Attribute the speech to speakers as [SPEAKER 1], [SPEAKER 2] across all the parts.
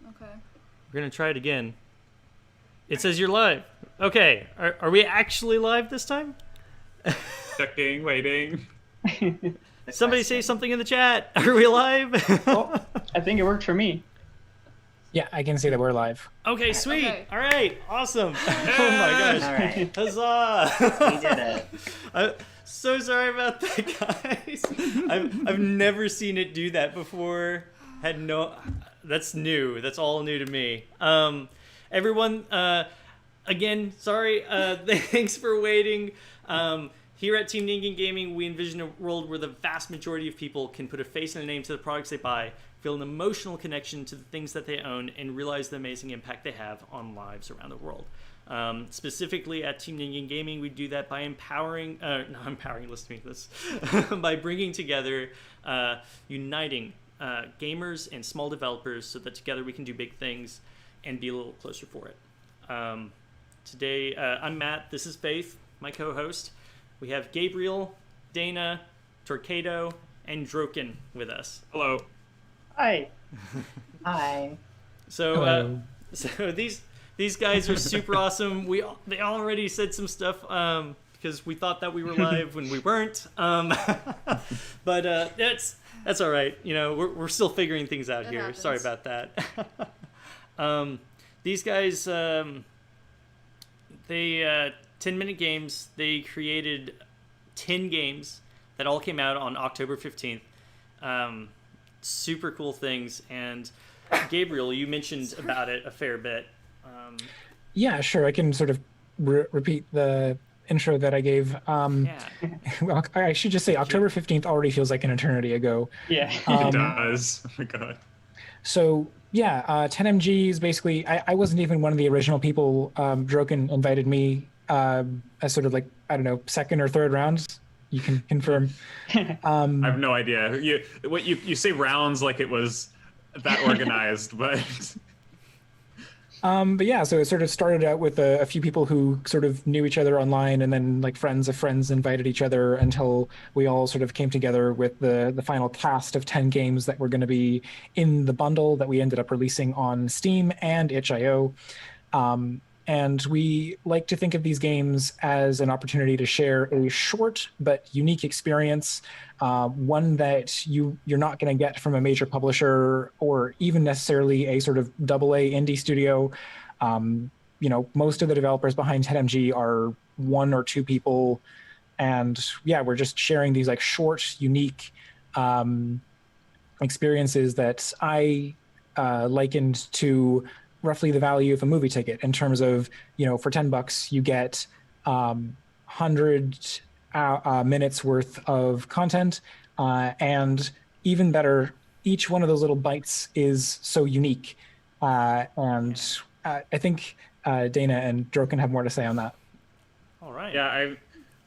[SPEAKER 1] Okay.
[SPEAKER 2] We're gonna try it again. It says you're live. Okay, are we actually live this time?
[SPEAKER 3] Checking, waiting.
[SPEAKER 2] Somebody say something in the chat. Are we live?
[SPEAKER 4] Oh, I think it worked for me.
[SPEAKER 5] Yeah, I can see that we're live.
[SPEAKER 2] Okay, sweet.
[SPEAKER 1] Okay.
[SPEAKER 2] All right, awesome. Oh my gosh.
[SPEAKER 6] All right.
[SPEAKER 2] Huzzah!
[SPEAKER 6] We did it.
[SPEAKER 2] I'm so sorry about that, guys. I've never seen it do that before. That's new. That's all new to me. Everyone, again, sorry. Thanks for waiting. Here at Team Ningen Gaming, we envision a world where the vast majority of people can put a face and a name to the products they buy, feel an emotional connection to the things that they own, and realize the amazing impact they have on lives around the world. Specifically at Team Ningen Gaming, we do that by listen to me, this, by bringing together, uniting gamers and small developers so that together we can do big things and be a little closer for it. Today, I'm Matt, this is Faith, my co-host. We have Gabriel, Dana, Torcado, and Droqen with us.
[SPEAKER 3] Hello.
[SPEAKER 4] Hi.
[SPEAKER 6] Hi.
[SPEAKER 2] So these guys are super awesome. They already said some stuff because we thought that we were live when we weren't. But that's all right. You know, we're still figuring things out here.
[SPEAKER 1] Happens.
[SPEAKER 2] Sorry about that. These guys, they 10-minute games. They created 10 games that all came out on October 15th. Super cool things. And Gabriel, you mentioned about it a fair bit.
[SPEAKER 5] Yeah, sure. I can sort of repeat the intro that I gave.
[SPEAKER 2] Yeah.
[SPEAKER 5] Well, I should just say October 15th already feels like an eternity ago.
[SPEAKER 4] Yeah.
[SPEAKER 3] It does. Oh my god.
[SPEAKER 5] So yeah, 10MG is basically, I wasn't even one of the original people. Droqen invited me as sort of like, I don't know, second or third rounds. You can confirm.
[SPEAKER 3] I have no idea. You say rounds like it was that organized, but
[SPEAKER 5] yeah, so it sort of started out with a few people who sort of knew each other online, and then like friends of friends invited each other until we all sort of came together with the final cast of 10 games that were going to be in the bundle that we ended up releasing on Steam and itch.io. And we like to think of these games as an opportunity to share a short but unique experience, one that you're not going to get from a major publisher or even necessarily a sort of AA indie studio. You know, most of the developers behind 10MG are one or two people, and yeah, we're just sharing these like short, unique experiences that I likened to roughly the value of a movie ticket in terms of, you know, for $10 you get 100 minutes worth of content, and even better, each one of those little bites is so unique, and I think Dana and Droqen have more to say on that.
[SPEAKER 2] All right.
[SPEAKER 3] yeah,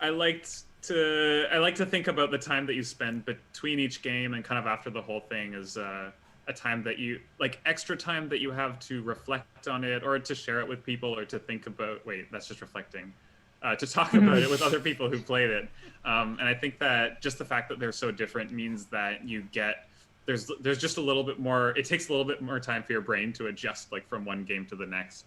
[SPEAKER 3] I like to think about the time that you spend between each game and kind of after the whole thing is a time that you like, extra time that you have to reflect on it or to share it with people or to think about. Wait, that's just reflecting. To talk about it with other people who played it, and I think that just the fact that they're so different means that you get there's just a little bit more. It takes a little bit more time for your brain to adjust, like from one game to the next.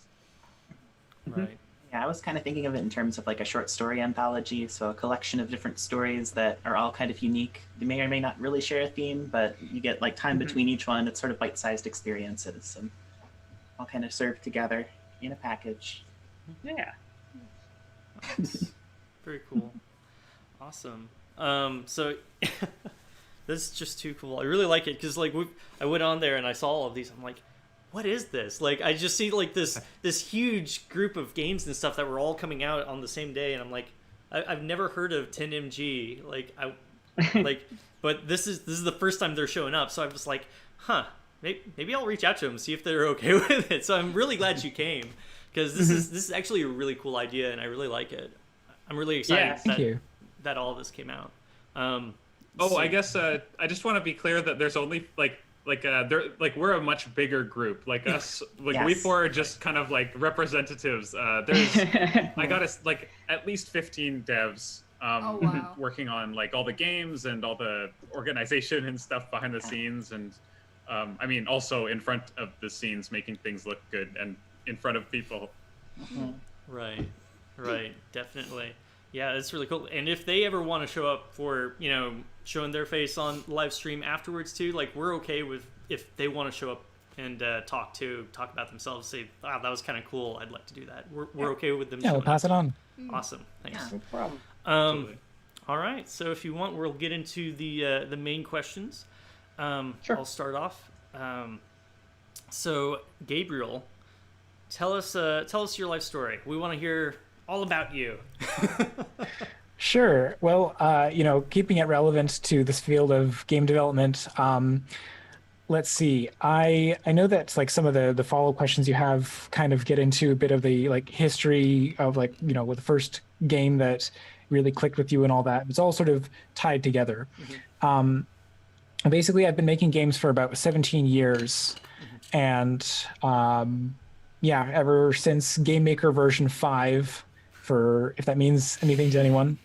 [SPEAKER 2] Right.
[SPEAKER 6] Yeah, I was kind of thinking of it in terms of like a short story anthology, so a collection of different stories that are all kind of unique. They may or may not really share a theme, but you get like time between each one. It's sort of bite-sized experiences, and all kind of served together in a package.
[SPEAKER 4] Yeah.
[SPEAKER 2] Very cool. Awesome. So this is just too cool. I really like it because like I went on there and I saw all of these. I'm like, what is this? Like, I just see like this huge group of games and stuff that were all coming out on the same day, and I'm like, I've never heard of 10MG. But this is the first time they're showing up, so I was like, maybe I'll reach out to them, see if they're okay with it. So I'm really glad you came, because this is actually a really cool idea, and I really like it. I'm really excited that all of this came out.
[SPEAKER 3] I guess I just want to be clear that there's only we're a much bigger group. Like us, like
[SPEAKER 6] Yes.
[SPEAKER 3] we four are just kind of like representatives. There's I got us like at least 15 devs
[SPEAKER 1] Oh, wow.
[SPEAKER 3] working on like all the games and all the organization and stuff behind the scenes, and I mean, also in front of the scenes, making things look good and in front of people.
[SPEAKER 2] Right, definitely. Yeah, that's really cool. And if they ever want to show up for, showing their face on live stream afterwards too, like we're okay with if they want to show up and talk about themselves, say, wow, that was kind of cool, I'd like to do that. We're okay with them.
[SPEAKER 5] Yeah, we'll pass it on.
[SPEAKER 2] Awesome, thanks.
[SPEAKER 4] No problem.
[SPEAKER 2] All right, so if you want, we'll get into the main questions.
[SPEAKER 4] Sure.
[SPEAKER 2] I'll start off. So Gabriel, tell us your life story. We want to hear all about you.
[SPEAKER 5] Sure. Well, keeping it relevant to this field of game development, let's see. I know that like some of the follow questions you have kind of get into a bit of the like history of like, with the first game that really clicked with you and all that. It's all sort of tied together. Basically, I've been making games for about 17 years. And ever since Game Maker version 5, for if that means anything to anyone.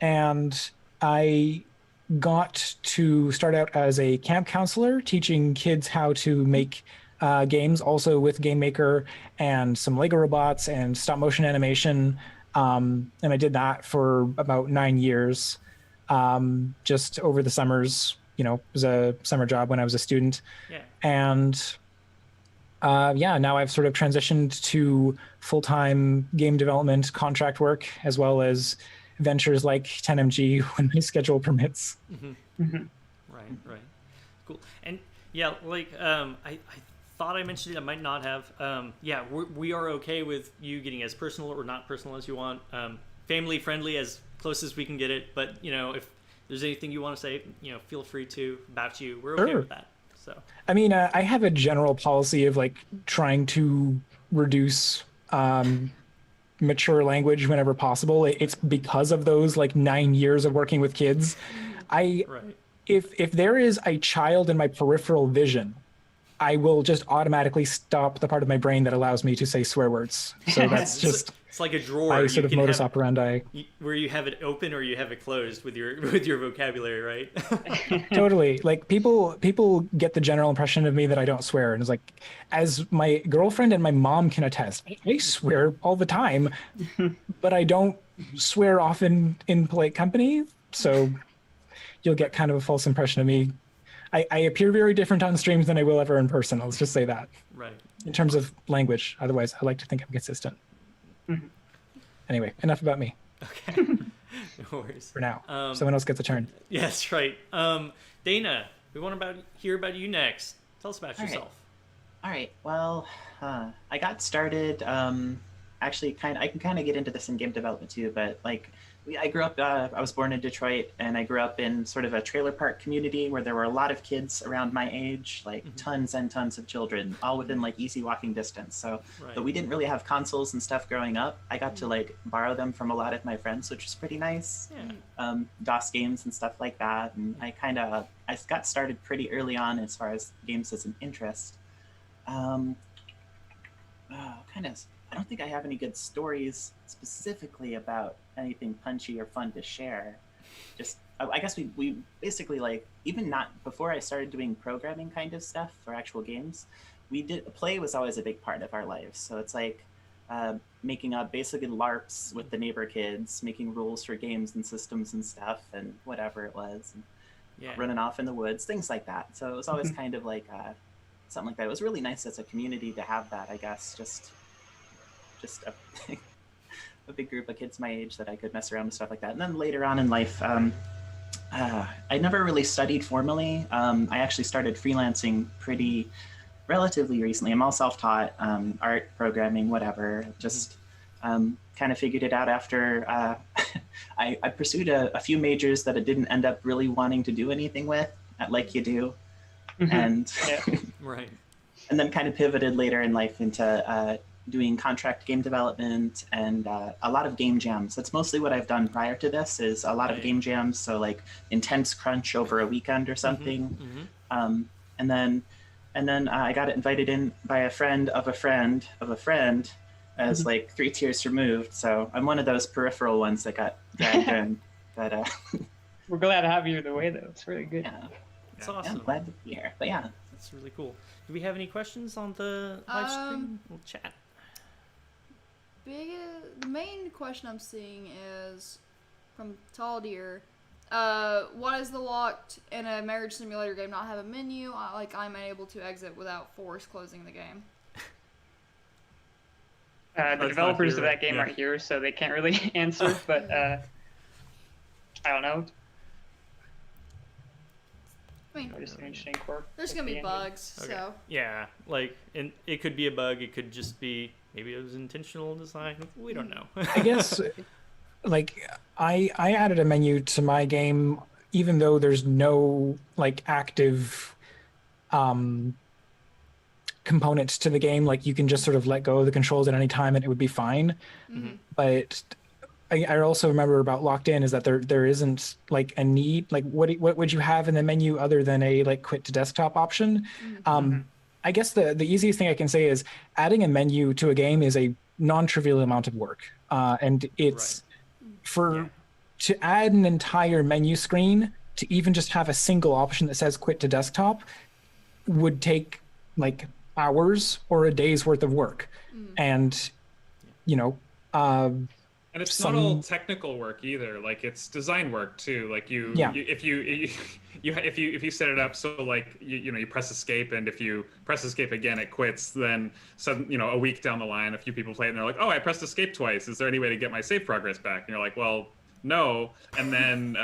[SPEAKER 5] And I got to start out as a camp counselor, teaching kids how to make games, also with Game Maker and some Lego robots and stop motion animation. And I did that for about 9 years, just over the summers. It was a summer job when I was a student.
[SPEAKER 2] Yeah.
[SPEAKER 5] And now I've sort of transitioned to full-time game development contract work, as well as ventures like 10MG when my schedule permits.
[SPEAKER 2] Right. Cool. And yeah, like I thought I mentioned it, I might not have. We are okay with you getting as personal or not personal as you want. Family friendly, as close as we can get it. But if there's anything you want to say, feel free to about you. We're okay with that. So
[SPEAKER 5] I mean, I have a general policy of like trying to reduce mature language whenever possible. It's because of those like 9 years of working with kids. If there is a child in my peripheral vision, I will just automatically stop the part of my brain that allows me to say swear words. So that's just
[SPEAKER 2] it's like a drawer.
[SPEAKER 5] my sort of modus operandi.
[SPEAKER 2] Where you have it open or you have it closed with your vocabulary, right?
[SPEAKER 5] Totally. Like people get the general impression of me that I don't swear, and it's like, as my girlfriend and my mom can attest, I swear all the time, but I don't swear often in polite company. So you'll get kind of a false impression of me. I appear very different on streams than I will ever in person. Let's just say that.
[SPEAKER 2] Right.
[SPEAKER 5] In terms of language. Otherwise, I like to think I'm consistent. Anyway, enough about me.
[SPEAKER 2] Okay. No worries.
[SPEAKER 5] For now. Someone else gets a turn.
[SPEAKER 2] Yes, right. Dana, we want to hear about you next. Tell us about yourself.
[SPEAKER 6] All right. Well, I got started. Actually, I can kind of get into this in game development too, but like, I grew up, I was born in Detroit, and I grew up in sort of a trailer park community where there were a lot of kids around my age, like tons and tons of children, all within like easy walking distance. So, but we didn't really have consoles and stuff growing up. I got to like borrow them from a lot of my friends, which was pretty nice.
[SPEAKER 2] Yeah.
[SPEAKER 6] DOS games and stuff like that. And I got started pretty early on as far as games as an interest. I don't think I have any good stories specifically about anything punchy or fun to share. Just, I guess we basically like, even not before I started doing programming kind of stuff for actual games, play was always a big part of our lives. So it's like making up basically LARPs with the neighbor kids, making rules for games and systems and stuff and whatever it was, and running off in the woods, things like that. So it was always kind of like something like that. It was really nice as a community to have that, I guess, just a big group of kids my age that I could mess around with stuff like that. And then later on in life, I never really studied formally. I actually started freelancing relatively recently. I'm all self-taught, art, programming, whatever. Just kind of figured it out after I pursued a few majors that I didn't end up really wanting to do anything with, like you do. And
[SPEAKER 2] Right.
[SPEAKER 6] And then kind of pivoted later in life into doing contract game development and a lot of game jams. That's mostly what I've done prior to this, is a lot of game jams. So like intense crunch over a weekend or something. And then I got invited in by a friend of a friend of a friend as like 3 tiers removed. So I'm one of those peripheral ones that got dragged in. But
[SPEAKER 4] we're glad to have you either way, though. It's really good.
[SPEAKER 6] Yeah.
[SPEAKER 2] That's
[SPEAKER 6] Yeah,
[SPEAKER 2] awesome.
[SPEAKER 6] I'm glad to be here. But yeah,
[SPEAKER 2] That's really cool. Do we have any questions on the live stream? We'll chat.
[SPEAKER 1] The main question I'm seeing is from Tall Deer. Why does the locked in a marriage simulator game not have a menu? I'm unable to exit without force closing the game.
[SPEAKER 4] The developers of that game aren't here, so they can't really answer. But I don't know.
[SPEAKER 1] I mean,
[SPEAKER 4] Just an interesting quirk.
[SPEAKER 1] there's gonna be bugs,
[SPEAKER 2] Okay.
[SPEAKER 1] so
[SPEAKER 2] Yeah, like, and it could be a bug. It could just be maybe it was intentional design. We don't know.
[SPEAKER 5] I guess, like, I added a menu to my game, even though there's no like active components to the game. Like, you can just sort of let go of the controls at any time and it would be fine. But I also remember about locked in is that there isn't like a need. Like, what would you have in the menu other than a like quit to desktop option? I guess the easiest thing I can say is adding a menu to a game is a non-trivial amount of work, and it's to add an entire menu screen to even just have a single option that says quit to desktop would take like hours or a day's worth of work. And
[SPEAKER 3] And it's not all technical work either. Like, it's design work too. Like if you set it up so like you press escape, and if you press escape again it quits, then a week down the line a few people play it and they're like, oh, I pressed escape twice. Is there any way to get my save progress back? And you're like, well, no. And then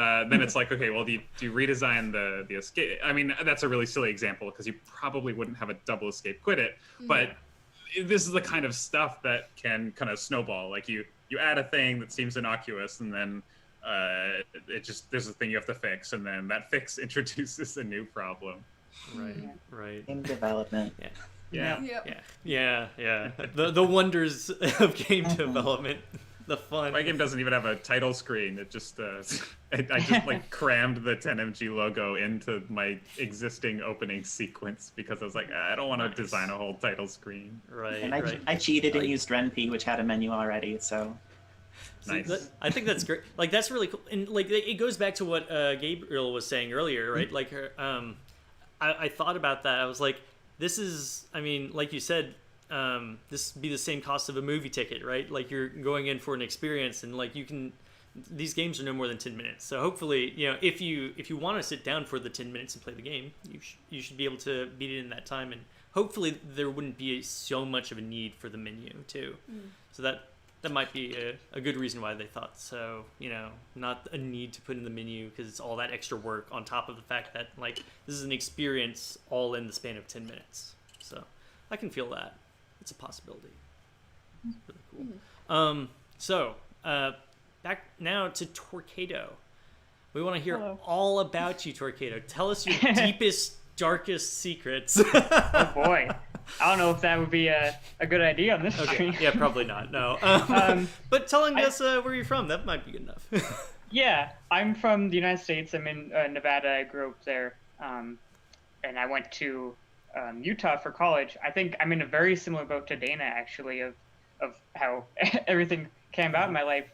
[SPEAKER 3] it's like, okay, well, do you redesign the escape? I mean, that's a really silly example because you probably wouldn't have a double escape quit it, but this is the kind of stuff that can kind of snowball. Like you add a thing that seems innocuous, and then there's a thing you have to fix, and then that fix introduces a new problem.
[SPEAKER 2] Right.
[SPEAKER 6] game development.
[SPEAKER 3] Yeah.
[SPEAKER 2] The wonders of game development, the fun.
[SPEAKER 3] My game doesn't even have a title screen. It just I just like crammed the 10MG logo into my existing opening sequence because I was like, I don't want to design a whole title screen.
[SPEAKER 2] Right.
[SPEAKER 6] And I cheated and used RenP, which had a menu already. So
[SPEAKER 3] Nice.
[SPEAKER 2] I think that's great. Like, that's really cool. And like, it goes back to what Gabriel was saying earlier, right? Like, I thought about that. I was like, this is, I mean, like you said, this would be the same cost of a movie ticket, right? Like, you're going in for an experience, and like, these games are no more than 10 minutes. So hopefully, if you want to sit down for the 10 minutes and play the game, you should be able to beat it in that time. And hopefully there wouldn't be so much of a need for the menu too. So that might be a good reason why they thought so. Not a need to put in the menu because it's all that extra work on top of the fact that like this is an experience all in the span of 10 minutes. So I can feel that. It's a possibility. Really cool. So back now to Torcado. We want to hear all about you, Torcado. Tell us your deepest, darkest secrets.
[SPEAKER 4] Oh boy, I don't know if that would be a good idea on this stream.
[SPEAKER 2] Yeah, probably not. No. But telling us where you're from, that might be good enough.
[SPEAKER 4] Yeah, I'm from the United States. I'm in Nevada. I grew up there, and I went to Utah for college. I think I'm in a very similar boat to Dana, actually, of how everything came about in my life.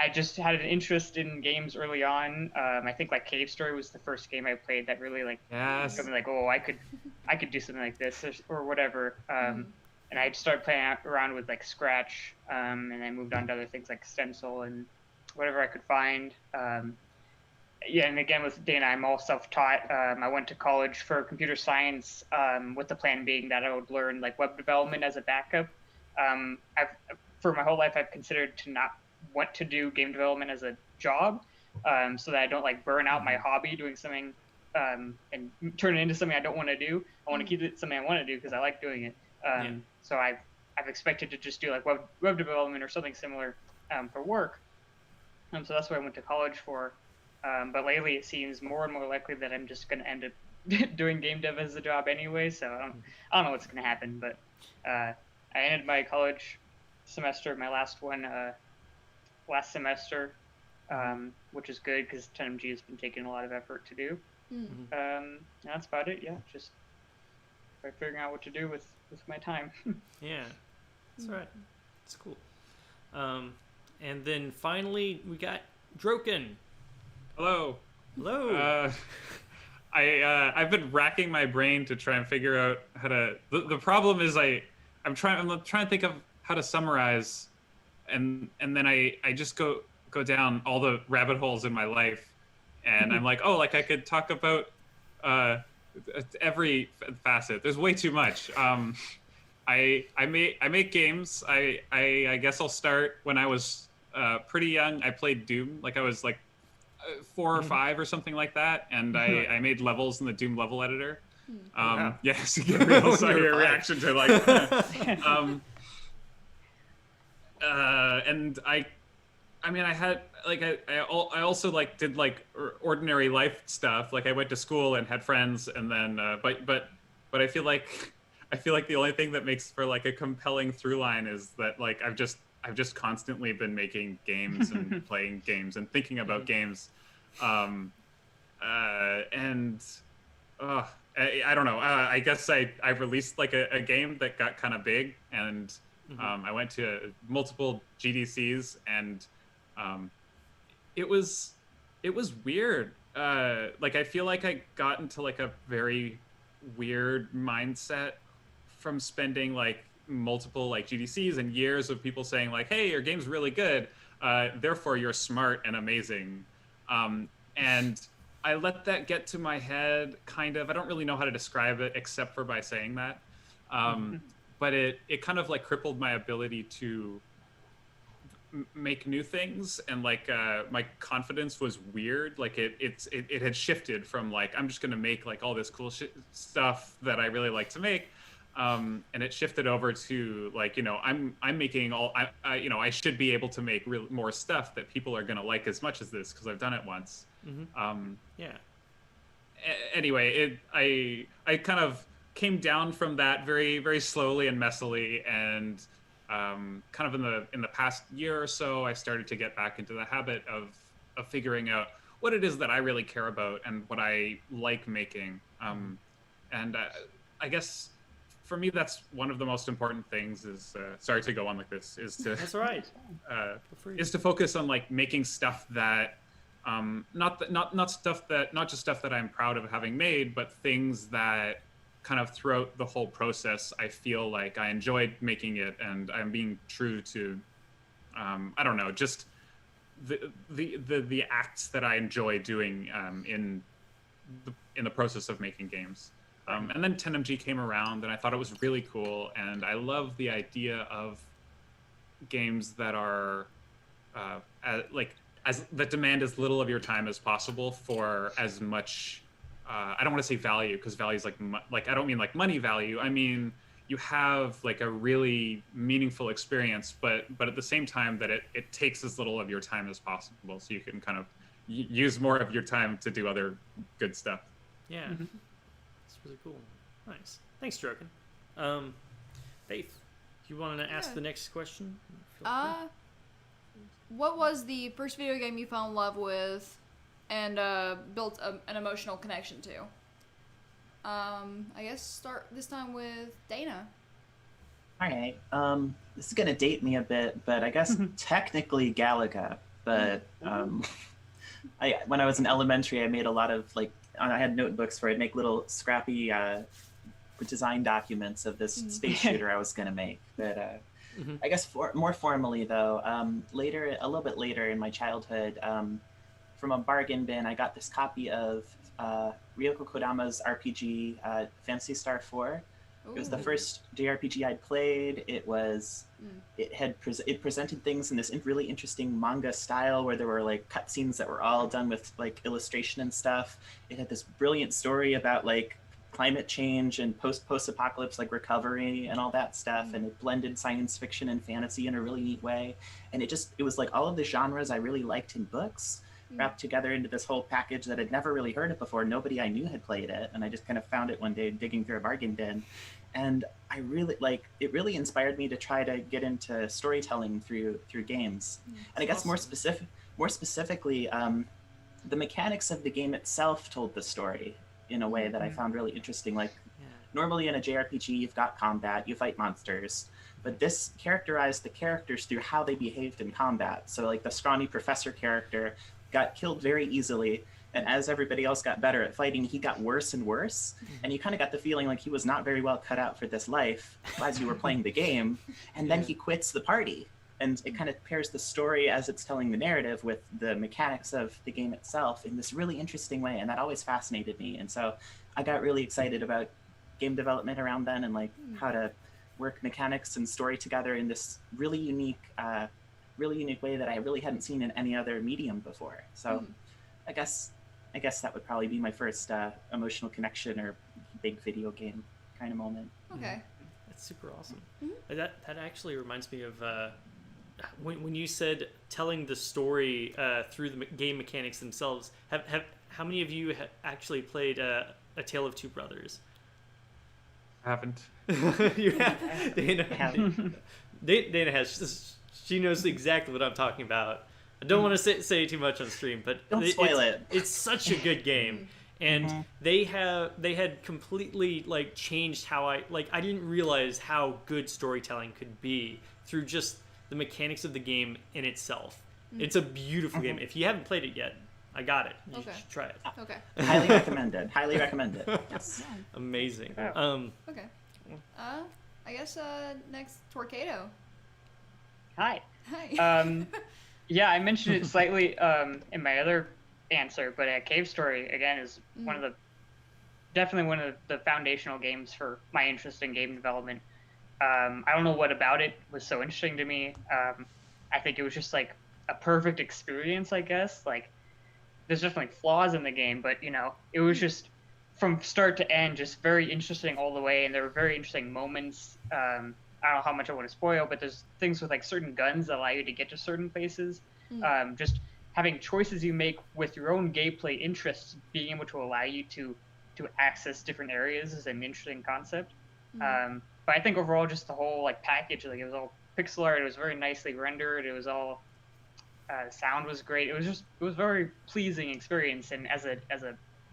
[SPEAKER 4] I just had an interest in games early on. I think like Cave Story was the first game I played that really like got me like, oh, I could do something like this or whatever. And I started playing around with like Scratch, and I moved on to other things like Stencil and whatever I could find. And again with Dana, I'm all self-taught. I went to college for computer science with the plan being that I would learn like web development as a backup. For my whole life, I've considered to not want to do game development as a job, so that I don't like burn out my hobby doing something and turn it into something I don't want to do. I want to keep it something I want to do because I like doing it. So I've expected to just do like web development or something similar for work. So that's what I went to college for. But lately, it seems more and more likely that I'm just going to end up doing game dev as a job anyway. So I don't know what's going to happen. But I ended my college semester, my last one, last semester, which is good because 10MG has been taking a lot of effort to do. And that's about it. Yeah, just by figuring out what to do with my time.
[SPEAKER 2] Yeah, that's right. It's cool. And then finally we got droqen.
[SPEAKER 3] Hello. I've been racking my brain to try and figure out how to. The problem is I'm trying to think of how to summarize, and then I just go down all the rabbit holes in my life, and I'm like, oh, like I could talk about every facet. There's way too much. I make games. I guess I'll start when I was pretty young. I played Doom. Like I was like 4 or 5 or something like that, and I made levels in the Doom level editor.
[SPEAKER 2] Wow.
[SPEAKER 3] Yes, I saw your reaction to like. And I mean, I had like I also like did like ordinary life stuff. Like I went to school and had friends, and then but I feel like the only thing that makes for like a compelling through line is that like I've just constantly been making games and playing games and thinking about games, and I don't know. I guess I released like a game that got kind of big, and I went to multiple GDCs, and it was weird. Like I feel like I got into like a very weird mindset from spending like multiple like GDCs and years of people saying like, hey, your game's really good, therefore you're smart and amazing, and I let that get to my head kind of. I don't really know how to describe it except for by saying that, but it kind of like crippled my ability to make new things, and like my confidence was weird. Like it had shifted from like I'm just gonna make like all this cool stuff that I really like to make, and it shifted over to like, you know, I'm making all you know, I should be able to make more stuff that people are gonna like as much as this because I've done it once.
[SPEAKER 2] Yeah.
[SPEAKER 3] Anyway, I kind of came down from that very, very slowly and messily, and kind of in the past year or so, I started to get back into the habit of figuring out what it is that I really care about and what I like making. And I guess for me, that's one of the most important things. Is sorry to go on like this. Is to
[SPEAKER 2] That's all right.
[SPEAKER 3] is to focus on like making stuff that not just stuff that I'm proud of having made, but things that kind of throughout the whole process, I feel like I enjoyed making it, and I'm being true to, I don't know, just the acts that I enjoy doing in the process of making games. And then 10MG came around, and I thought it was really cool, and I love the idea of games that are that demand as little of your time as possible for as much. I don't want to say value, because value is like I don't mean like money value. I mean you have like a really meaningful experience, but at the same time that it takes as little of your time as possible, so you can kind of use more of your time to do other good stuff.
[SPEAKER 2] Yeah, it's really cool. Nice. Thanks, droqen. Faith, you wanted to ask the next question?
[SPEAKER 1] What was the first video game you fell in love with and built an emotional connection to? I guess start this time with Dana.
[SPEAKER 6] All right. This is gonna date me a bit, but I guess technically Galaga. But when I was in elementary, I made a lot of like I had notebooks where I'd make little scrappy design documents of this space shooter I was gonna make. But I guess more formally though, a little bit later in my childhood, from a bargain bin, I got this copy of Ryoko Kodama's RPG, Phantasy Star 4. Ooh. It was the first JRPG I'd played. It presented things in this really interesting manga style where there were like cutscenes that were all done with like illustration and stuff. It had this brilliant story about like climate change and post-apocalypse like recovery and all that stuff, and it blended science fiction and fantasy in a really neat way. And it was like all of the genres I really liked in books wrapped together into this whole package that I'd never really heard of before. Nobody I knew had played it, and I just kind of found it one day digging through a bargain bin. And I really it really inspired me to try to get into storytelling through games. And I guess more specifically, the mechanics of the game itself told the story in a way that I found really interesting. Like normally in a JRPG, you've got combat, you fight monsters, but this characterized the characters through how they behaved in combat. So like the scrawny professor character got killed very easily, And as everybody else got better at fighting, he got worse and worse. And you kind of got the feeling like he was not very well cut out for this life as you were playing the game. And then he quits the party. And it kind of pairs the story as it's telling the narrative with the mechanics of the game itself in this really interesting way. And that always fascinated me. And so I got really excited about game development around then, and like how to work mechanics and story together in this really unique way that I really hadn't seen in any other medium before. So I guess that would probably be my first emotional connection or big video game kind of moment.
[SPEAKER 1] Okay.
[SPEAKER 2] That's super awesome. That actually reminds me of when you said telling the story through the game mechanics themselves. How many of you actually played A Tale of Two Brothers?
[SPEAKER 3] I haven't.
[SPEAKER 2] You have. Dana has. She knows exactly what I'm talking about. I don't want to say too much on stream, but
[SPEAKER 6] don't spoil it.
[SPEAKER 2] It's such a good game, and they had completely like changed how I didn't realize how good storytelling could be through just the mechanics of the game in itself. It's a beautiful game. If you haven't played it yet, I got it. You should try it.
[SPEAKER 1] Okay.
[SPEAKER 6] Highly recommended. Highly recommended. Yes.
[SPEAKER 2] Amazing.
[SPEAKER 1] Okay. I guess next torcado.
[SPEAKER 4] Hi.
[SPEAKER 1] Hi.
[SPEAKER 4] Yeah, I mentioned it slightly in my other answer, but Cave Story again is definitely one of the foundational games for my interest in game development. I don't know what about it was so interesting to me. I think it was just like a perfect experience, I guess. Like, there's definitely flaws in the game, but it was just from start to end just very interesting all the way, and there were very interesting moments. I don't know how much I want to spoil, but there's things with like certain guns that allow you to get to certain places. Just having choices you make with your own gameplay interests, being able to allow you to access different areas is an interesting concept. But I think overall, just the whole like package, like it was all pixel art, it was very nicely rendered, it was all sound was great. It was very pleasing experience. And as a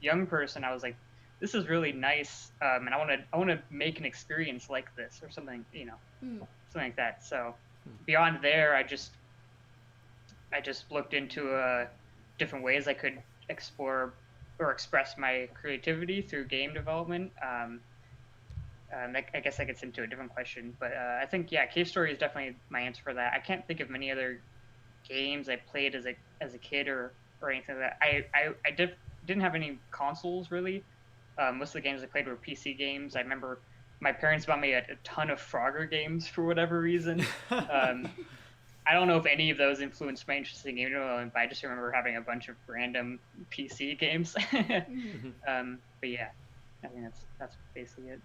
[SPEAKER 4] young person, I was like, this is really nice, and I want to make an experience like this or something, something like that. So beyond there, I just looked into different ways I could explore or express my creativity through game development. I guess that gets into a different question, but I think Cave Story is definitely my answer for that. I can't think of many other games I played as a kid or anything like that. I didn't have any consoles really. Most of the games I played were PC games. I remember my parents bought me a ton of Frogger games for whatever reason. I don't know if any of those influenced my interest in game development, but I just remember having a bunch of random PC games. But yeah, I think that's basically it.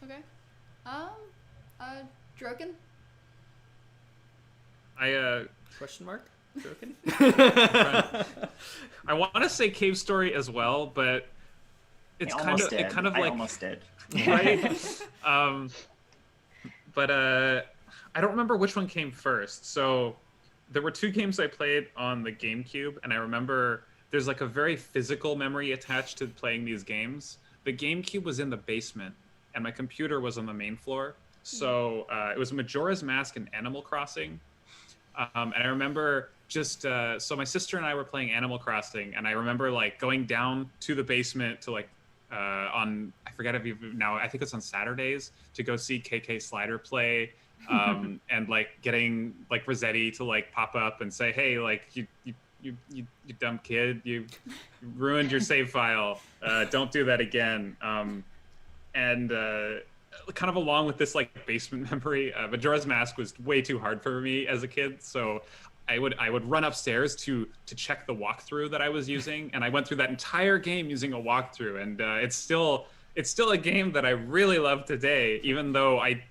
[SPEAKER 1] Okay. Droqen?
[SPEAKER 2] Question mark? Droqen?
[SPEAKER 3] I want to say Cave Story as well, but it's
[SPEAKER 6] I almost did.
[SPEAKER 3] Right? But I don't remember which one came first. So there were two games I played on the GameCube, and I remember there's like a very physical memory attached to playing these games. The GameCube was in the basement, and my computer was on the main floor. So it was Majora's Mask and Animal Crossing. And I remember just so my sister and I were playing Animal Crossing, and I remember like going down to the basement to like on I forget if now I think it's on Saturdays to go see KK Slider play, and like getting like Rossetti to like pop up and say, hey, like you dumb kid, you ruined your save file, don't do that again. And kind of along with this like basement memory, Majora's Mask was way too hard for me as a kid, so I would run upstairs to check the walkthrough that I was using, and I went through that entire game using a walkthrough, and it's still a game that I really love today, even though I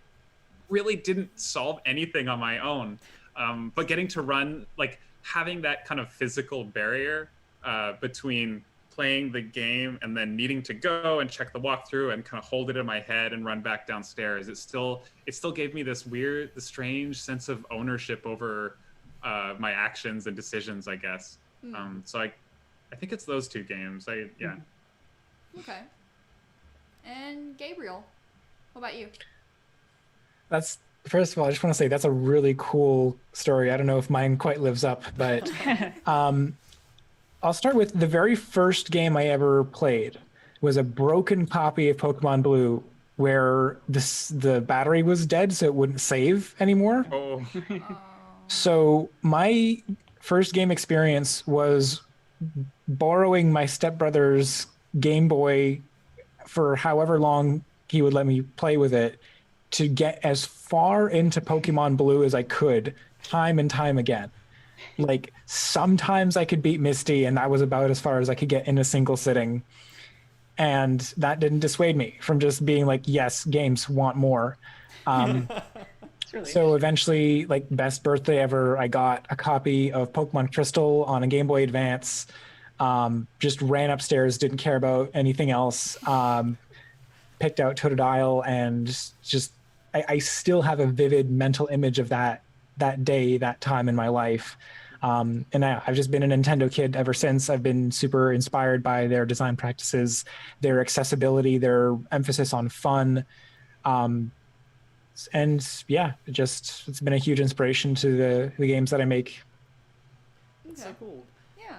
[SPEAKER 3] really didn't solve anything on my own. But getting to run, like having that kind of physical barrier between playing the game and then needing to go and check the walkthrough and kind of hold it in my head and run back downstairs, it still gave me this strange sense of ownership over my actions and decisions, I guess. So I think it's those two games.
[SPEAKER 1] Okay. And Gabriel, what about you?
[SPEAKER 5] That's first of all, I just want to say that's a really cool story. I don't know if mine quite lives up, but I'll start with the very first game I ever played was a broken copy of Pokemon Blue where the battery was dead, so it wouldn't save anymore.
[SPEAKER 3] Oh,
[SPEAKER 5] So my first game experience was borrowing my stepbrother's Game Boy for however long he would let me play with it to get as far into Pokemon Blue as I could, time and time again. Like sometimes I could beat Misty, and that was about as far as I could get in a single sitting. And that didn't dissuade me from just being like, yes, games want more.
[SPEAKER 4] It's really
[SPEAKER 5] So eventually, like best birthday ever, I got a copy of Pokemon Crystal on a Game Boy Advance. Just ran upstairs, didn't care about anything else. Picked out Totodile, and just I still have a vivid mental image of that day, that time in my life. And I've just been a Nintendo kid ever since. I've been super inspired by their design practices, their accessibility, their emphasis on fun. And yeah, it's been a huge inspiration to the games that I make.
[SPEAKER 2] That's
[SPEAKER 1] Okay.
[SPEAKER 2] so cool.
[SPEAKER 1] Yeah.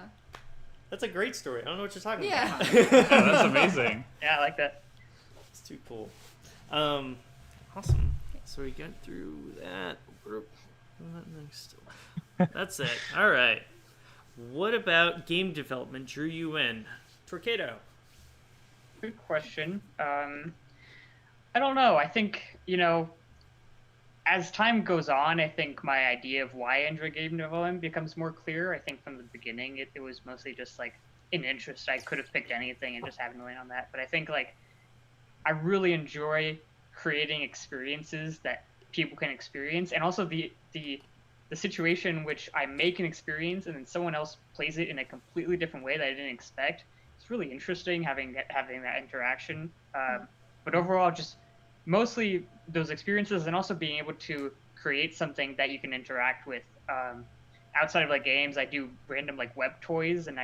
[SPEAKER 2] That's a great story. I don't know what you're talking
[SPEAKER 1] Yeah.
[SPEAKER 2] about.
[SPEAKER 3] yeah, that's amazing.
[SPEAKER 4] Yeah, I like that.
[SPEAKER 2] It's too cool. Awesome. So we got through that. That's it. All right. What about game development drew you in? Torcado.
[SPEAKER 4] Good question. I don't know. I think, as time goes on, I think my idea of why I enjoy game development becomes more clear. I think from the beginning, it was mostly just like an interest. I could have picked anything and just happened to land on that. But I think like I really enjoy creating experiences that people can experience, and also the situation in which I make an experience and then someone else plays it in a completely different way that I didn't expect. It's really interesting having that interaction. But overall, just mostly those experiences, and also being able to create something that you can interact with. Outside of like games, I do random like web toys, and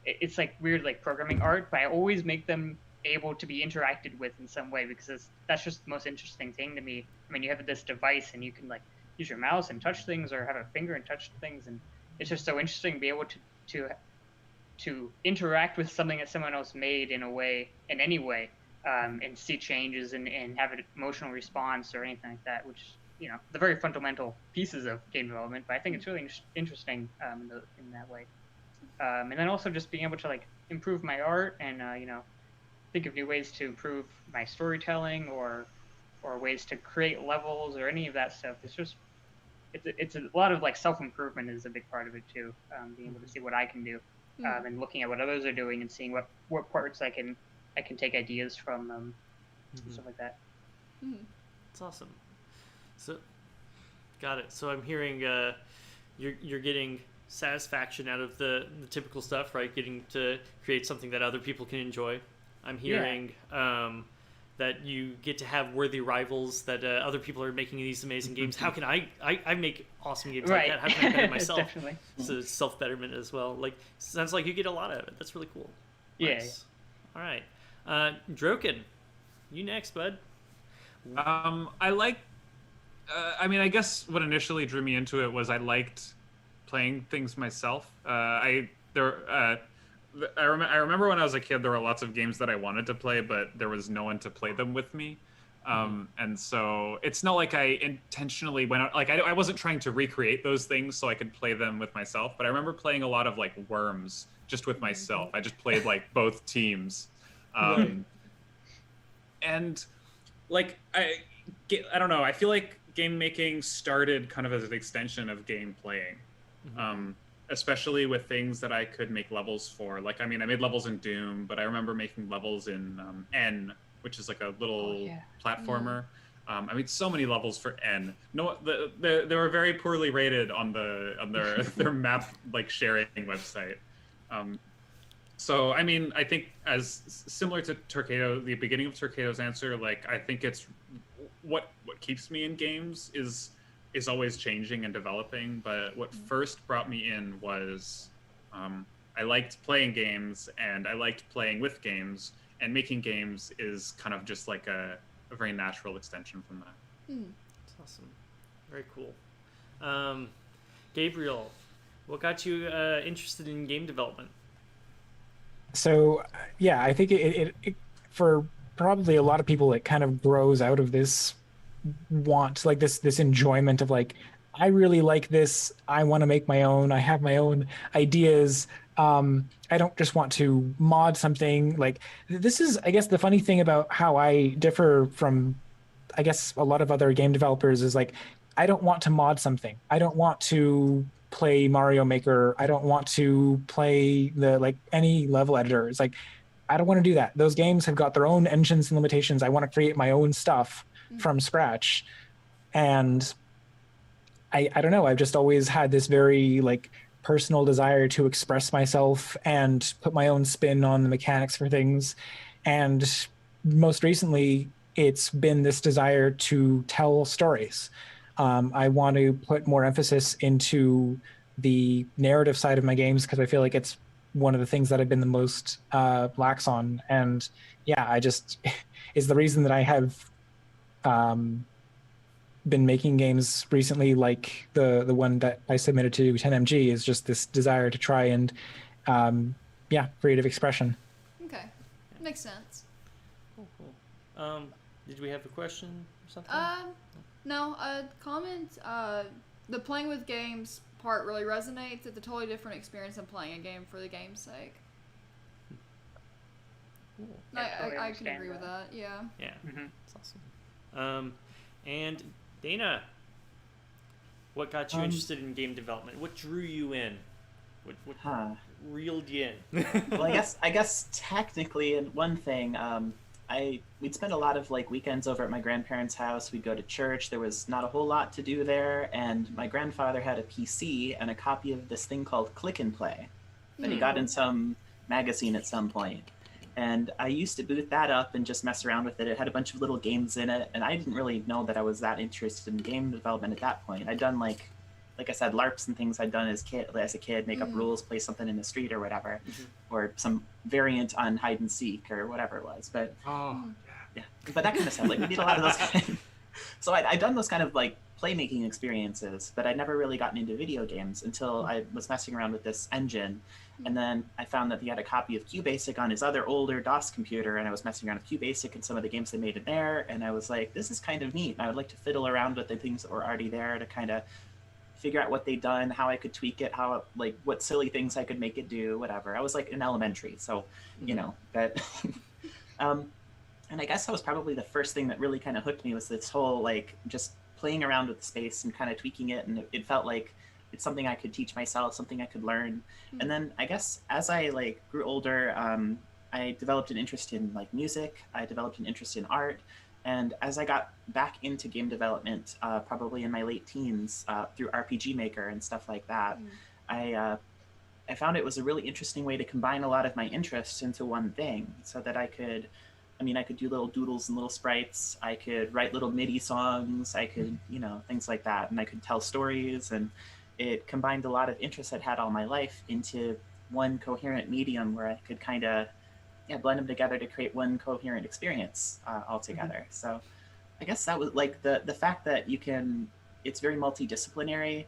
[SPEAKER 4] it's like weird like programming art, but I always make them able to be interacted with in some way, because that's just the most interesting thing to me. I mean, you have this device and you can like use your mouse and touch things, or have a finger and touch things, and it's just so interesting to be able to interact with something that someone else made in any way, and see changes and have an emotional response or anything like that, which the very fundamental pieces of game development. But I think it's really interesting in that way. And then also just being able to like improve my art and think of new ways to improve my storytelling, or ways to create levels or any of that stuff. It's a lot of like self-improvement is a big part of it too. Being able to see what I can do, and looking at what others are doing and seeing what parts I can take ideas from, and stuff like that.
[SPEAKER 2] That's awesome. So, got it. So I'm hearing you're getting satisfaction out of the typical stuff, right? Getting to create something that other people can enjoy. I'm hearing that you get to have worthy rivals, that other people are making these amazing games. How can I make awesome games like that? How can I better myself?
[SPEAKER 4] Definitely.
[SPEAKER 2] So it's self-betterment as well. Like, sounds like you get a lot out of it. That's really cool.
[SPEAKER 4] Yeah.
[SPEAKER 2] Nice. All right. Droqen, you next, bud.
[SPEAKER 3] I like. I mean, I guess what initially drew me into it was I liked playing things myself. I remember when I was a kid, there were lots of games that I wanted to play, but there was no one to play them with me. And so it's not like I intentionally went out, like I wasn't trying to recreate those things so I could play them with myself, but I remember playing a lot of like Worms just with myself. I just played like both teams. And like, I don't know, I feel like game making started kind of as an extension of game playing. Especially with things that I could make levels for. Like, I mean, I made levels in Doom, but I remember making levels in N, which is like a little platformer. I made so many levels for N. No, they were very poorly rated on their map like sharing website. So, I mean, I think as similar to Torcado, the beginning of Torcado's answer, like, I think it's what keeps me in games is always changing and developing. But what first brought me in was I liked playing games, and I liked playing with games, and making games is kind of just like a very natural extension from that.
[SPEAKER 2] That's awesome. Very cool. Gabriel, what got you interested in game development?
[SPEAKER 5] So yeah, I think it for probably a lot of people it kind of grows out of this want, like this enjoyment of like, I really like this, I want to make my own, I have my own ideas. I don't just want to mod something. Like, this is, I guess, the funny thing about how I differ from, I guess, a lot of other game developers is like, I don't want to mod something. I don't want to play Mario Maker. I don't want to play the like any level editor. It's like, I don't want to do that. Those games have got their own engines and limitations. I want to create my own stuff from scratch. And I don't know, I've just always had this very like personal desire to express myself and put my own spin on the mechanics for things. And most recently, it's been this desire to tell stories. I want to put more emphasis into the narrative side of my games because I feel like it's one of the things that I've been the most lax on. And yeah, I just is the reason that I have been making games recently, like the one that I submitted to 10MG, is just this desire to try and creative expression.
[SPEAKER 1] Okay, makes sense.
[SPEAKER 2] Cool. Did we have a question or something?
[SPEAKER 1] No, comment, the playing with games part really resonates. It's a totally different experience than playing a game for the game's sake.
[SPEAKER 2] Cool.
[SPEAKER 1] I can agree with that, yeah.
[SPEAKER 2] Yeah, that's awesome. And Dana, what got you interested in game development? What drew you in? What reeled you in?
[SPEAKER 6] Well, I guess technically, and one thing, we'd spend a lot of like weekends over at my grandparents' house. We'd go to church. There was not a whole lot to do there, and my grandfather had a PC and a copy of this thing called Click and Play that he got in some magazine at some point. And I used to boot that up and just mess around with it. It had a bunch of little games in it, and I didn't really know that I was that interested in game development at that point. I'd done like I said, LARPs and things I'd done as a kid, make up rules, play something in the street or whatever, or some variant on hide and seek or whatever it was. But yeah, but that kind of stuff. Like we did a lot of those. So I'd done those kind of like playmaking experiences, but I'd never really gotten into video games until I was messing around with this engine. And then I found that he had a copy of QBasic on his other older DOS computer, and I was messing around with QBasic and some of the games they made in there, and I was like, this is kind of neat. And I would like to fiddle around with the things that were already there to kind of figure out what they'd done, how I could tweak it, what silly things I could make it do, whatever. I was like in elementary, so, you know, but, and I guess that was probably the first thing that really kind of hooked me, was this whole, like, just playing around with the space and kind of tweaking it, and it felt like it's something I could teach myself, something I could learn. And then I guess as I like grew older, I developed an interest in like music. I developed an interest in art. And as I got back into game development, probably in my late teens, through RPG Maker and stuff like that, I found it was a really interesting way to combine a lot of my interests into one thing, so that I could do little doodles and little sprites. I could write little MIDI songs. I could, things like that. And I could tell stories, and it combined a lot of interests I'd had all my life into one coherent medium where I could kind of blend them together to create one coherent experience altogether. So I guess that was like the fact that it's very multidisciplinary,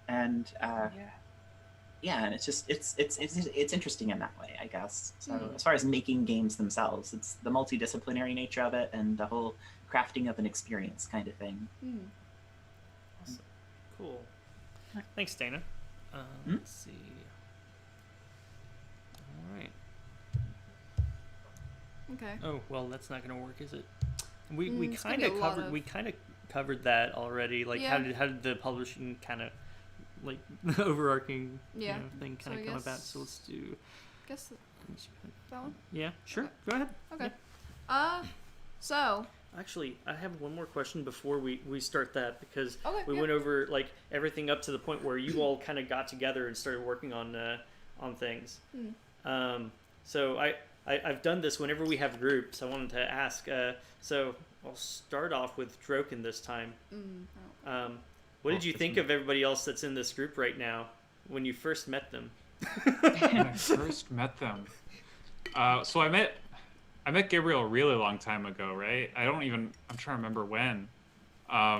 [SPEAKER 6] and and it's just it's interesting in that way, I guess. So as far as making games themselves, it's the multidisciplinary nature of it and the whole crafting of an experience kind of thing.
[SPEAKER 2] Awesome. Cool. Thanks, Dana. Let's see. All right.
[SPEAKER 1] Okay.
[SPEAKER 2] Oh well, that's not going to work, is it? We kind of covered that already. Like, how did the publishing kind of like overarching thing kind of come about? So let's do.
[SPEAKER 1] Guess that one.
[SPEAKER 2] Yeah, sure. Okay. Go ahead.
[SPEAKER 1] Okay.
[SPEAKER 2] Yeah.
[SPEAKER 1] So.
[SPEAKER 2] Actually, I have one more question before we start that, because we
[SPEAKER 1] went
[SPEAKER 2] over like everything up to the point where you all kind of got together and started working on things. So I've done this whenever we have groups. I wanted to ask. So I'll start off with Droqen this time. What did you think of everybody else that's in this group right now when you first met them?
[SPEAKER 7] When I first met them, so I met Gabriel a really long time ago, right? I'm trying to remember when. Oh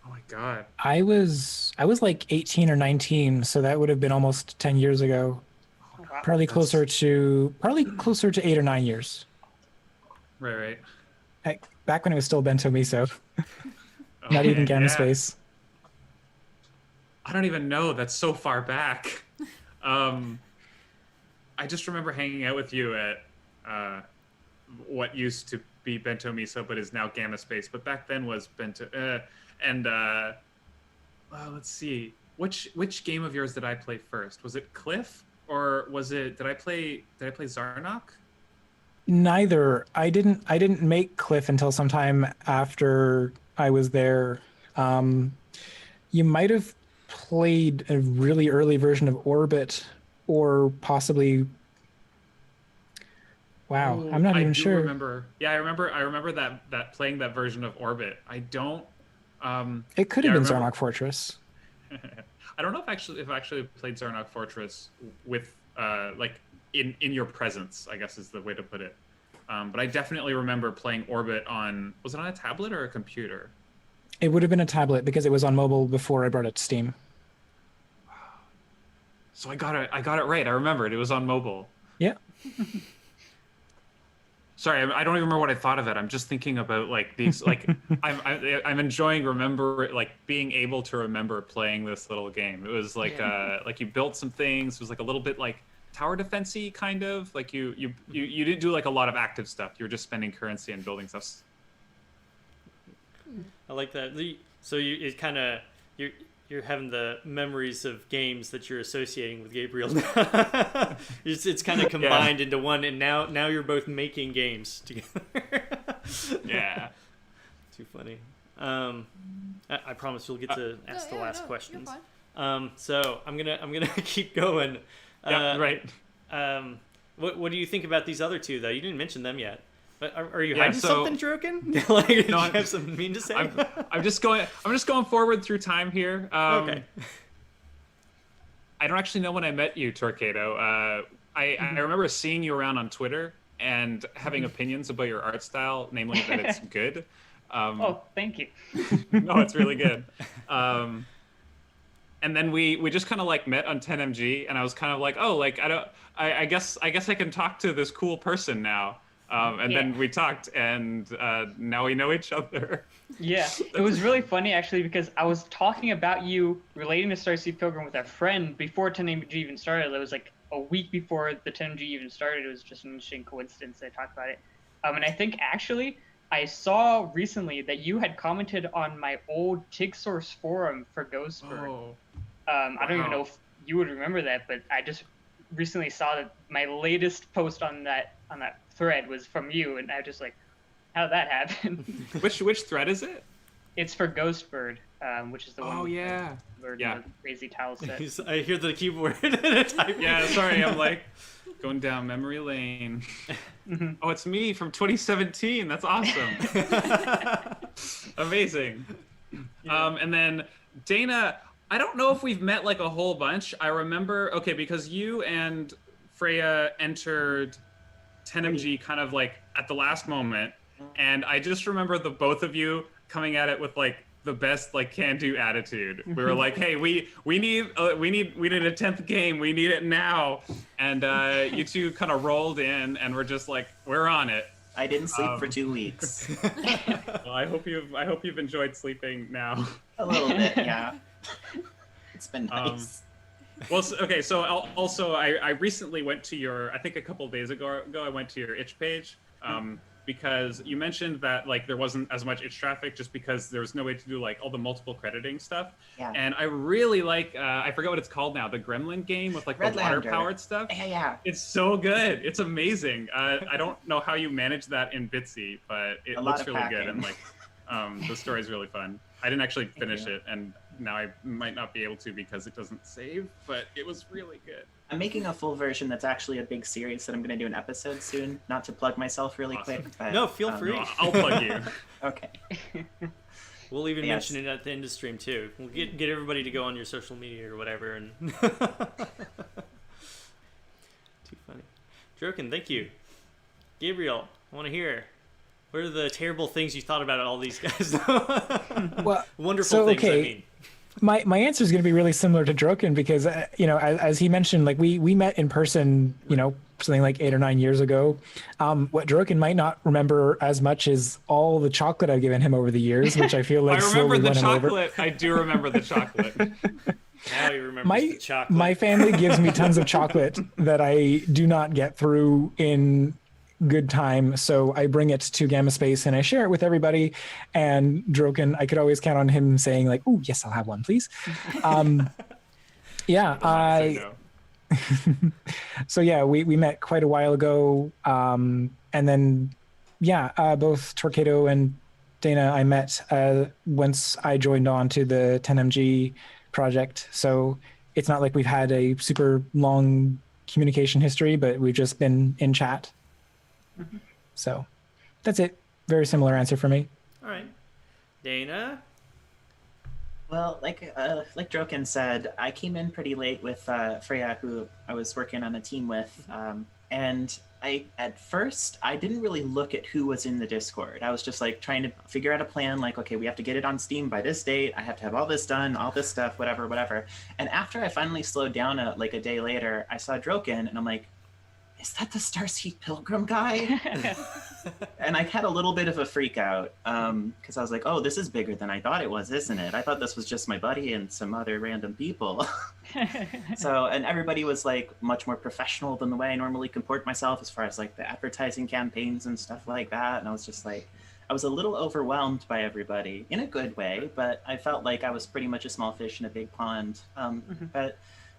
[SPEAKER 7] my god.
[SPEAKER 5] I was like 18 or 19, so that would have been almost 10 years ago.
[SPEAKER 7] Oh
[SPEAKER 4] Wow.
[SPEAKER 5] Probably closer to 8 or 9 years.
[SPEAKER 7] Right.
[SPEAKER 5] Back when it was still Bento Miso, not even Gamma
[SPEAKER 7] yeah.
[SPEAKER 5] Space.
[SPEAKER 7] I don't even know. That's so far back. I just remember hanging out with you at what used to be Bento Miso, but is now Gamma Space. But back then was Bento. Let's see. Which game of yours did I play first? Was it Cliff, or was it? Did I play Zarnok?
[SPEAKER 5] Neither. I didn't make Cliff until sometime after I was there. You might have played a really early version of Orbit, or possibly. Wow, I'm not even sure.
[SPEAKER 7] Remember. Yeah, I remember that playing that version of Orbit. I don't.
[SPEAKER 5] It could have been Zarnok Fortress.
[SPEAKER 7] I don't know if I actually played Zarnok Fortress with in your presence, I guess is the way to put it. But I definitely remember playing Orbit on, was it on a tablet or a computer?
[SPEAKER 5] It would have been a tablet because it was on mobile before I brought it to Steam.
[SPEAKER 7] So I got it right. I remembered it was on mobile.
[SPEAKER 5] Yeah.
[SPEAKER 7] Sorry, I don't even remember what I thought of it. I'm just thinking about like these, like I'm enjoying being able to remember playing this little game. It was like you built some things. It was like a little bit like tower defense-y kind of. Like you didn't do like a lot of active stuff. You were just spending currency and building stuff.
[SPEAKER 2] I like that. You're having the memories of games that you're associating with Gabriel. it's kind of combined into one, and now you're both making games together.
[SPEAKER 7] Yeah.
[SPEAKER 2] Too funny. I promise you'll get to ask the last questions. So I'm gonna keep going.
[SPEAKER 7] Right.
[SPEAKER 2] What do you think about these other two though? You didn't mention them yet. But are you hiding
[SPEAKER 7] so,
[SPEAKER 2] something, droqen? Like, do you have something mean to say?
[SPEAKER 7] I'm just going forward through time here.
[SPEAKER 2] Okay.
[SPEAKER 7] I don't actually know when I met you, Torcado. I remember seeing you around on Twitter and having opinions about your art style, namely that it's good.
[SPEAKER 4] Oh, thank you.
[SPEAKER 7] No, it's really good. And then we just kind of like met on 10MG, and I was kind of like, oh, like I guess I can talk to this cool person now. Then we talked, and now we know each other.
[SPEAKER 4] Yeah, it was really funny actually because I was talking about you relating to Starseed Pilgrim with a friend before 10MG even started. It was like a week before the 10MG even started. It was just an interesting coincidence I talked about it. And I think actually I saw recently that you had commented on my old TIG source forum for Ghostbird.
[SPEAKER 7] Oh.
[SPEAKER 4] I don't even know if you would remember that, but I just recently saw that my latest post on that thread was from you, and I was just like, how did that happen?
[SPEAKER 7] Which thread is it?
[SPEAKER 4] It's for Ghostbird, which is the one.
[SPEAKER 7] Oh yeah.
[SPEAKER 4] The crazy tile set.
[SPEAKER 2] I hear the keyboard typing.
[SPEAKER 7] Yeah, sorry, I'm like going down memory lane. Oh, it's me from 2017. That's awesome. Amazing. And then Dana, I don't know if we've met like a whole bunch. I remember, because you and Freya entered 10MG kind of like at the last moment, and I just remember the both of you coming at it with like the best like can-do attitude. We were like, hey, we need a 10th game, we need it now, and you two kind of rolled in, and we're just like, we're on it.
[SPEAKER 6] I didn't sleep for 2 weeks.
[SPEAKER 7] Well, I hope you've enjoyed sleeping now.
[SPEAKER 6] A little bit, yeah. It's been nice.
[SPEAKER 7] Well, okay, so also I recently went to your, I think a couple of days ago I went to your itch page, because you mentioned that like there wasn't as much itch traffic just because there was no way to do like all the multiple crediting stuff.
[SPEAKER 6] Yeah.
[SPEAKER 7] And I really like, I forget what it's called now, the Gremlin game with like the water powered stuff.
[SPEAKER 6] Yeah.
[SPEAKER 7] It's so good. It's amazing. I don't know how you manage that in Bitsy, but it looks really good, and like the story's really fun. I didn't actually finish it, and now I might not be able to because it doesn't save, but it was really good.
[SPEAKER 6] I'm making a full version that's actually a big series that I'm going to do an episode soon. Not to plug myself really quick, but...
[SPEAKER 2] No, feel free.
[SPEAKER 7] No, I'll plug you.
[SPEAKER 6] Okay.
[SPEAKER 2] We'll even mention it at the end of stream, too. We'll get everybody to go on your social media or whatever. And Too funny. Droqen, thank you. Gabriel, I want to hear. What are the terrible things you thought about all these guys?
[SPEAKER 5] Well,
[SPEAKER 2] Wonderful things, I mean.
[SPEAKER 5] My answer is going to be really similar to Droqen because as he mentioned, like we met in person, something like 8 or 9 years ago. What Droqen might not remember as much is all the chocolate I've given him over the years, which I feel like
[SPEAKER 7] I remember
[SPEAKER 5] slowly
[SPEAKER 7] the
[SPEAKER 5] won him over.
[SPEAKER 7] chocolate. I do remember the chocolate.
[SPEAKER 2] Now he remembers the chocolate.
[SPEAKER 5] My family gives me tons of chocolate that I do not get through in good time, so I bring it to Gamma Space and I share it with everybody. And Droqen, I could always count on him saying like, "Oh, yes, I'll have one, please." Yeah, so yeah, we met quite a while ago, and then both Torcado and Dana I met once I joined on to the 10MG project. So it's not like we've had a super long communication history, but we've just been in chat. So that's it. Very similar answer for me.
[SPEAKER 2] All right, Dana.
[SPEAKER 6] Well, like Droqen said, I came in pretty late with Freya, who I was working on a team with, and at first I didn't really look at who was in the Discord. I was just like trying to figure out a plan, like, okay, we have to get it on Steam by this date. I have to have all this done, all this stuff, whatever. And after I finally slowed down a day later, I saw Droqen, and I'm like, is that the Starseed Pilgrim guy? And I had a little bit of a freak out because I was like, oh, this is bigger than I thought it was, isn't it? I thought this was just my buddy and some other random people. And everybody was like much more professional than the way I normally comport myself as far as like the advertising campaigns and stuff like that. And I was just like, I was a little overwhelmed by everybody in a good way, but I felt like I was pretty much a small fish in a big pond.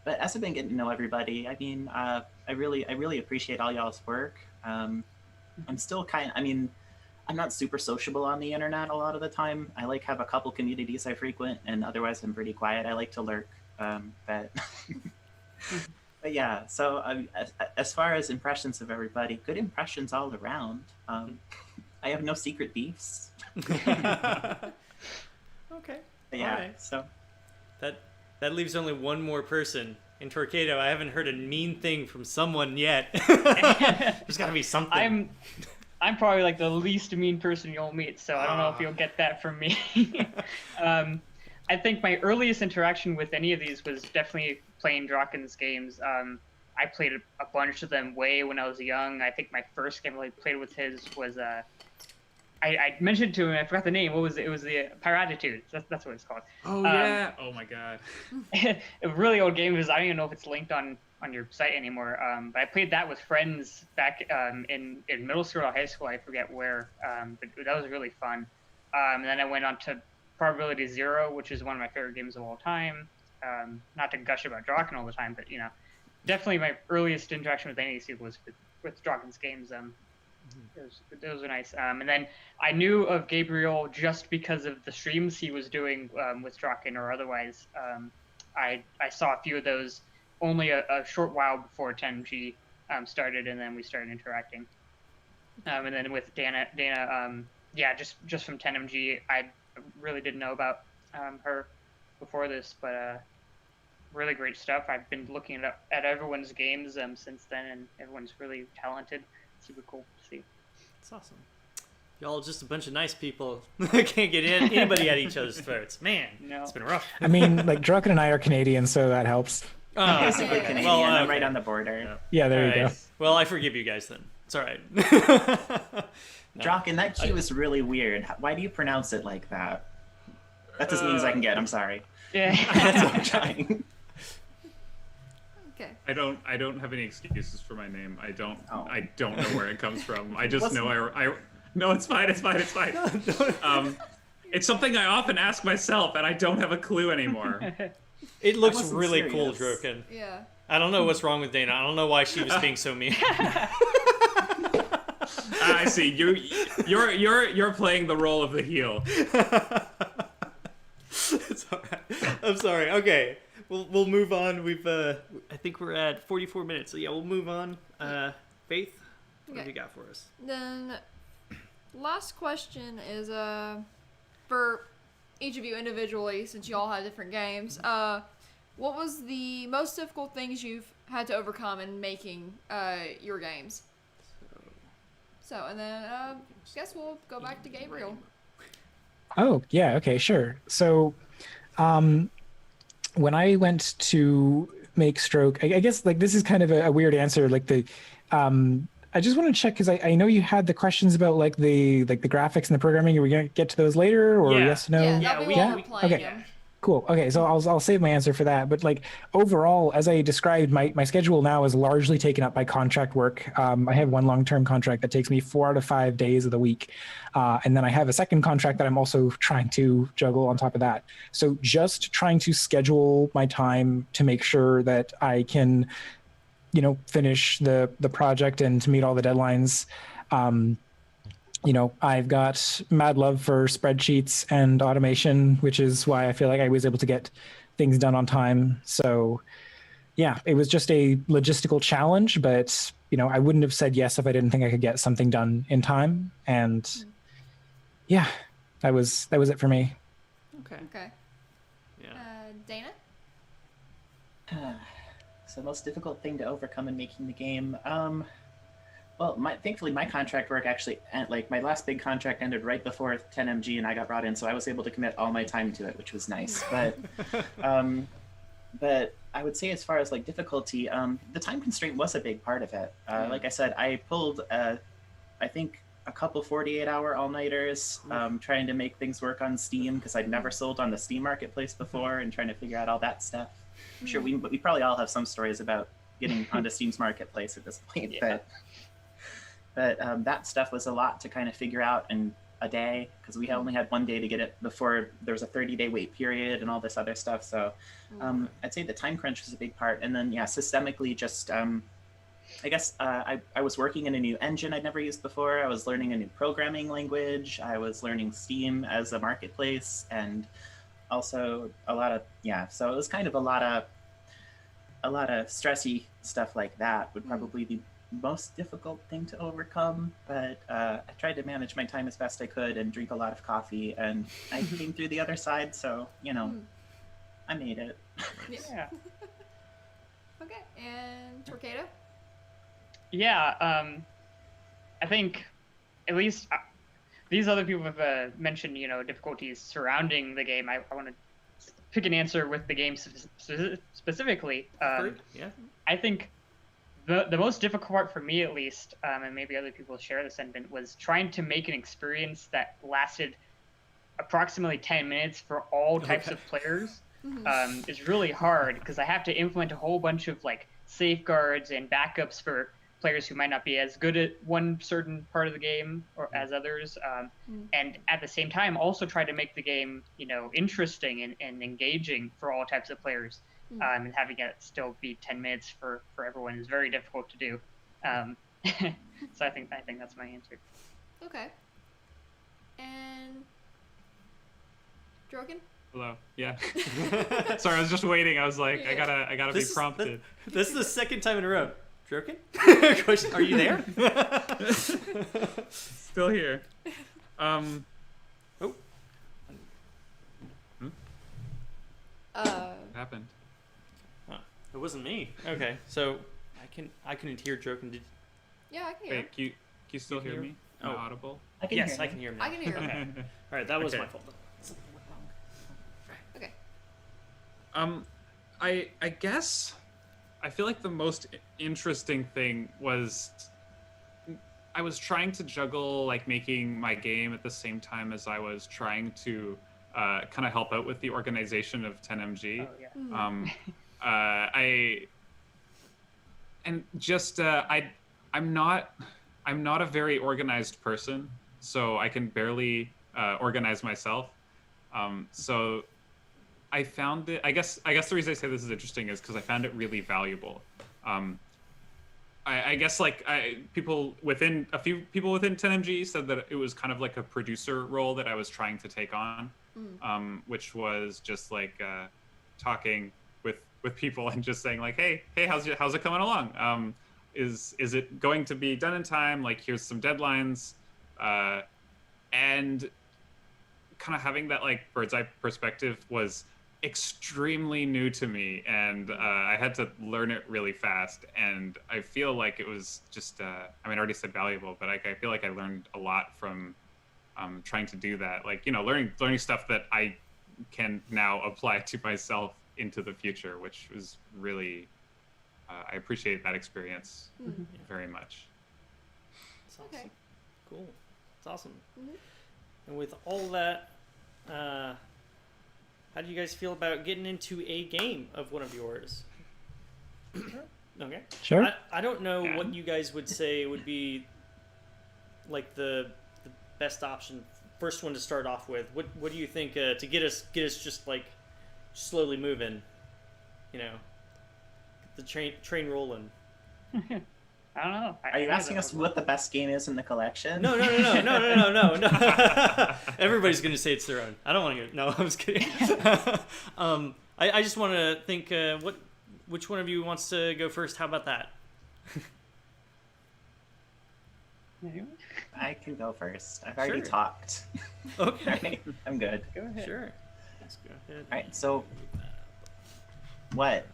[SPEAKER 6] But as I've been getting to know everybody, I mean, I really appreciate all y'all's work. I'm still I'm not super sociable on the internet a lot of the time. I like have a couple communities I frequent, and otherwise I'm pretty quiet. I like to lurk, but but yeah. So as far as impressions of everybody, good impressions all around. I have no secret beefs.
[SPEAKER 2] Okay.
[SPEAKER 6] But yeah.
[SPEAKER 2] Right.
[SPEAKER 6] So
[SPEAKER 2] that leaves only one more person. In Torcado, I haven't heard a mean thing from someone yet. There's got to be something.
[SPEAKER 4] I'm probably like the least mean person you'll meet, so I don't know if you'll get that from me. I think my earliest interaction with any of these was definitely playing Droqen's games. I played a bunch of them way when I was young. I think my first game I played with his was I mentioned to him, I forgot the name. What was it? It was the Piratitude. That's what it's called.
[SPEAKER 7] Oh yeah. Oh my god.
[SPEAKER 4] A really old game. I don't even know if it's linked on your site anymore. But I played that with friends back in middle school or high school. I forget where. But that was really fun. And then I went on to Probability Zero, which is one of my favorite games of all time. Not to gush about Droqen all the time, but definitely my earliest interaction with any of these people was with Droqen's games. Those were nice. And then I knew of Gabriel just because of the streams he was doing with Droqen or otherwise. I saw a few of those only a short while before 10G started, and then we started interacting. And then with Dana, just from 10MG, I really didn't know about her before this, but really great stuff. I've been looking at everyone's games since then, and everyone's really talented. Super cool to see.
[SPEAKER 2] It's awesome. Y'all just a bunch of nice people. Can't get anybody at each other's throats. Man,
[SPEAKER 4] No.
[SPEAKER 2] It's been rough.
[SPEAKER 5] I mean, like Droqen and I are Canadian, so that helps.
[SPEAKER 6] basically Canadian.
[SPEAKER 2] well,
[SPEAKER 6] I'm
[SPEAKER 2] okay.
[SPEAKER 6] right on the border.
[SPEAKER 5] Yeah, there you
[SPEAKER 2] Alright.
[SPEAKER 5] go.
[SPEAKER 2] Well, I forgive you guys then. It's all right.
[SPEAKER 6] Droqen, that Q is really weird. Why do you pronounce it like that? That's as mean as I can get. I'm sorry.
[SPEAKER 4] Yeah.
[SPEAKER 6] That's what I'm trying.
[SPEAKER 1] Okay.
[SPEAKER 3] I don't have any excuses for my name. I don't
[SPEAKER 6] Oh.
[SPEAKER 3] know where it comes from. I just know I no, it's fine. It's something I often ask myself, and I don't have a clue anymore.
[SPEAKER 2] It looks
[SPEAKER 6] wasn't
[SPEAKER 2] really
[SPEAKER 6] serious.
[SPEAKER 2] cool, Droqen.
[SPEAKER 1] Yeah.
[SPEAKER 2] I don't know what's wrong with Dana. I don't know why she was being so mean.
[SPEAKER 3] I see. You're playing the role of the heel.
[SPEAKER 2] It's all right. I'm sorry. Okay, we'll move on. I think we're at 44 minutes. So yeah, we'll move on. Faith, what have
[SPEAKER 1] Okay.
[SPEAKER 2] you got for us?
[SPEAKER 1] Then, last question is for each of you individually, since you all have different games. What was the most difficult things you've had to overcome in making your games? So, and then I guess we'll go back to Gabriel.
[SPEAKER 5] Oh, yeah, okay, sure. So, when I went to make Stroke, I guess like this is kind of a weird answer. Like I just want to check because I know you had the questions about like the graphics and the programming. Are we gonna get to those later or
[SPEAKER 2] Yeah.
[SPEAKER 5] yes, no?
[SPEAKER 1] Yeah,
[SPEAKER 2] Yeah,
[SPEAKER 1] that'll be
[SPEAKER 2] we-
[SPEAKER 1] while we're
[SPEAKER 2] we-
[SPEAKER 1] playing
[SPEAKER 5] okay.
[SPEAKER 1] them.
[SPEAKER 5] Cool. Okay, so I'll save my answer for that. But like overall, as I described, my schedule now is largely taken up by contract work. I have one long-term contract that takes me 4 out of 5 days of the week, and then I have a second contract that I'm also trying to juggle on top of that. So just trying to schedule my time to make sure that I can, finish the project and to meet all the deadlines. I've got mad love for spreadsheets and automation, which is why I feel like I was able to get things done on time. So yeah, it was just a logistical challenge, but I wouldn't have said yes if I didn't think I could get something done in time. And yeah, that was it for me.
[SPEAKER 2] Okay.
[SPEAKER 1] Okay.
[SPEAKER 2] Yeah.
[SPEAKER 1] Dana?
[SPEAKER 6] So most difficult thing to overcome in making the game. Well, thankfully my contract work actually, like my last big contract ended right before 10MG and I got brought in, so I was able to commit all my time to it, which was nice. But I would say as far as like difficulty, the time constraint was a big part of it. Like I said, I pulled, I think a couple 48-hour all-nighters trying to make things work on Steam because I'd never sold on the Steam marketplace before and trying to figure out all that stuff. I'm sure we probably all have some stories about getting onto Steam's marketplace at this point, but that stuff was a lot to kind of figure out in a day because we only had 1 day to get it before there was a 30-day wait period and all this other stuff. So I'd say the time crunch was a big part. And then, systemically just, I guess I was working in a new engine I'd never used before. I was learning a new programming language. I was learning Steam as a marketplace and also a lot of, so it was kind of a lot of stressy stuff like that would probably be most difficult thing to overcome, but I tried to manage my time as best I could and drink a lot of coffee, and I came through the other side, so I made it.
[SPEAKER 4] Yeah.
[SPEAKER 1] Okay, and Torcado?
[SPEAKER 4] Yeah, I think at least these other people have mentioned, difficulties surrounding the game. I want to pick an answer with the game specifically.
[SPEAKER 2] Yeah.
[SPEAKER 4] I think the most difficult part for me, at least, and maybe other people share the sentiment, was trying to make an experience that lasted approximately 10 minutes for all types of players. Is really hard because I have to implement a whole bunch of like safeguards and backups for players who might not be as good at one certain part of the game or as others, and at the same time also try to make the game interesting and engaging for all types of players. And having it still be 10 minutes for everyone is very difficult to do. So I think that's my answer.
[SPEAKER 1] Okay. And droqen?
[SPEAKER 7] Hello. Yeah. Sorry, I was just waiting. I was like, I gotta be prompted.
[SPEAKER 2] This is the second time in a row. Droqen? Question, are you there?
[SPEAKER 7] Still here.
[SPEAKER 2] Oh.
[SPEAKER 7] Happened.
[SPEAKER 2] It wasn't me. Okay, so I couldn't hear Droqen.
[SPEAKER 1] Yeah, I can hear.
[SPEAKER 7] Wait, can you still hear me? Am I audible?
[SPEAKER 6] I can
[SPEAKER 2] Yes,
[SPEAKER 6] hear
[SPEAKER 2] I
[SPEAKER 6] you.
[SPEAKER 2] can hear him now.
[SPEAKER 1] I can hear him.
[SPEAKER 2] Okay. All right, that was
[SPEAKER 7] Okay.
[SPEAKER 2] my fault.
[SPEAKER 1] Okay.
[SPEAKER 7] I guess I feel like the most interesting thing was I was trying to juggle like making my game at the same time as I was trying to kind of help out with the organization of 10MG.
[SPEAKER 4] Oh, yeah.
[SPEAKER 7] I'm not a very organized person, so I can barely organize myself. So I found it. I guess the reason I say this is interesting is because I found it really valuable. I guess like a few people within 10MG said that it was kind of like a producer role that I was trying to take on, which was just like talking with people and just saying like, hey, how's it coming along? Is it going to be done in time? Like, here's some deadlines, and kind of having that like bird's eye perspective was extremely new to me, and I had to learn it really fast. And I feel like it was just, I already said valuable, but I feel like I learned a lot from trying to do that. Like, learning stuff that I can now apply to myself into the future, which was really I appreciate that experience very much.
[SPEAKER 2] That's awesome.
[SPEAKER 1] Okay.
[SPEAKER 2] Cool. It's awesome.
[SPEAKER 1] Mhm.
[SPEAKER 2] And with all that, how do you guys feel about getting into a game of one of yours? Okay.
[SPEAKER 5] Sure.
[SPEAKER 2] I don't know
[SPEAKER 7] Yeah.
[SPEAKER 2] what you guys would say would be like the best option, first one to start off with. What do you think to get us just like slowly moving? You know, get the train rolling.
[SPEAKER 4] I don't know.
[SPEAKER 6] Are you asking us what the best game is in the collection?
[SPEAKER 2] No. Everybody's gonna say it's their own. I don't want to get. No, I'm just kidding. I just want to think. Which one of you wants to go first? How about that?
[SPEAKER 6] I can go first. I've already
[SPEAKER 2] Sure.
[SPEAKER 6] talked.
[SPEAKER 2] Okay.
[SPEAKER 6] Alright, I'm good.
[SPEAKER 4] Go ahead.
[SPEAKER 2] Sure. Let's go ahead.
[SPEAKER 6] Alright, so what?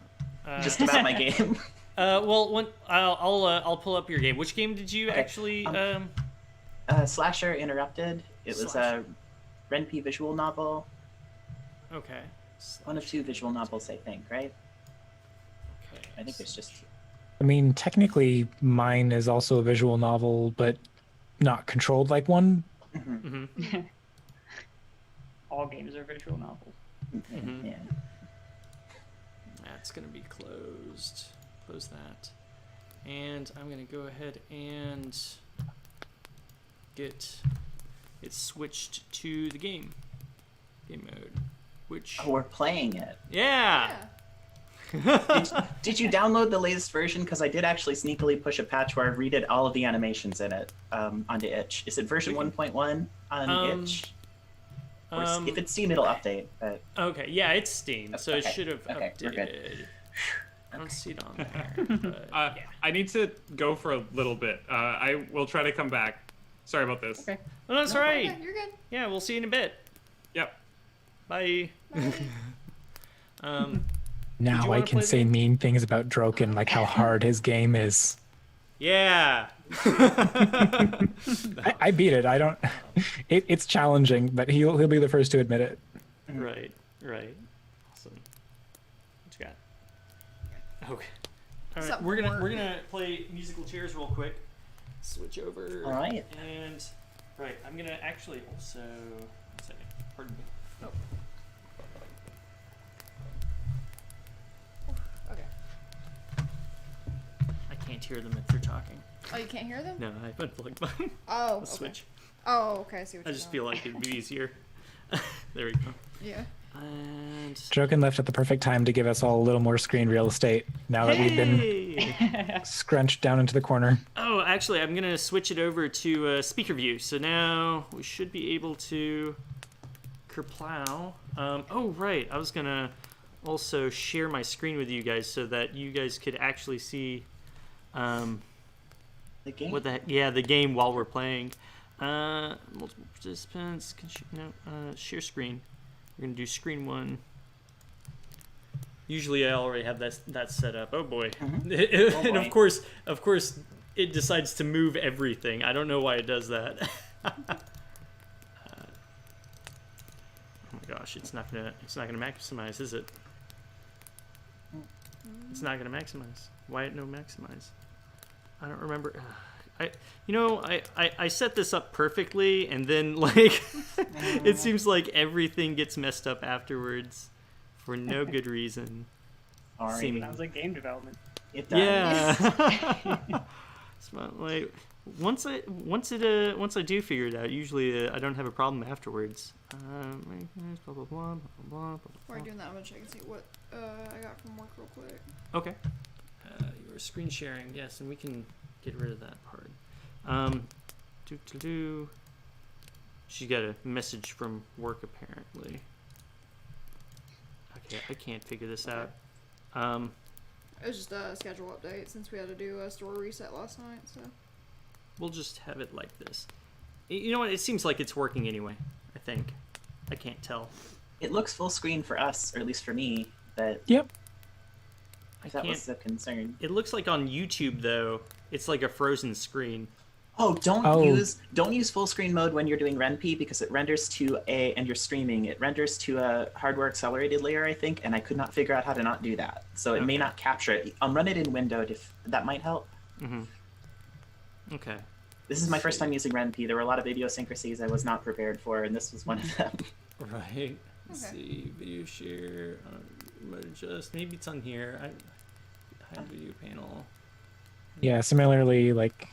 [SPEAKER 2] Uh,
[SPEAKER 6] Just about my game.
[SPEAKER 2] well, I'll pull up your game. Which game did you
[SPEAKER 6] Okay,
[SPEAKER 2] actually?
[SPEAKER 6] Slasher Interrupted. It was
[SPEAKER 2] Slasher.
[SPEAKER 6] a Ren'Py visual novel.
[SPEAKER 2] Okay.
[SPEAKER 6] One of two visual novels, I think, right?
[SPEAKER 2] Okay.
[SPEAKER 6] I think there's just
[SPEAKER 5] I mean, technically, mine is also a visual novel, but not controlled like one.
[SPEAKER 2] Mm-hmm.
[SPEAKER 4] All games are visual novels.
[SPEAKER 2] Mhm.
[SPEAKER 6] Yeah.
[SPEAKER 2] That's gonna be closed. Close that. And I'm gonna go ahead and get it switched to the game mode. Which
[SPEAKER 6] Oh, we're playing it.
[SPEAKER 2] yeah.
[SPEAKER 6] Did you download the latest version? Because I did actually sneakily push a patch where I redid all of the animations in it onto itch. Is it version 1.1 on itch? Or if it's Steam, it'll update. But
[SPEAKER 2] Okay, yeah, it's Steam, so it
[SPEAKER 6] Okay,
[SPEAKER 2] should have
[SPEAKER 6] okay, we're good.
[SPEAKER 2] updated. I don't see it on there. But yeah.
[SPEAKER 7] I need to go for a little bit. I will try to come back. Sorry about this.
[SPEAKER 4] Okay.
[SPEAKER 2] Oh, that's all right.
[SPEAKER 1] Okay, you're good.
[SPEAKER 2] Yeah, we'll see you in a bit.
[SPEAKER 7] Yep.
[SPEAKER 2] Bye.
[SPEAKER 1] Bye.
[SPEAKER 5] Now I
[SPEAKER 2] wanna
[SPEAKER 5] can
[SPEAKER 2] play
[SPEAKER 5] say
[SPEAKER 2] the-
[SPEAKER 5] mean things about Droqen, like how hard his game is.
[SPEAKER 2] Yeah.
[SPEAKER 5] I beat it. I don't. It's challenging, but he'll be the first to admit it.
[SPEAKER 2] Right. Awesome. What you got? Okay. All right,
[SPEAKER 1] Something
[SPEAKER 2] we're
[SPEAKER 1] more.
[SPEAKER 2] gonna play musical chairs real quick. Switch over.
[SPEAKER 6] All right.
[SPEAKER 2] And right, I'm gonna actually also. One second. Pardon me. Oh.
[SPEAKER 1] Okay.
[SPEAKER 2] I can't hear them if they're talking.
[SPEAKER 1] Oh, you can't hear them?
[SPEAKER 2] No, I unplugged mine.
[SPEAKER 1] Oh,
[SPEAKER 2] I'll
[SPEAKER 1] okay.
[SPEAKER 2] switch.
[SPEAKER 1] Oh, okay. I see what
[SPEAKER 2] I
[SPEAKER 1] you're
[SPEAKER 2] just
[SPEAKER 1] doing.
[SPEAKER 2] feel like it'd be easier. There we go.
[SPEAKER 1] Yeah.
[SPEAKER 2] And
[SPEAKER 5] Droqen left at the perfect time to give us all a little more screen real estate. Now that we've been
[SPEAKER 2] Hey!
[SPEAKER 5] scrunched down into the corner.
[SPEAKER 2] Oh, actually, I'm gonna switch it over to speaker view. So now we should be able to kerplow. Oh, right. I was gonna also share my screen with you guys so that you guys could actually see
[SPEAKER 6] The game.
[SPEAKER 2] the game while we're playing. Multiple participants. Share screen. We're gonna do screen one. Usually I already have that set up. Oh boy.
[SPEAKER 6] Mhm.
[SPEAKER 2] And
[SPEAKER 6] Oh, boy.
[SPEAKER 2] of course it decides to move everything. I don't know why it does that. Oh my gosh, it's not gonna maximize, is it? It's not gonna maximize. Why no maximize? I don't remember. I set this up perfectly, and then like it seems like everything gets messed up afterwards for no good reason.
[SPEAKER 6] Sorry.
[SPEAKER 2] seeming-
[SPEAKER 4] Sounds like game development.
[SPEAKER 6] It does.
[SPEAKER 2] Yeah. It's not like once I do figure it out, usually I don't have a problem afterwards. Blah blah blah blah blah blah.
[SPEAKER 1] While you're doing that, I'm gonna check and see what I got from work real quick.
[SPEAKER 2] Okay. Your screen sharing, yes, and we can get rid of that part. She got a message from work apparently. Okay, I can't figure this out.
[SPEAKER 1] It was just a schedule update since we had to do a store reset last night. So
[SPEAKER 2] We'll just have it like this. You know what? It seems like it's working anyway. I think. I can't tell.
[SPEAKER 6] It looks full screen for us, or at least for me. But
[SPEAKER 5] Yep.
[SPEAKER 2] I
[SPEAKER 6] that
[SPEAKER 2] can't.
[SPEAKER 6] was the concern.
[SPEAKER 2] It looks like on YouTube though, it's like a frozen screen.
[SPEAKER 6] Oh, don't
[SPEAKER 5] Oh.
[SPEAKER 6] use full screen mode when you're doing RenP because it renders to and you're streaming. It renders to a hardware accelerated layer, I think, and I could not figure out how to not do that. So it may
[SPEAKER 2] Okay.
[SPEAKER 6] not capture it. Run it in windowed if that might help.
[SPEAKER 2] Okay.
[SPEAKER 6] This is my first time using RenP. There were a lot of idiosyncrasies I was not prepared for, and this was one of them.
[SPEAKER 2] Right. Let's
[SPEAKER 1] Okay.
[SPEAKER 2] see. Video share. Just maybe it's on here. Hide video panel.
[SPEAKER 5] Yeah, similarly, like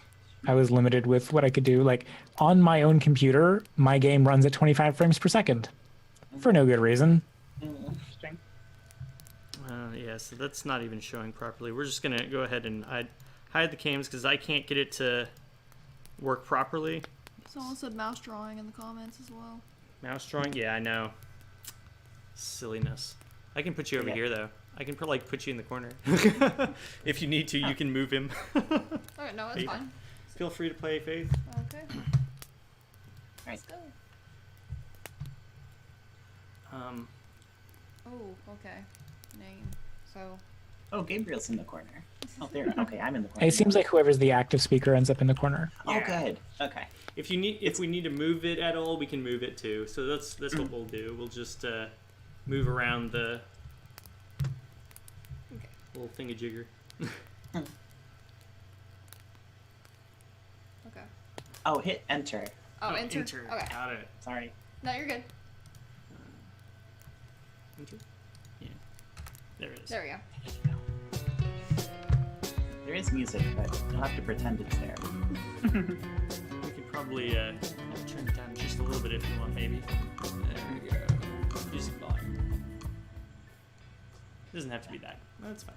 [SPEAKER 5] I was limited with what I could do. Like on my own computer, my game runs at 25 frames per second for no good reason.
[SPEAKER 4] Interesting.
[SPEAKER 2] Yeah, so that's not even showing properly. We're just gonna go ahead and hide the cams because I can't get it to work properly.
[SPEAKER 1] Someone said mouse drawing in the comments as well.
[SPEAKER 2] Mouse drawing? Yeah, I know. Silliness. I can put you over
[SPEAKER 6] Yeah.
[SPEAKER 2] here though. I can put you in the corner. If you need to, you can move him.
[SPEAKER 1] Okay, no, that's
[SPEAKER 2] Hey.
[SPEAKER 1] fine.
[SPEAKER 2] Feel free to play, Faith.
[SPEAKER 1] Okay. Let's go. Oh, okay. Name. So.
[SPEAKER 6] Oh, Gabriel's in the corner. Oh, there. Okay, I'm in the corner.
[SPEAKER 5] It seems like whoever's the active speaker ends up in the corner.
[SPEAKER 6] Oh, good. Okay.
[SPEAKER 2] If we need to move it at all, we can move it too. So that's what we'll do. We'll just move around the little thingamajigger.
[SPEAKER 1] Okay.
[SPEAKER 6] Oh, hit enter.
[SPEAKER 1] Oh, enter. Okay.
[SPEAKER 2] Got it.
[SPEAKER 6] Sorry.
[SPEAKER 1] No, you're good.
[SPEAKER 2] Enter. Yeah. There it is.
[SPEAKER 1] There we go.
[SPEAKER 6] There is music, but you'll have to pretend it's there.
[SPEAKER 2] We could probably turn it down just a little bit if you want, maybe. There we go. Music volume. It doesn't have to be that. That's fine.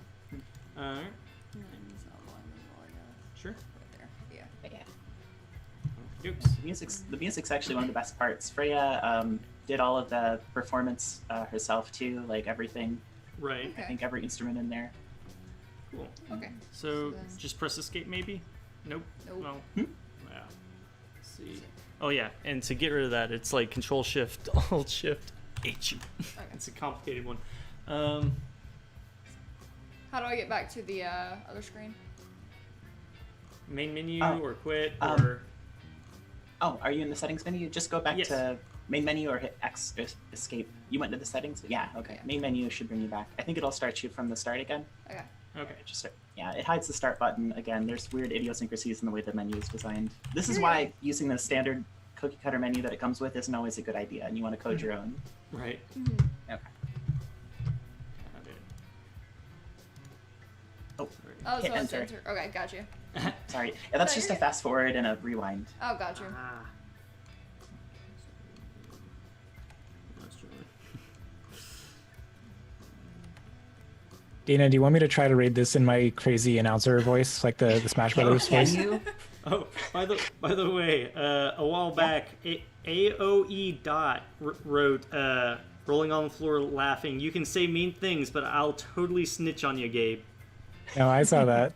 [SPEAKER 2] Alright. Sure.
[SPEAKER 1] Right there. Yeah.
[SPEAKER 6] Yeah.
[SPEAKER 2] Oops.
[SPEAKER 6] The music's actually one of the best parts. Freya did all of the performance herself too, like everything.
[SPEAKER 2] Right.
[SPEAKER 6] I think every instrument in there.
[SPEAKER 2] Cool.
[SPEAKER 1] Okay.
[SPEAKER 2] So
[SPEAKER 1] then-
[SPEAKER 2] just press escape, maybe? Nope.
[SPEAKER 1] Nope.
[SPEAKER 2] No. Yeah. Let's see. Oh yeah, and to get rid of that, it's like Control Shift Alt Shift H.
[SPEAKER 1] Okay.
[SPEAKER 2] It's a complicated one.
[SPEAKER 1] How do I get back to the other screen?
[SPEAKER 2] Main menu
[SPEAKER 6] Oh,
[SPEAKER 2] or quit
[SPEAKER 6] um,
[SPEAKER 2] or
[SPEAKER 6] Oh, are you in the settings menu? Just go back
[SPEAKER 2] Yes.
[SPEAKER 6] to main menu or hit X escape. You went to the settings? Yeah, okay.
[SPEAKER 1] Yeah.
[SPEAKER 6] Main menu should bring you back. I think it'll start you from the start again.
[SPEAKER 1] Okay.
[SPEAKER 2] okay.
[SPEAKER 6] Yeah, it hides the start button again. There's weird idiosyncrasies in the way the menu is designed. This is
[SPEAKER 1] Yeah.
[SPEAKER 6] why using the standard cookie cutter menu that it comes with isn't always a good idea, and you want to code your own.
[SPEAKER 2] Right.
[SPEAKER 1] Mm-hmm.
[SPEAKER 6] Okay.
[SPEAKER 2] Got it.
[SPEAKER 6] Oh,
[SPEAKER 1] Oh,
[SPEAKER 6] Hit
[SPEAKER 1] so it's
[SPEAKER 6] enter.
[SPEAKER 1] enter. Okay, got you.
[SPEAKER 6] sorry. Yeah, that's
[SPEAKER 1] No,
[SPEAKER 6] just
[SPEAKER 1] you're
[SPEAKER 6] a fast forward and a rewind.
[SPEAKER 1] Oh, got you.
[SPEAKER 2] Ah. Let's try.
[SPEAKER 5] Dana, do you want me to try to read this in my crazy announcer voice, like the Smash Brothers
[SPEAKER 6] Can
[SPEAKER 5] voice?
[SPEAKER 6] you?
[SPEAKER 2] Oh, by the way, a while back, AOE Dot wrote, "Rolling on the floor, laughing. You can say mean things, but I'll totally snitch on you, Gabe."
[SPEAKER 5] No, I saw that.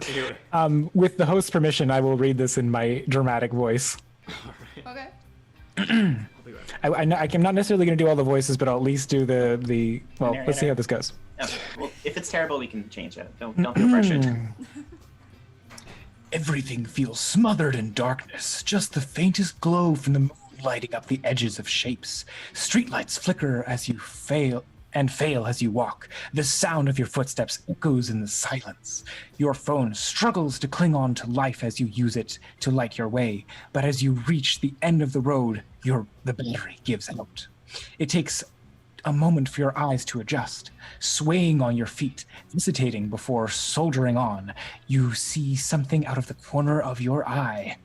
[SPEAKER 2] Okay. Anyway,
[SPEAKER 5] With the host's permission, I will read this in my dramatic voice.
[SPEAKER 1] Okay.
[SPEAKER 2] I'll be right back.
[SPEAKER 5] I'm not necessarily going to do all the voices, but I'll at least do the. Well, let's see
[SPEAKER 6] narrator.
[SPEAKER 5] how this goes.
[SPEAKER 6] Okay. Well, if it's terrible, we can change it. Don't feel pressured.
[SPEAKER 5] Everything feels smothered in darkness, just the faintest glow from the moon lighting up the edges of shapes. Streetlights flicker as you fail as you walk. The sound of your footsteps echoes in the silence. Your phone struggles to cling on to life as you use it to light your way, but as you reach the end of the road, the battery gives out. It takes a moment for your eyes to adjust. Swaying on your feet, hesitating before soldiering on, you see something out of the corner of your eye.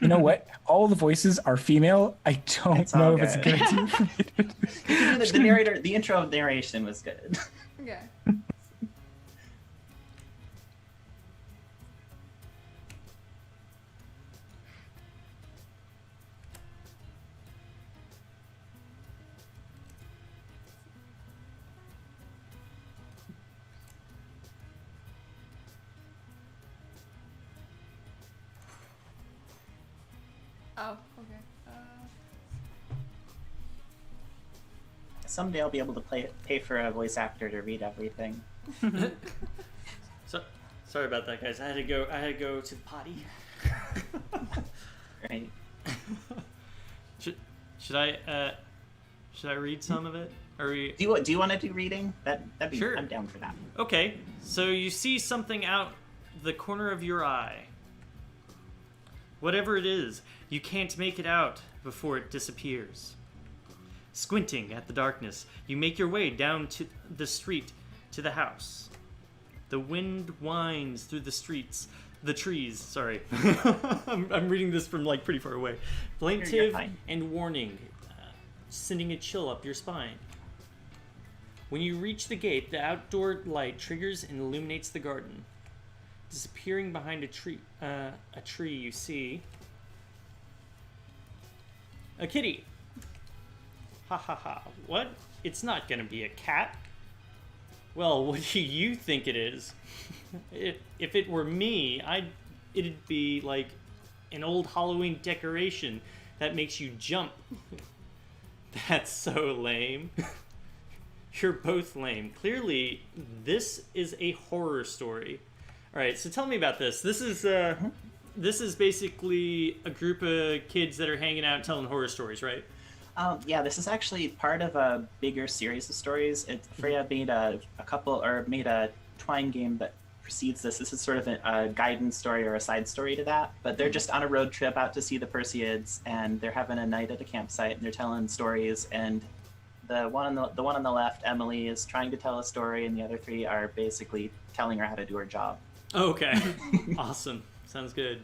[SPEAKER 5] You know what? All the voices are female. I don't
[SPEAKER 6] It's all
[SPEAKER 5] know if it's
[SPEAKER 6] good.
[SPEAKER 5] good. For me to-
[SPEAKER 6] The narrator, the intro narration was good.
[SPEAKER 1] Okay. Oh, okay.
[SPEAKER 6] Someday I'll be able to pay for a voice actor to read everything.
[SPEAKER 2] So, sorry about that, guys. I had to go to the potty.
[SPEAKER 6] Right.
[SPEAKER 2] Should I read some of it? Are we...
[SPEAKER 6] Do you want to do reading? That'd be.
[SPEAKER 2] Sure.
[SPEAKER 6] I'm down for that.
[SPEAKER 2] Okay, so you see something out the corner of your eye. Whatever it is, you can't make it out before it disappears. Squinting at the darkness, you make your way down to the street to the house. The wind winds through the trees, sorry. I'm reading this from like pretty far away.
[SPEAKER 6] You're
[SPEAKER 2] Plaintive
[SPEAKER 6] fine.
[SPEAKER 2] and warning, sending a chill up your spine. When you reach the gate, the outdoor light triggers and illuminates the garden. Disappearing behind a tree, you see a kitty. Ha ha ha. What? It's not gonna be a cat. Well, what do you think it is? If it were me, it'd be like an old Halloween decoration that makes you jump. That's so lame. You're both lame. Clearly, this is a horror story. All right, so tell me about this. This is basically a group of kids that are hanging out telling horror stories, right?
[SPEAKER 6] Yeah, this is actually part of a bigger series of stories. Freya made made a Twine game that precedes this. This is sort of a guidance story or a side story to that. But they're just on a road trip out to see the Perseids, and they're having a night at a campsite, and they're telling stories. And the one on the left, Emily, is trying to tell a story, and the other three are basically telling her how to do her job.
[SPEAKER 2] Okay, awesome. Sounds good.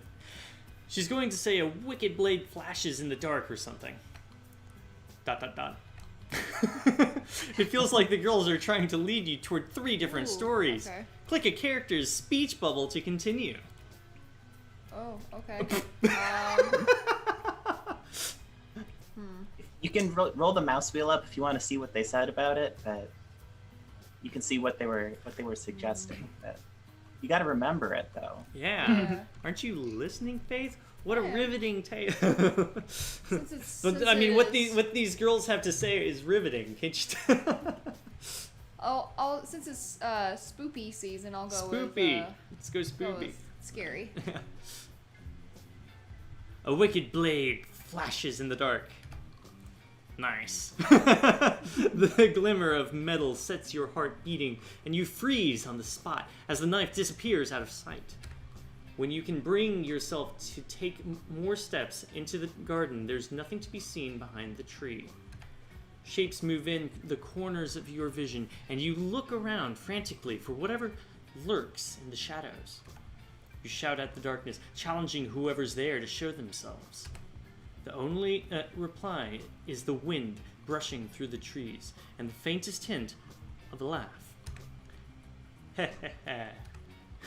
[SPEAKER 2] She's going to say a wicked blade flashes in the dark or something. ... It feels like the girls are trying to lead you toward 3 different stories.
[SPEAKER 1] Okay.
[SPEAKER 2] Click a character's speech bubble to continue.
[SPEAKER 1] Oh, okay.
[SPEAKER 6] You can roll the mouse wheel up if you want to see what they said about it, but you can see what they were suggesting. But you got to remember it, though.
[SPEAKER 2] Yeah. Aren't you listening, Faith? What a
[SPEAKER 1] Yeah.
[SPEAKER 2] riveting tale.
[SPEAKER 1] Since
[SPEAKER 2] I mean,
[SPEAKER 1] it
[SPEAKER 2] what
[SPEAKER 1] is-
[SPEAKER 2] these girls have to say is riveting. Can't you
[SPEAKER 1] since it's spoopy season, I'll go
[SPEAKER 2] Spoopy.
[SPEAKER 1] with
[SPEAKER 2] Let's go spoopy.
[SPEAKER 1] with scary.
[SPEAKER 2] A wicked blade flashes in the dark. Nice. The glimmer of metal sets your heart beating, and you freeze on the spot as the knife disappears out of sight. When you can bring yourself to take more steps into the garden, there's nothing to be seen behind the tree. Shapes move in the corners of your vision, and you look around frantically for whatever lurks in the shadows. You shout at the darkness, challenging whoever's there to show themselves. The only reply is the wind brushing through the trees, and the faintest hint of a laugh.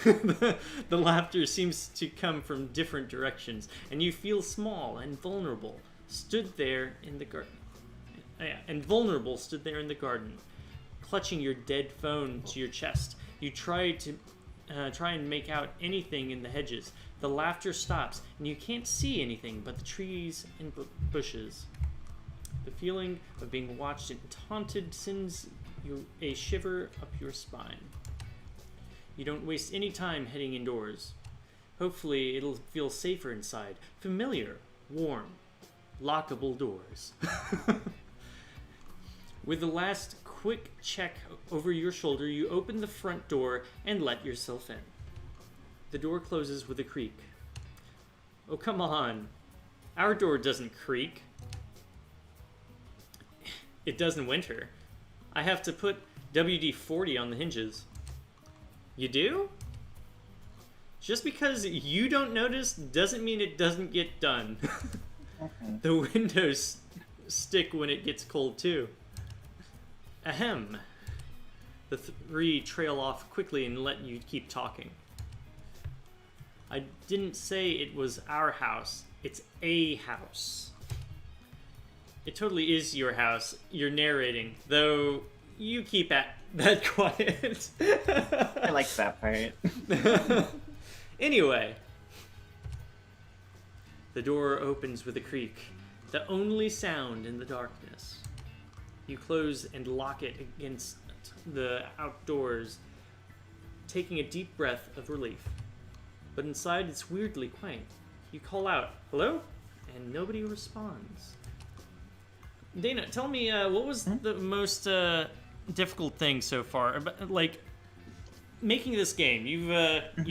[SPEAKER 2] The laughter seems to come from different directions, and you feel small and vulnerable, stood there in the garden. Clutching your dead phone to your chest. You try and make out anything in the hedges. The laughter stops, and you can't see anything but the trees and bushes. The feeling of being watched and taunted sends you a shiver up your spine. You don't waste any time heading indoors. Hopefully, it'll feel safer inside. Familiar, warm, lockable doors. With the last quick check over your shoulder, you open the front door and let yourself in. The door closes with a creak. Oh, come on. Our door doesn't creak. It does in winter. I have to put WD-40 on the hinges. You do? Just because you don't notice doesn't mean it doesn't get done. The windows stick when it gets cold too. Ahem. The 3 trail off quickly and let you keep talking. I didn't say it was our house. It's a house. It totally is your house. You're narrating, though you keep that quiet.
[SPEAKER 6] I like that part.
[SPEAKER 2] Anyway. The door opens with a creak, the only sound in the darkness. You close and lock it against the outdoors taking a deep breath of relief. But inside, it's weirdly quiet. You call out, "Hello?" and nobody responds. Dana, tell me, what was the most difficult thing so far? Like, making this game, you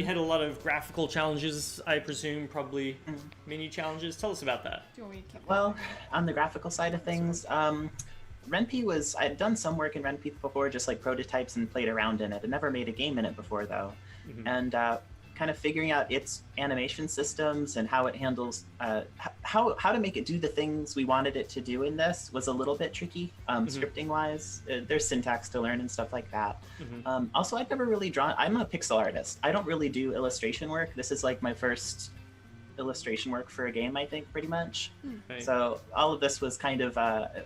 [SPEAKER 2] had a lot of graphical challenges, I presume, probably mini challenges. Tell us about that.
[SPEAKER 1] Do you want me to keep
[SPEAKER 6] Well, on the graphical side of things, Ren'Py was, I'd done some work in Ren'Py before, just like prototypes and played around in it. I never made a game in it before though. And kind of figuring out its animation systems and how it handles, how to make it do the things we wanted it to do in this was a little bit tricky, scripting wise. There's syntax to learn and stuff like that. Also, I've never really drawn, I'm a pixel artist. I don't really do illustration work. This is like my first illustration work for a game, I think, pretty much.
[SPEAKER 2] Right.
[SPEAKER 6] So all of this was kind of,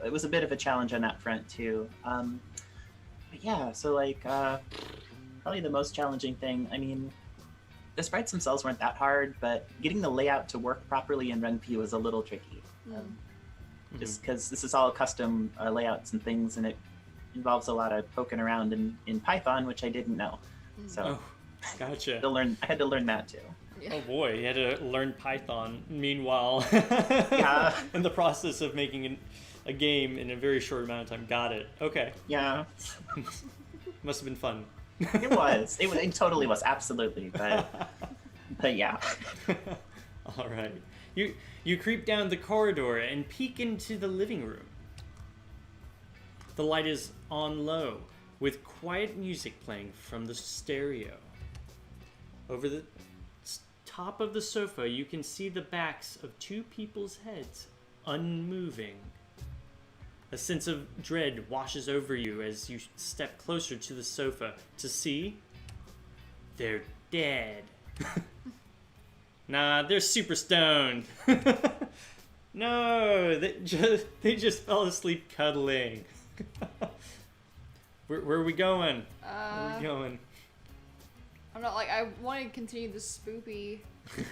[SPEAKER 6] it was a bit of a challenge on that front too. But yeah, so like, probably the most challenging thing, I mean, the sprites themselves weren't that hard, but getting the layout to work properly in Ren'Py was a little tricky. Just because this is all custom layouts and things, and it involves a lot of poking around in Python, which I didn't know. So
[SPEAKER 2] Gotcha.
[SPEAKER 6] I had to learn that too.
[SPEAKER 2] Oh boy, you had to learn Python. Meanwhile, in the process of making a game in a very short amount of time. Got it. Okay.
[SPEAKER 6] Yeah.
[SPEAKER 2] Must have been fun.
[SPEAKER 6] It was. It totally was. Absolutely. But yeah.
[SPEAKER 2] All right. You creep down the corridor and peek into the living room. The light is on low, with quiet music playing from the stereo. Over the top of the sofa, you can see the backs of two people's heads, unmoving. A sense of dread washes over you as you step closer to the sofa to see they're dead. Nah, they're super stoned. No, they just fell asleep cuddling. Where are we going? Where are we going?
[SPEAKER 1] I'm not like, I want to continue the spoopy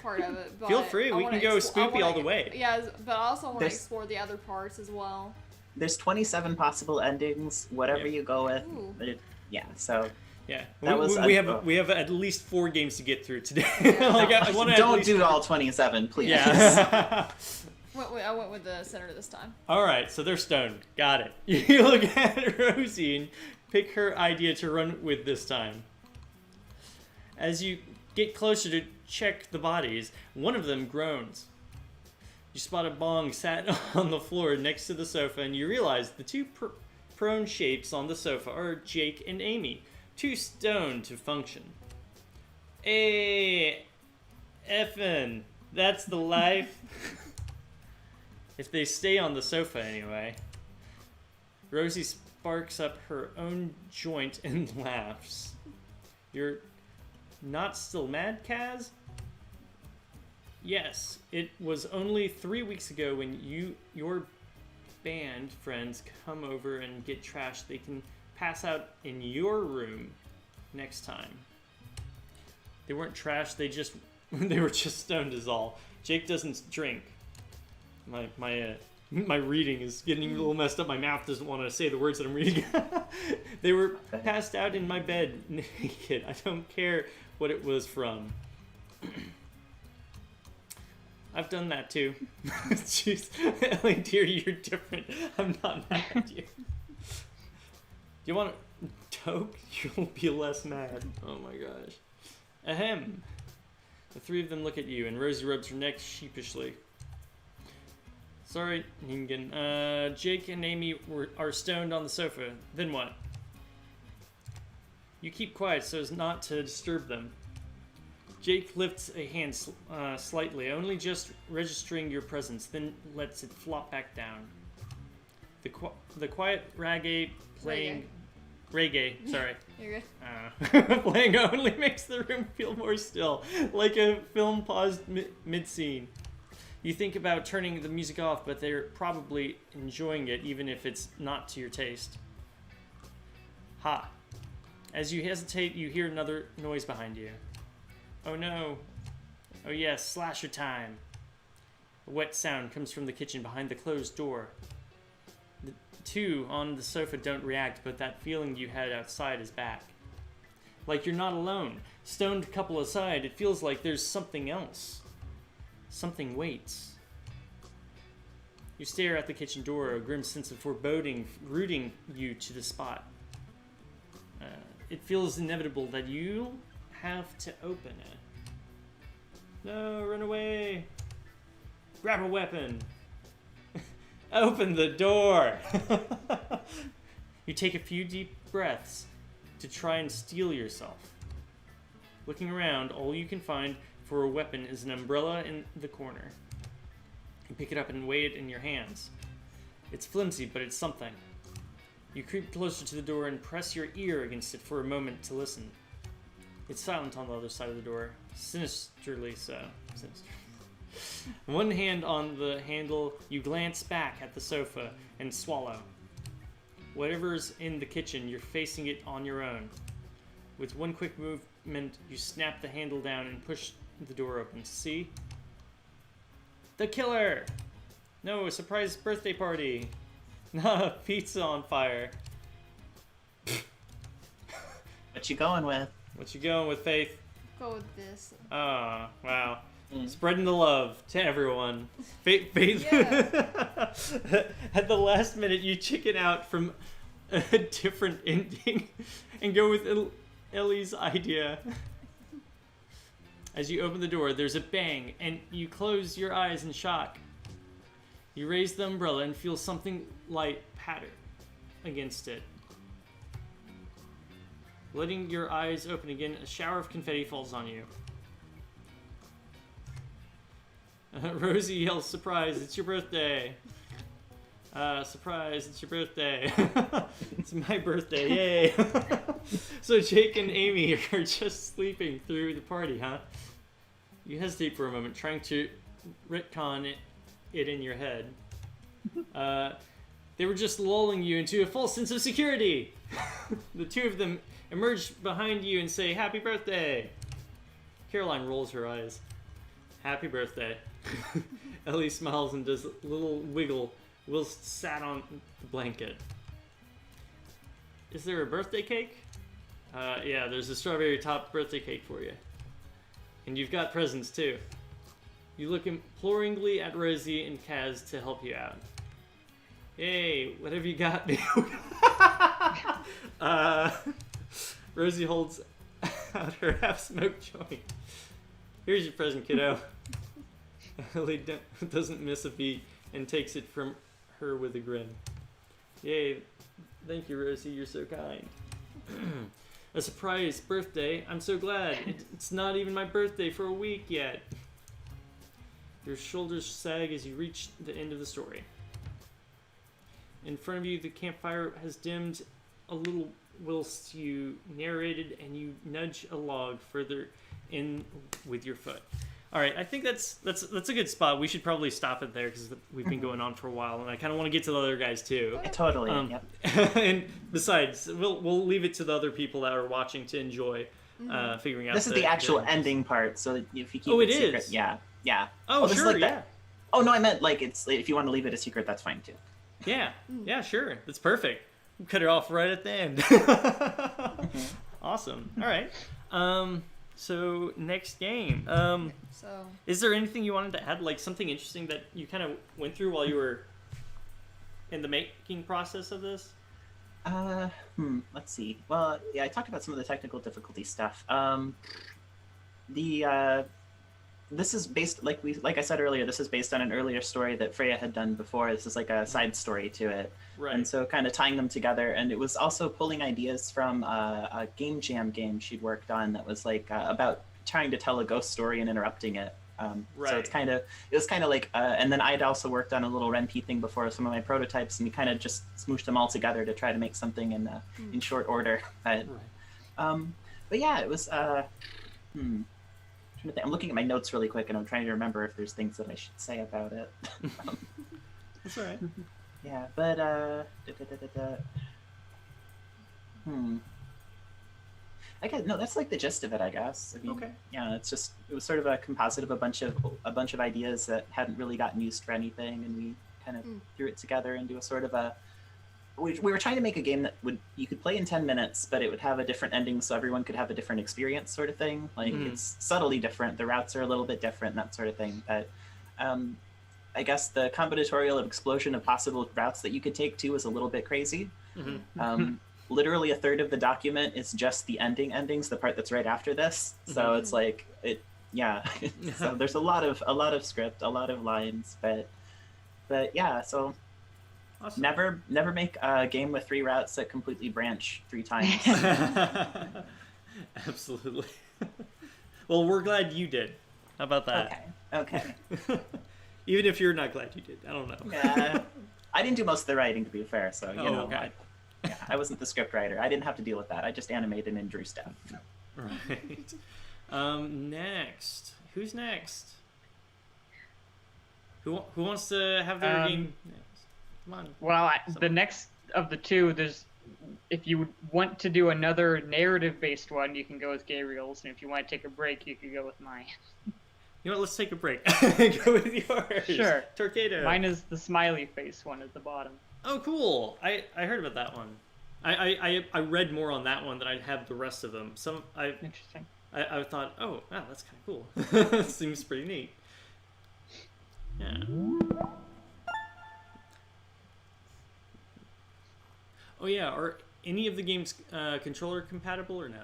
[SPEAKER 1] part of it, but
[SPEAKER 2] Feel free, we can go spoopy all the way.
[SPEAKER 1] Yeah, but I also want to
[SPEAKER 6] There's-
[SPEAKER 1] explore the other parts as well.
[SPEAKER 6] There's 27 possible endings. Whatever you go with.
[SPEAKER 1] Ooh.
[SPEAKER 6] So
[SPEAKER 2] Yeah,
[SPEAKER 6] That was
[SPEAKER 2] we have at least 4 games to get through today. Like I want to
[SPEAKER 6] don't do all 27, please.
[SPEAKER 2] Yeah.
[SPEAKER 1] I went with the center this time.
[SPEAKER 2] All right, so they're stoned. Got it. You look at Rosie and pick her idea to run with this time. As you get closer to check the bodies, one of them groans. You spot a bong sat on the floor next to the sofa, and you realize the two prone shapes on the sofa are Jake and Amy, too stoned to function. Hey, effin', that's the life. If they stay on the sofa anyway. Rosie sparks up her own joint and laughs. You're not still mad, Kaz? Yes, it was only 3 weeks ago when your band friends come over and get trashed. They can pass out in your room next time. They weren't trashed, they were just stoned is all. Jake doesn't drink. My reading is getting a little messed up. My mouth doesn't want to say the words that I'm reading. They were passed out in my bed naked. I don't care what it was from. I've done that too. Jeez, Ellie, dear, you're different. I'm not mad at you. Do you want to toke? You'll be less mad. Oh my gosh. Ahem. The 3 of them look at you, and Rosie rubs her neck sheepishly. Sorry, Ningen. Jake and Amy are stoned on the sofa. Then what? You keep quiet so as not to disturb them. Jake lifts a hand slightly, only just registering your presence, then lets it flop back down. The quiet reggae playing... Reggae, sorry.
[SPEAKER 1] You're good.
[SPEAKER 2] Playing only makes the room feel more still, like a film paused mid-scene. You think about turning the music off, but they're probably enjoying it, even if it's not to your taste. Ha. As you hesitate, you hear another noise behind you. Oh no. Oh yes, slasher time. A wet sound comes from the kitchen behind the closed door. The 2 on the sofa don't react, but that feeling you had outside is back. like you're not alone. Stoned couple aside, it feels like there's something else. Something waits. You stare at the kitchen door, a grim sense of foreboding rooting you to the spot. It feels inevitable that you have to open it. No, run away. Grab a weapon. Open the door. You take a few deep breaths to try and steel yourself. Looking around, all you can find for a weapon is an umbrella in the corner. You pick it up and weigh it in your hands. It's flimsy, but it's something. You creep closer to the door and press your ear against it for a moment to listen. It's silent on the other side of the door, sinisterly so. One hand on the handle, you glance back at the sofa and swallow. Whatever's in the kitchen, you're facing it on your own. With one quick movement, you snap the handle down and push the door open. See? The killer! No, a surprise birthday party! Nah, pizza on fire.
[SPEAKER 6] What you going with?
[SPEAKER 2] What you going with, Faith?
[SPEAKER 1] Go with this.
[SPEAKER 2] Oh, wow. Spreading the love to everyone. Faith
[SPEAKER 1] Yeah.
[SPEAKER 2] at the last minute, you chicken out from a different ending and go with Ellie's idea. As you open the door, there's a bang, and you close your eyes in shock. You raise the umbrella and feel something light patter against it. Letting your eyes open again, a shower of confetti falls on you. Rosie yells, "Surprise, it's your birthday!" Surprise, it's your birthday. It's my birthday, yay. So Jake and Amy are just sleeping through the party, huh? You hesitate for a moment, trying to retcon it in your head. They were just lulling you into a false sense of security. The two of them emerge behind you and say, "Happy birthday." Caroline rolls her eyes. "Happy birthday." Ellie smiles and does a little wiggle whilst sat on the blanket. "Is there a birthday cake?" Yeah, there's a strawberry top birthday cake for you. And you've got presents too. You look imploringly at Rosie and Kaz to help you out. "Hey, what have you got me?" Rosie holds out her half-smoked joint. "Here's your present, kiddo." Ellie doesn't miss a beat and takes it from her with a grin. "Yay, thank you, Rosie, you're so kind." "A surprise birthday? I'm so glad. It's not even my birthday for a week yet." Your shoulders sag as you reach the end of the story. In front of you, the campfire has dimmed a little whilst you narrated, and you nudge a log further in with your foot. All right, I think that's a good spot. We should probably stop it there because we've been going on for a while, and I kind of want to get to the other guys too.
[SPEAKER 6] Totally. Yep.
[SPEAKER 2] And besides, we'll leave it to the other people that are watching to enjoy figuring out.
[SPEAKER 6] This is the actual ending part, so if you keep
[SPEAKER 2] it
[SPEAKER 6] it secret,
[SPEAKER 2] is?
[SPEAKER 6] yeah.
[SPEAKER 2] Oh,
[SPEAKER 6] this is
[SPEAKER 2] sure,
[SPEAKER 6] like
[SPEAKER 2] yeah.
[SPEAKER 6] Oh no, I meant like it's if you want to leave it a secret, that's fine too.
[SPEAKER 2] Yeah, sure. That's perfect. We'll cut it off right at the end. Awesome. All right. So next game. Is there anything you wanted to add, like something interesting that you kind of went through while you were in the making process of this?
[SPEAKER 6] Let's see. Well, yeah, I talked about some of the technical difficulty stuff. This is based, like I said earlier, this is based on an earlier story that Freya had done before. This is like a side story to it.
[SPEAKER 2] Right.
[SPEAKER 6] And so kind of tying them together. And it was also pulling ideas from a game jam game she'd worked on that was like about trying to tell a ghost story and interrupting it.
[SPEAKER 2] Right.
[SPEAKER 6] So it was kind of like, and then I'd also worked on a little Ren'Py thing before, some of my prototypes, and we kind of just smooshed them all together to try to make something in short order. But yeah, it was, I'm looking at my notes really quick, and I'm trying to remember if there's things that I should say about it.
[SPEAKER 2] That's all right.
[SPEAKER 6] Yeah, but I guess no, that's like the gist of it, I guess. I mean,
[SPEAKER 2] Okay.
[SPEAKER 6] Yeah, it was sort of a composite of a bunch of ideas that hadn't really gotten used for anything, and we kind of threw it together into a sort of a we were trying to make a game that you could play in 10 minutes, but it would have a different ending, so everyone could have a different experience, sort of thing. Like it's subtly different. The routes are a little bit different, that sort of thing. But I guess the combinatorial explosion of possible routes that you could take too is a little bit crazy. Literally a third of the document is just the endings, the part that's right after this. So it's like so there's a lot of script, a lot of lines, but yeah. So
[SPEAKER 2] Awesome.
[SPEAKER 6] never make a game with 3 routes that completely branch 3 times.
[SPEAKER 2] Absolutely. Well, we're glad you did. How about that?
[SPEAKER 6] Okay.
[SPEAKER 2] Even if you're not glad you did, I don't know.
[SPEAKER 6] Yeah, I didn't do most of the writing, to be fair. So you know,
[SPEAKER 2] okay.
[SPEAKER 6] I wasn't the script writer. I didn't have to deal with that. I just animated and drew stuff.
[SPEAKER 2] Right. Next. Who's next? Who wants to have their game next? Come on.
[SPEAKER 4] Well, the next of the two, if you want to do another narrative-based one, you can go with Gabriel's, and if you want to take a break, you can go with mine.
[SPEAKER 2] You know what? Let's take a break. Go with yours.
[SPEAKER 4] Sure.
[SPEAKER 2] Torcado.
[SPEAKER 4] Mine is the smiley face one at the bottom.
[SPEAKER 2] Oh, cool. I heard about that one. I read more on that one than I have the rest of them.
[SPEAKER 4] Interesting.
[SPEAKER 2] I thought, oh, wow, that's kind of cool. Seems pretty neat. Yeah. Oh yeah, are any of the games controller compatible or no?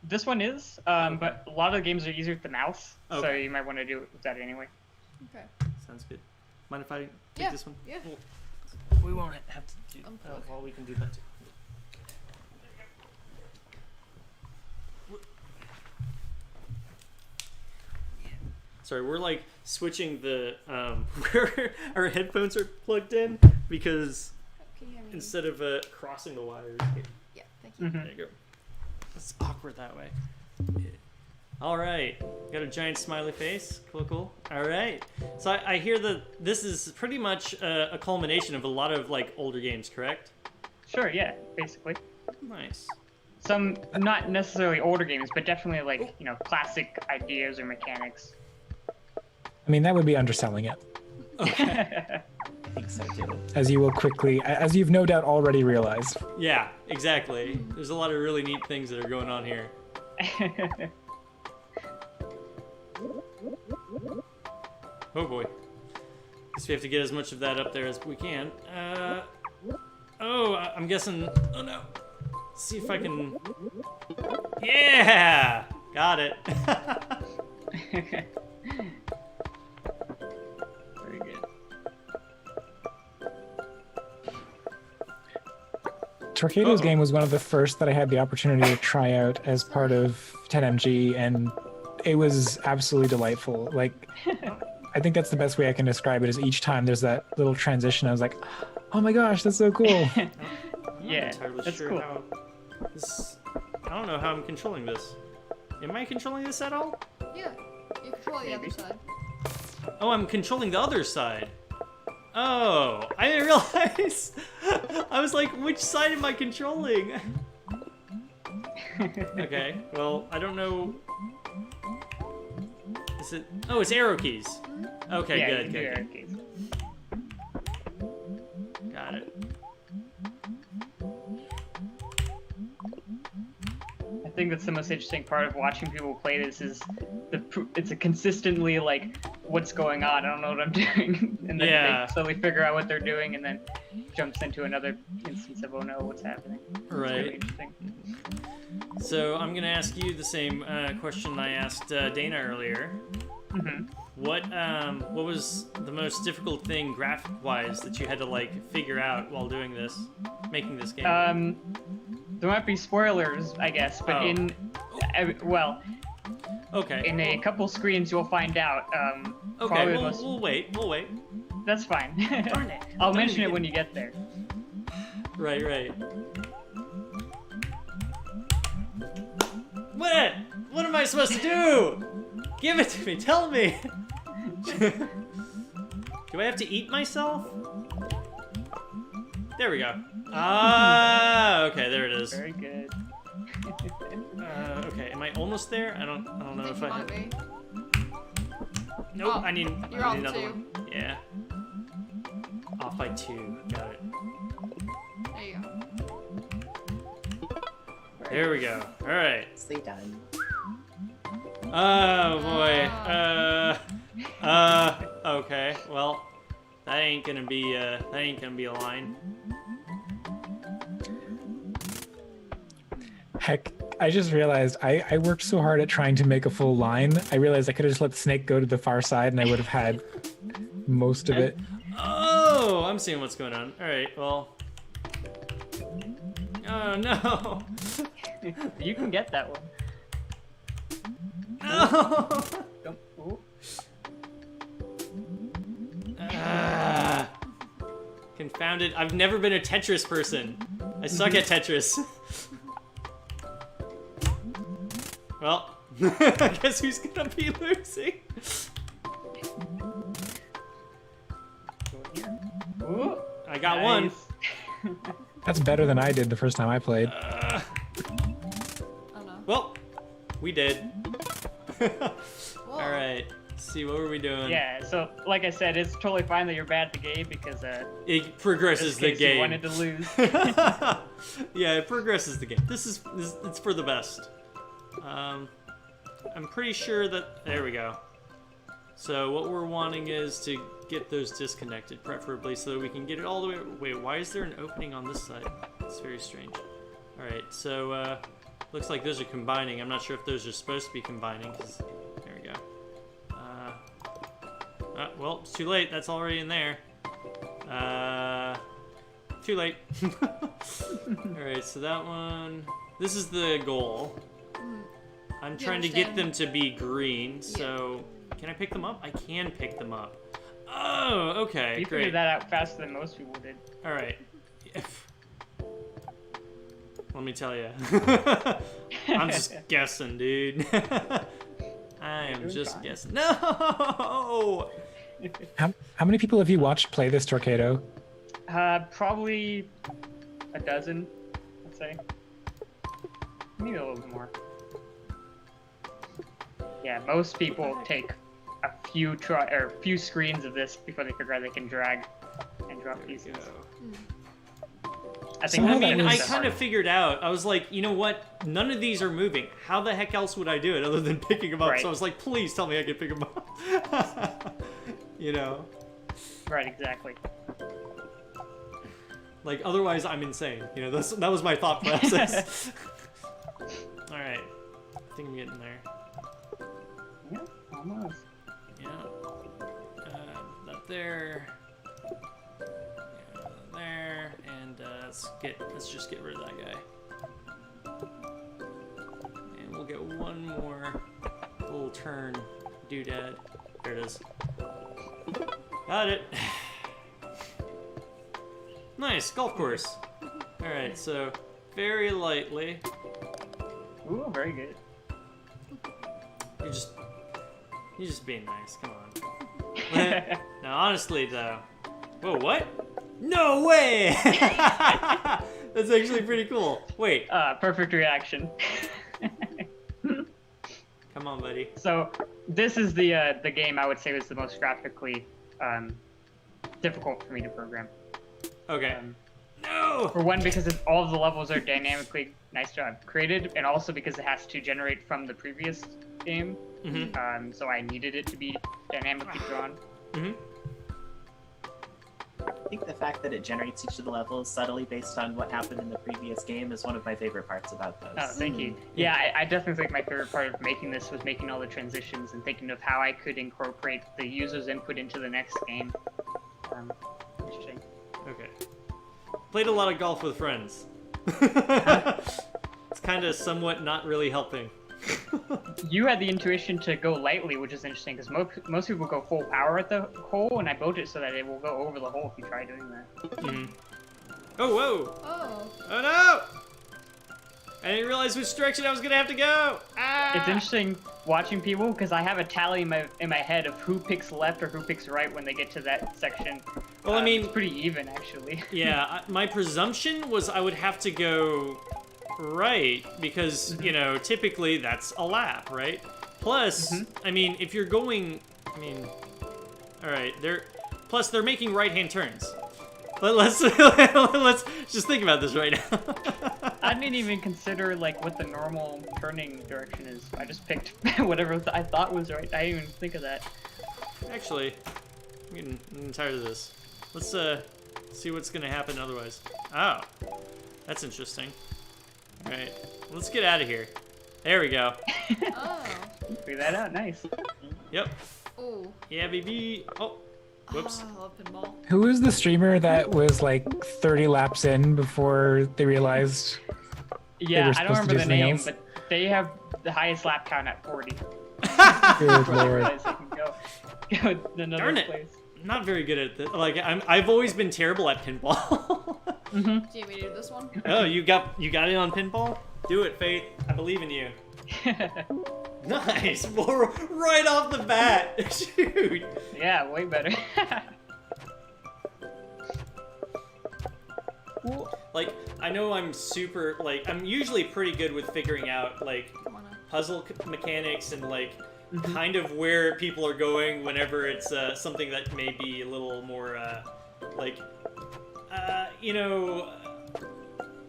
[SPEAKER 4] This one is, but a lot of the games are easier with the mouse, so
[SPEAKER 2] Okay.
[SPEAKER 4] you might want to do it with that anyway.
[SPEAKER 1] Okay.
[SPEAKER 2] Sounds good. Mind if I take
[SPEAKER 1] Yeah,
[SPEAKER 2] this one?
[SPEAKER 1] yeah.
[SPEAKER 2] Cool. We won't have to do well, we can do that too. Sorry, we're like switching the where our headphones are plugged in because
[SPEAKER 1] Can you hear me?
[SPEAKER 2] instead of crossing the wires.
[SPEAKER 1] Yeah, thank you.
[SPEAKER 2] There you go. It's awkward that way. All right, got a giant smiley face. Cool. All right. So I hear that this is pretty much a culmination of a lot of like older games, correct?
[SPEAKER 4] Sure, yeah, basically.
[SPEAKER 2] Nice.
[SPEAKER 4] Some not necessarily older games, but definitely like, classic ideas or mechanics.
[SPEAKER 5] I mean, that would be underselling it,
[SPEAKER 6] I think so too.
[SPEAKER 5] as you've no doubt already realized.
[SPEAKER 2] Yeah, exactly. There's a lot of really neat things that are going on here. Oh boy. Guess we have to get as much of that up there as we can. I'm guessing. Oh no. Let's see if I can. Yeah! Got it.
[SPEAKER 4] Very good.
[SPEAKER 5] Torcado's game was one of the first that I had the opportunity to try out as part of 10MG, and it was absolutely delightful. Like, I think that's the best way I can describe it, is each time there's that little transition, I was like, oh my gosh, that's so cool.
[SPEAKER 2] I'm
[SPEAKER 4] Yeah,
[SPEAKER 2] not entirely
[SPEAKER 4] that's
[SPEAKER 2] sure
[SPEAKER 4] cool.
[SPEAKER 2] how I don't know how I'm controlling this. Am I controlling this at all?
[SPEAKER 1] Yeah, you control the other side.
[SPEAKER 2] Oh, I'm controlling the other side. Oh, I didn't realize. I was like, which side am I controlling? Okay, well, I don't know. Is it? Oh, it's arrow keys. Okay,
[SPEAKER 4] Yeah,
[SPEAKER 2] good,
[SPEAKER 4] you can do
[SPEAKER 2] good.
[SPEAKER 4] arrow keys.
[SPEAKER 2] Got it.
[SPEAKER 4] I think that's the most interesting part of watching people play this is it's a consistently like, what's going on? I don't know what I'm doing, and then
[SPEAKER 2] Yeah.
[SPEAKER 4] they slowly figure out what they're doing, and then jumps into another instance of, oh no, what's happening? It's
[SPEAKER 2] Right.
[SPEAKER 4] really interesting.
[SPEAKER 2] So I'm gonna ask you the same question I asked Dana earlier.
[SPEAKER 4] hmm
[SPEAKER 2] What was the most difficult thing graphic-wise that you had to like figure out while doing this, making this game?
[SPEAKER 4] There might be spoilers, I guess, but
[SPEAKER 2] Oh. Okay.
[SPEAKER 4] in a couple screens you'll find out.
[SPEAKER 2] Okay.
[SPEAKER 4] Probably the
[SPEAKER 2] We'll,
[SPEAKER 4] most-
[SPEAKER 2] we'll wait. We'll wait.
[SPEAKER 4] That's fine.
[SPEAKER 2] Darn it.
[SPEAKER 4] I'll
[SPEAKER 2] When
[SPEAKER 4] mention
[SPEAKER 2] did
[SPEAKER 4] it
[SPEAKER 2] we
[SPEAKER 4] when
[SPEAKER 2] get-
[SPEAKER 4] you get there.
[SPEAKER 2] Right. What? What am I supposed to do? Give it to me. Tell me. Do I have to eat myself? There we go. Ah, okay, there it is.
[SPEAKER 4] Very good.
[SPEAKER 2] Okay, am I almost there? I don't know
[SPEAKER 1] I
[SPEAKER 2] if
[SPEAKER 1] think you
[SPEAKER 2] I
[SPEAKER 1] might
[SPEAKER 2] have.
[SPEAKER 1] be.
[SPEAKER 2] Nope,
[SPEAKER 1] Oh,
[SPEAKER 2] I need
[SPEAKER 1] you're
[SPEAKER 2] I
[SPEAKER 1] off
[SPEAKER 2] need another
[SPEAKER 1] 2.
[SPEAKER 2] one. Yeah. Off by 2. Got it. There we go. All right.
[SPEAKER 6] Nicely done.
[SPEAKER 2] Oh boy. Okay. Well, that ain't gonna be a line.
[SPEAKER 5] Heck, I just realized I worked so hard at trying to make a full line. I realized I could have just let the snake go to the far side and I would have had most of it.
[SPEAKER 2] Oh, I'm seeing what's going on. All right. Well. Oh no.
[SPEAKER 4] You can get that one.
[SPEAKER 2] No.
[SPEAKER 4] Don't, ooh.
[SPEAKER 2] Confounded. I've never been a Tetris person. I suck at Tetris. Well, I guess who's gonna be losing?
[SPEAKER 4] Ooh,
[SPEAKER 2] I got one.
[SPEAKER 5] That's better than I did the first time I played.
[SPEAKER 1] Oh no.
[SPEAKER 2] Well, we did.
[SPEAKER 1] Whoa.
[SPEAKER 2] All right. Let's see, what were we doing?
[SPEAKER 4] Yeah, so like I said, it's totally fine that you're bad at the game because
[SPEAKER 2] It progresses the
[SPEAKER 4] you
[SPEAKER 2] game.
[SPEAKER 4] wanted to lose.
[SPEAKER 2] Yeah, it progresses the game. This it's for the best. I'm pretty sure that there we go. So what we're wanting is to get those disconnected, preferably, so that we can get it all the way. Wait, why is there an opening on this side? It's very strange. All right, so looks like those are combining. I'm not sure if those are supposed to be combining. There we go. Well, it's too late. That's already in there. Too late. All right, so that one. This is the goal. I'm trying to get them to be green. So, can I pick them up? I can pick them up. Oh, okay,
[SPEAKER 4] You
[SPEAKER 2] great.
[SPEAKER 4] figured that out faster than most people did.
[SPEAKER 2] All right. Let me tell you. I'm just guessing, dude. I am
[SPEAKER 4] doing
[SPEAKER 2] just
[SPEAKER 4] fine.
[SPEAKER 2] guessing. No!
[SPEAKER 5] How many people have you watched play this torcado?
[SPEAKER 4] Probably a dozen, I'd say. Maybe a little bit more. Yeah, most people take a few screens of this before they figure out they can drag and drop pieces. I think
[SPEAKER 5] Somehow
[SPEAKER 2] I mean,
[SPEAKER 5] that
[SPEAKER 2] I
[SPEAKER 5] was-
[SPEAKER 2] kind of figured out. I was like, you know what? None of these are moving. How the heck else would I do it other than picking them up?
[SPEAKER 4] Right.
[SPEAKER 2] So I was like, please tell me I can pick them up. You know?
[SPEAKER 4] Right, exactly.
[SPEAKER 2] Like, otherwise I'm insane. You know, that was my thought process. Alright. I think I'm getting there.
[SPEAKER 4] Yeah, almost.
[SPEAKER 2] Yeah. That there. Yeah, there. And let's just get rid of that guy. And we'll get one more little turn doodad. There it is. Got it. Nice golf course. All right, so very lightly.
[SPEAKER 4] Ooh, very good.
[SPEAKER 2] You're just being nice. Come on. Now, honestly, though. Whoa, what? No way! That's actually pretty cool. Wait,
[SPEAKER 4] Perfect reaction.
[SPEAKER 2] come on, buddy.
[SPEAKER 4] So this is the game I would say was the most graphically difficult for me to program.
[SPEAKER 2] Okay.
[SPEAKER 4] Um,
[SPEAKER 2] No!
[SPEAKER 4] For one, because all of the levels are dynamically nice job created, and also because it has to generate from the previous game.
[SPEAKER 2] Mm-hmm.
[SPEAKER 4] So I needed it to be dynamically drawn.
[SPEAKER 2] Mm-hmm.
[SPEAKER 6] I think the fact that it generates each of the levels subtly based on what happened in the previous game is one of my favorite parts about those.
[SPEAKER 4] Oh, thank you. Yeah, I definitely think my favorite part of making this was making all the transitions and thinking of how I could incorporate the user's input into the next game. Interesting.
[SPEAKER 2] Okay. Played a lot of golf with friends. It's kind of somewhat not really helping.
[SPEAKER 4] You had the intuition to go lightly, which is interesting because most people go full power at the hole, and I built it so that it will go over the hole if you try doing that.
[SPEAKER 2] Mm. Oh, whoa!
[SPEAKER 1] Oh.
[SPEAKER 2] Oh no! I didn't realize which direction I was gonna have to go. Ah!
[SPEAKER 4] It's interesting watching people because I have a tally in my head of who picks left or who picks right when they get to that section.
[SPEAKER 2] Well, I mean,
[SPEAKER 4] it's pretty even actually.
[SPEAKER 2] yeah, my presumption was I would have to go right because, you know, typically that's a lap, right? Plus, I mean, if you're going, all right, plus they're making right-hand turns. let's just think about this right now.
[SPEAKER 4] I didn't even consider like what the normal turning direction is. I just picked whatever I thought was right. I didn't even think of that.
[SPEAKER 2] Actually, I'm tired of this. Let's see what's gonna happen otherwise. Oh, that's interesting. All right, let's get out of here. There we go.
[SPEAKER 1] Oh.
[SPEAKER 4] Figure that out. Nice.
[SPEAKER 2] Yep.
[SPEAKER 1] Ooh.
[SPEAKER 2] Yeah, baby. Oh, whoops.
[SPEAKER 1] Oh, I love pinball.
[SPEAKER 5] Who was the streamer that was like 30 laps in before they realized?
[SPEAKER 4] Yeah,
[SPEAKER 5] were
[SPEAKER 4] I don't
[SPEAKER 5] supposed to
[SPEAKER 4] remember
[SPEAKER 5] do
[SPEAKER 4] the
[SPEAKER 5] something
[SPEAKER 4] name,
[SPEAKER 5] else?
[SPEAKER 4] but they have the highest lap count at 40.
[SPEAKER 5] Good
[SPEAKER 4] Before they
[SPEAKER 5] lord.
[SPEAKER 4] realize they can go to another
[SPEAKER 2] Darn it.
[SPEAKER 4] place.
[SPEAKER 2] Not very good at this. Like I've always been terrible at pinball.
[SPEAKER 1] Do you want me to do this one?
[SPEAKER 2] Oh, you got it on pinball? Do it, Faith. I believe in you. Nice. Well, right off the bat. Shoot.
[SPEAKER 4] Yeah, way better.
[SPEAKER 2] Like, I know I'm super, like, I'm usually pretty good with figuring out, like, puzzle mechanics and, like, kind of where people are going whenever it's something that may be a little more, like, you know,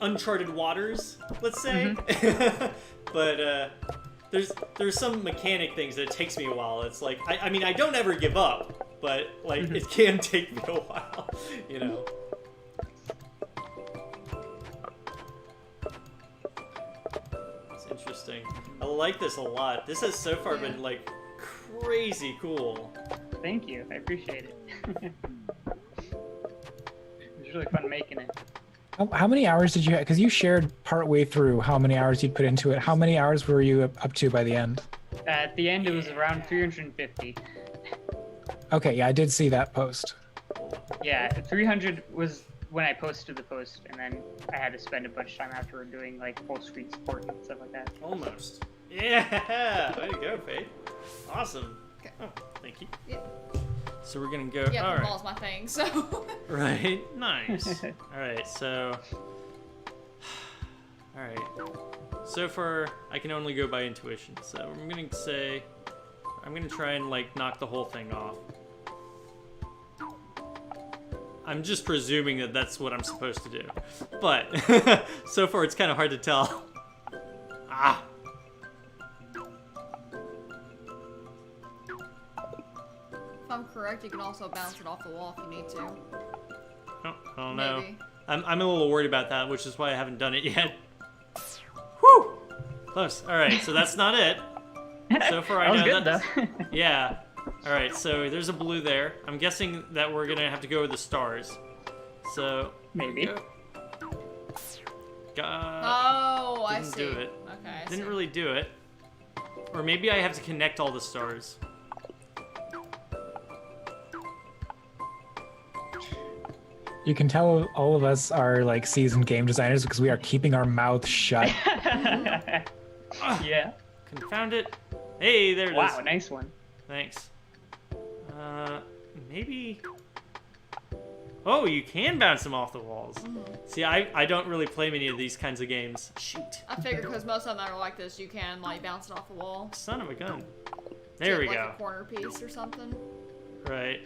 [SPEAKER 2] uncharted waters, let's say. But, there's some mechanic things that it takes me a while. It's like, I mean, I don't ever give up, but, like, it can take me a while, you know. Interesting. I like this a lot. This has so far been like crazy cool.
[SPEAKER 4] Thank you. I appreciate it. It was really fun making it.
[SPEAKER 5] How many hours did you have? Because you shared part way through how many hours you'd put into it. How many hours were you up to by the end?
[SPEAKER 4] At the end, it was around 350.
[SPEAKER 5] Okay, yeah, I did see that post.
[SPEAKER 4] Yeah, 300 was when I posted the post, and then I had to spend a bunch of time afterward doing like full screen support and stuff like that.
[SPEAKER 2] Almost. Yeah! Way to go, Faith. Awesome.
[SPEAKER 1] Okay.
[SPEAKER 2] Oh, thank you.
[SPEAKER 1] Yeah.
[SPEAKER 2] So we're gonna go.
[SPEAKER 1] Yeah,
[SPEAKER 2] All right.
[SPEAKER 1] pinball's my thing, so.
[SPEAKER 2] Right. Nice. All right. So. All right. So far, I can only go by intuition. So I'm gonna say, I'm gonna try and like knock the whole thing off. I'm just presuming that that's what I'm supposed to do. But, so far it's kind of hard to tell. Ah!
[SPEAKER 1] If I'm correct, you can also bounce it off the wall if you need to.
[SPEAKER 2] Oh, I don't know.
[SPEAKER 1] Maybe.
[SPEAKER 2] I'm a little worried about that, which is why I haven't done it yet. Whew! Close. Alright, so that's not it. So far I
[SPEAKER 4] That was
[SPEAKER 2] know
[SPEAKER 4] good,
[SPEAKER 2] that's...
[SPEAKER 4] though.
[SPEAKER 2] Yeah. Alright, so there's a blue there. I'm guessing that we're gonna have to go with the stars. So...
[SPEAKER 4] Maybe.
[SPEAKER 1] Oh, I
[SPEAKER 2] didn't
[SPEAKER 1] see.
[SPEAKER 2] do it.
[SPEAKER 1] Okay, I
[SPEAKER 2] Didn't
[SPEAKER 1] see.
[SPEAKER 2] really do it. Or maybe I have to connect all the stars.
[SPEAKER 5] You can tell all of us are like seasoned game designers because we are keeping our mouths shut.
[SPEAKER 4] Yeah.
[SPEAKER 2] Confound it. Hey, there it is.
[SPEAKER 4] Wow, nice one.
[SPEAKER 2] Thanks. Maybe... Oh, you can bounce them off the walls. See, I don't really play many of these kinds of games. Shoot.
[SPEAKER 1] I figured because most of them are like this, you can like bounce it off the wall.
[SPEAKER 2] Son of a gun. There we
[SPEAKER 1] like
[SPEAKER 2] go.
[SPEAKER 1] a corner piece or something.
[SPEAKER 2] Right.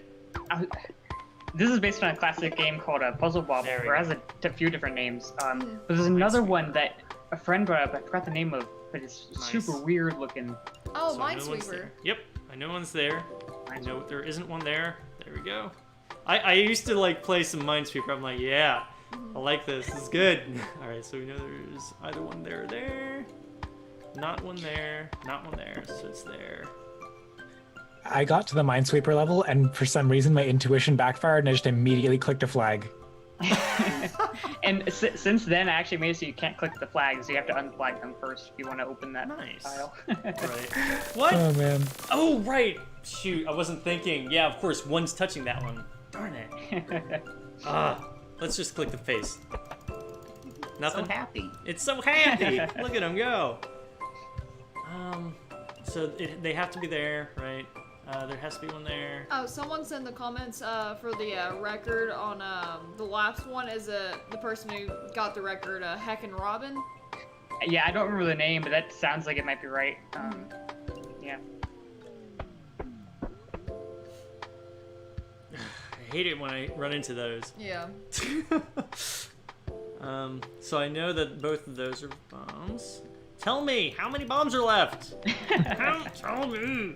[SPEAKER 4] This is based on a classic game called Puzzle Bobble,
[SPEAKER 2] There we
[SPEAKER 4] or
[SPEAKER 2] go.
[SPEAKER 4] has a few different names. But there's another one that a friend brought up. I forgot the name of, but it's
[SPEAKER 2] Nice.
[SPEAKER 4] super weird looking.
[SPEAKER 1] Oh,
[SPEAKER 2] So I know one's
[SPEAKER 1] Minesweeper.
[SPEAKER 2] there. Yep, I know one's there. I
[SPEAKER 4] Minesweeper.
[SPEAKER 2] know there isn't one there. There we go. I used to like play some Minesweeper. I'm like, yeah, I like this. This is good. All right, so we know there's either one there or there. Not one there. Not one there. So it's there.
[SPEAKER 5] I got to the Minesweeper level, and for some reason my intuition backfired, and I just immediately clicked a flag.
[SPEAKER 4] And since then, I actually made it so you can't click the flags. You have to unflag them first if you want to open that
[SPEAKER 2] Nice.
[SPEAKER 4] file.
[SPEAKER 2] Right. What?
[SPEAKER 5] Oh man.
[SPEAKER 2] Oh, right. Shoot, I wasn't thinking. Yeah, of course, one's touching that one. Darn it. Let's just click the face. Nothing.
[SPEAKER 6] So happy.
[SPEAKER 2] It's so happy. Look at him go. So they have to be there, right? There has to be one there.
[SPEAKER 1] Oh, someone's in the comments for the record on the last one is the person who got the record, Heckin' Robin.
[SPEAKER 4] Yeah, I don't remember the name, but that sounds like it might be right. Yeah.
[SPEAKER 2] I hate it when I run into those.
[SPEAKER 1] Yeah.
[SPEAKER 2] So I know that both of those are bombs. Tell me, how many bombs are left? Tell me.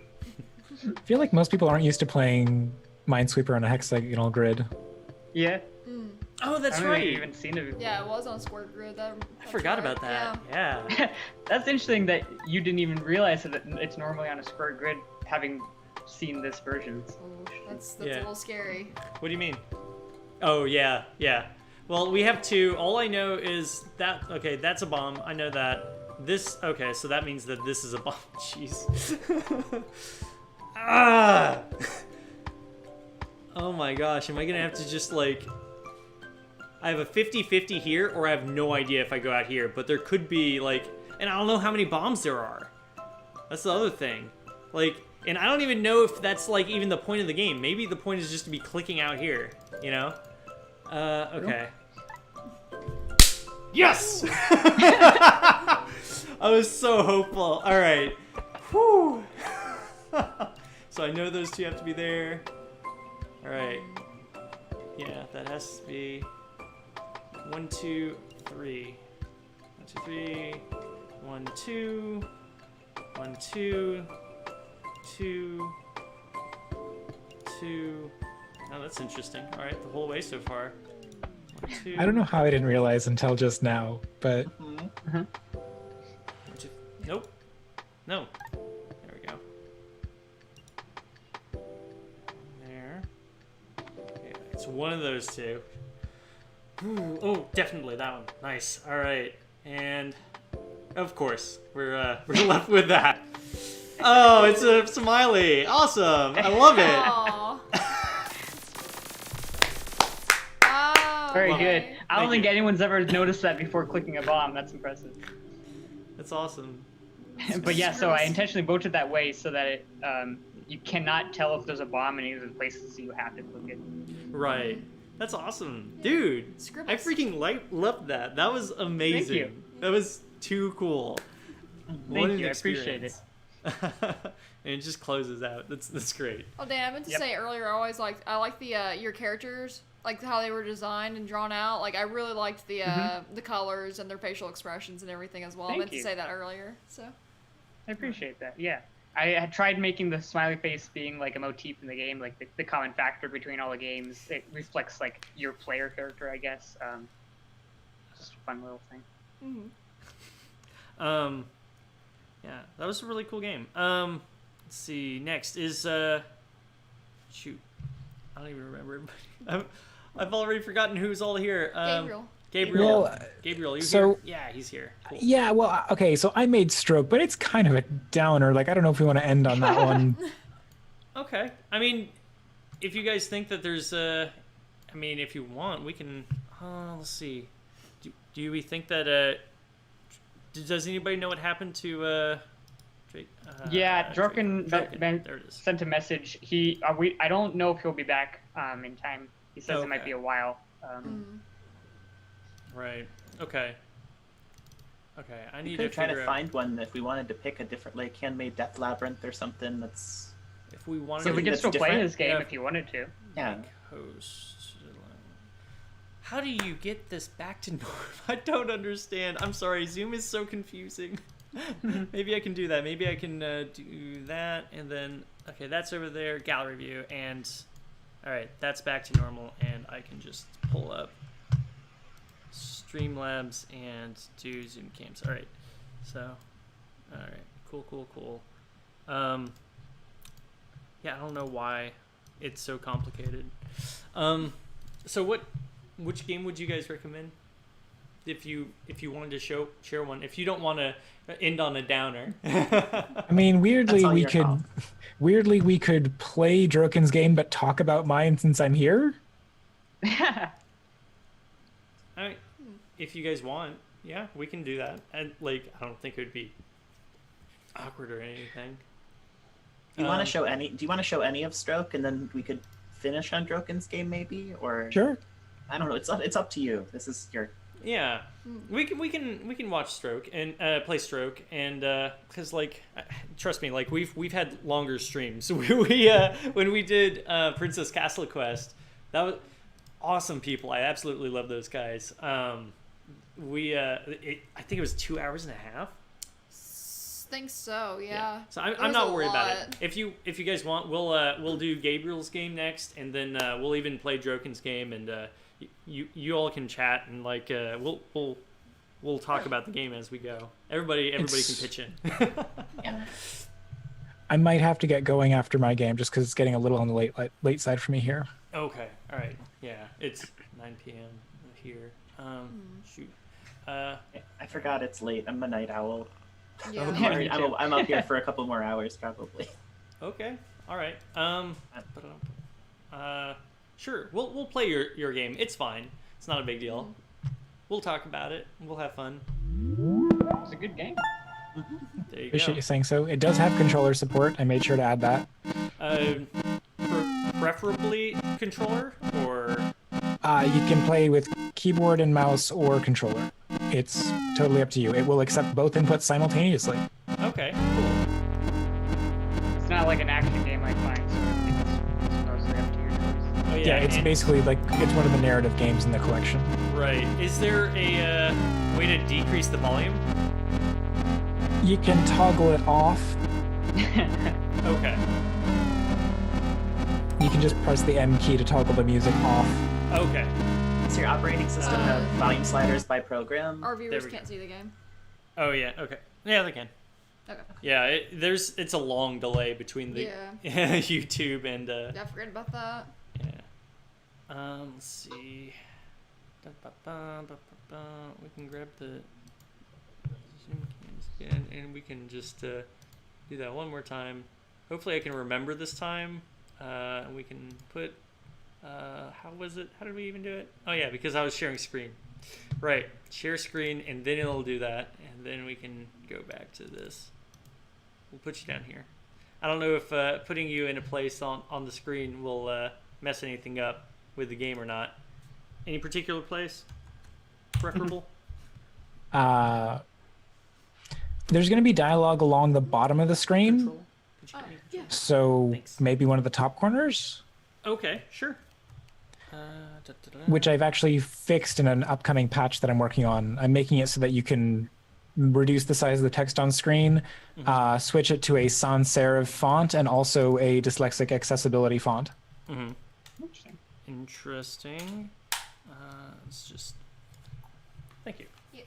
[SPEAKER 5] I feel like most people aren't used to playing Minesweeper on a hexagonal grid.
[SPEAKER 4] Yeah.
[SPEAKER 2] Oh, that's
[SPEAKER 4] I haven't
[SPEAKER 2] right.
[SPEAKER 4] even seen it before.
[SPEAKER 1] Yeah, it was on Square Grid.
[SPEAKER 2] I forgot about that. Yeah.
[SPEAKER 4] That's interesting that you didn't even realize that it's normally on a square grid, having seen this version.
[SPEAKER 1] Oh, that's
[SPEAKER 2] Yeah.
[SPEAKER 1] a little scary.
[SPEAKER 2] What do you mean? Oh, yeah, yeah. Well, we have two. All I know is that, okay, that's a bomb. I know that. This, okay, so that means that this is a bomb. Jeez. Ah! Oh my gosh, am I gonna have to just, like... I have a 50-50 here, or I have no idea if I go out here, but there could be, like... And I don't know how many bombs there are. That's the other thing. Like, and I don't even know if that's, like, even the point of the game. Maybe the point is just to be clicking out here, you know? Okay. Yes! I was so hopeful. All right. Whew. So I know those two have to be there. All right. Yeah, that has to be 1, 2, 3. 1, 2, 3. 1, 2. 1, 2. 2. 2. Oh, that's interesting. All right, the whole way so far. 1, 2.
[SPEAKER 5] I don't know how I didn't realize until just now, but
[SPEAKER 2] 1, 2. Nope. No. There we go. There. Yeah, it's one of those two. Ooh, oh, definitely that one. Nice. All right, and of course we're left with that. Oh, it's a smiley. Awesome. I love it.
[SPEAKER 1] Aww. Oh,
[SPEAKER 4] Very
[SPEAKER 1] okay.
[SPEAKER 4] good. I don't
[SPEAKER 2] Thank
[SPEAKER 4] think
[SPEAKER 2] you.
[SPEAKER 4] anyone's ever noticed that before clicking a bomb. That's impressive.
[SPEAKER 2] That's awesome.
[SPEAKER 4] But yeah, so I intentionally voted that way so that it, you cannot tell if there's a bomb in either of the places, so you have to click it.
[SPEAKER 2] Right. That's awesome, dude. I
[SPEAKER 1] Scribbles.
[SPEAKER 2] freaking loved that. That was amazing.
[SPEAKER 4] you.
[SPEAKER 2] That was too cool. What an
[SPEAKER 4] you, I appreciate it.
[SPEAKER 2] experience. And it just closes out. That's great.
[SPEAKER 1] Oh, Dan, I meant to
[SPEAKER 4] Yep.
[SPEAKER 1] say earlier, I like the your characters, like how they were designed and drawn out. Like I really liked the colors and their facial expressions and everything as well. I
[SPEAKER 4] Thank
[SPEAKER 1] meant
[SPEAKER 4] you.
[SPEAKER 1] to say that earlier. So
[SPEAKER 4] I appreciate that. Yeah. I had tried making the smiley face being like a motif in the game, like the common factor between all the games. It reflects like your player character, I guess. Just a fun little thing.
[SPEAKER 2] Yeah, that was a really cool game. Let's see. Next is shoot, I don't even remember. I've already forgotten who's all here.
[SPEAKER 1] Gabriel.
[SPEAKER 2] Gabriel.
[SPEAKER 5] Well,
[SPEAKER 2] Gabriel, you
[SPEAKER 5] so-
[SPEAKER 2] here? Yeah, he's here. Cool.
[SPEAKER 5] yeah, well, okay, so I made Stroke, but it's kind of a downer. Like, I don't know if we want to end on that one.
[SPEAKER 2] Okay. I mean, if you guys think that there's I mean, if you want, we can. Let's see. Do we think that? Does anybody know what happened to Drake?
[SPEAKER 4] Yeah, droqen
[SPEAKER 2] There it is.
[SPEAKER 4] sent a message. I don't know if he'll be back in time. He says it might
[SPEAKER 2] Okay.
[SPEAKER 4] be a while.
[SPEAKER 2] Right. Okay. Okay. I
[SPEAKER 6] We
[SPEAKER 2] need
[SPEAKER 6] could
[SPEAKER 2] to
[SPEAKER 6] try
[SPEAKER 2] figure
[SPEAKER 6] to
[SPEAKER 2] out
[SPEAKER 6] find one if we wanted to pick a different, like, handmade Death Labyrinth or something. That's
[SPEAKER 2] if we wanted
[SPEAKER 4] So
[SPEAKER 2] to
[SPEAKER 4] we can
[SPEAKER 6] that's
[SPEAKER 4] still play
[SPEAKER 6] different.
[SPEAKER 4] this game
[SPEAKER 2] Yeah.
[SPEAKER 4] if you wanted to.
[SPEAKER 6] yeah.
[SPEAKER 2] host. How do you get this back to normal? I don't understand. I'm sorry. Zoom is so confusing. Maybe I can do that. Maybe I can do that, and then okay, that's over there. Gallery view, and all right, that's back to normal, and I can just pull up Streamlabs and do Zoom cams. All right, so all right, cool. Yeah, I don't know why it's so complicated. So which game would you guys recommend? If you wanted to share one, if you don't want to end on a downer.
[SPEAKER 5] I mean,
[SPEAKER 6] That's all your fault.
[SPEAKER 5] weirdly we could play Droken's game but talk about mine since I'm here.
[SPEAKER 2] I mean, if you guys want, yeah, we can do that. And like, I don't think it would be awkward or anything.
[SPEAKER 6] Do you want to show any? Do you want to show any of Stroke, and then we could finish on Droken's game, maybe? Or
[SPEAKER 5] Sure.
[SPEAKER 6] I don't know. It's up to you. This is your.
[SPEAKER 2] Yeah, we can watch Stroke and play Stroke, and because like trust me, like we've had longer streams. We when we did Princess Castle Quest, that was awesome people. I absolutely love those guys. I think it was 2 hours and a half.
[SPEAKER 1] Think so, yeah.
[SPEAKER 2] So
[SPEAKER 1] It
[SPEAKER 2] I'm
[SPEAKER 1] was
[SPEAKER 2] not
[SPEAKER 1] a
[SPEAKER 2] worried about it.
[SPEAKER 1] lot.
[SPEAKER 2] If you guys want, we'll do Gabriel's game next, and then we'll even play droqen's game, and you all can chat, and like we'll talk about the game as we go. Everybody can pitch in.
[SPEAKER 6] Yeah.
[SPEAKER 5] I might have to get going after my game just because it's getting a little on the late side for me here.
[SPEAKER 2] Okay. All right. Yeah. It's 9 p.m. here. Shoot.
[SPEAKER 6] I forgot it's late. I'm a night owl.
[SPEAKER 1] Yeah.
[SPEAKER 2] Okay.
[SPEAKER 6] Sorry, I'm up here for a couple more hours probably.
[SPEAKER 2] Okay. All right. Sure. We'll play your game. It's fine. It's not a big deal. We'll talk about it. We'll have fun.
[SPEAKER 4] It's a good game.
[SPEAKER 2] There you
[SPEAKER 5] Appreciate
[SPEAKER 2] go.
[SPEAKER 5] you saying so. It does have controller support. I made sure to add that.
[SPEAKER 2] Preferably controller or.
[SPEAKER 5] You can play with keyboard and mouse or controller. It's totally up to you. It will accept both inputs simultaneously.
[SPEAKER 2] Okay. Cool.
[SPEAKER 4] It's not like an action game like mine, so I think it's mostly up to your choice.
[SPEAKER 2] Oh,
[SPEAKER 5] Yeah, it's
[SPEAKER 2] and-
[SPEAKER 5] basically like it's one of the narrative games in the collection.
[SPEAKER 2] Right. Is there a way to decrease the volume?
[SPEAKER 5] You can toggle it off.
[SPEAKER 2] Okay.
[SPEAKER 5] You can just press the M key to toggle the music off.
[SPEAKER 2] Okay.
[SPEAKER 6] Does your operating system have volume sliders by program?
[SPEAKER 1] Our viewers
[SPEAKER 2] we
[SPEAKER 1] can't see the game.
[SPEAKER 2] Oh yeah. Okay. Yeah, they can.
[SPEAKER 1] Okay.
[SPEAKER 2] Yeah. It's a long delay between the YouTube and
[SPEAKER 1] Yeah, I forgot about that.
[SPEAKER 2] yeah. Let's see. We can grab the Zoom cams again, and we can just do that one more time. Hopefully, I can remember this time. And we can put. How was it? How did we even do it? Oh yeah, because I was sharing screen. Right, share screen, and then it'll do that, and then we can go back to this. We'll put you down here. I don't know if putting you in a place on the screen will mess anything up with the game or not. Any particular place preferable?
[SPEAKER 5] There's going to be dialogue along the bottom of the screen,
[SPEAKER 2] Control? Could you
[SPEAKER 1] Oh,
[SPEAKER 2] give me
[SPEAKER 1] yeah.
[SPEAKER 5] so
[SPEAKER 2] Thanks.
[SPEAKER 5] maybe one of the top corners,
[SPEAKER 2] Okay, sure.
[SPEAKER 5] which I've actually fixed in an upcoming patch that I'm working on. I'm making it so that you can reduce the size of the text on screen, switch it to a sans serif font, and also a dyslexic accessibility font.
[SPEAKER 2] Mm-hmm.
[SPEAKER 4] Interesting.
[SPEAKER 2] Interesting. It's just. Thank you.
[SPEAKER 1] Yeah.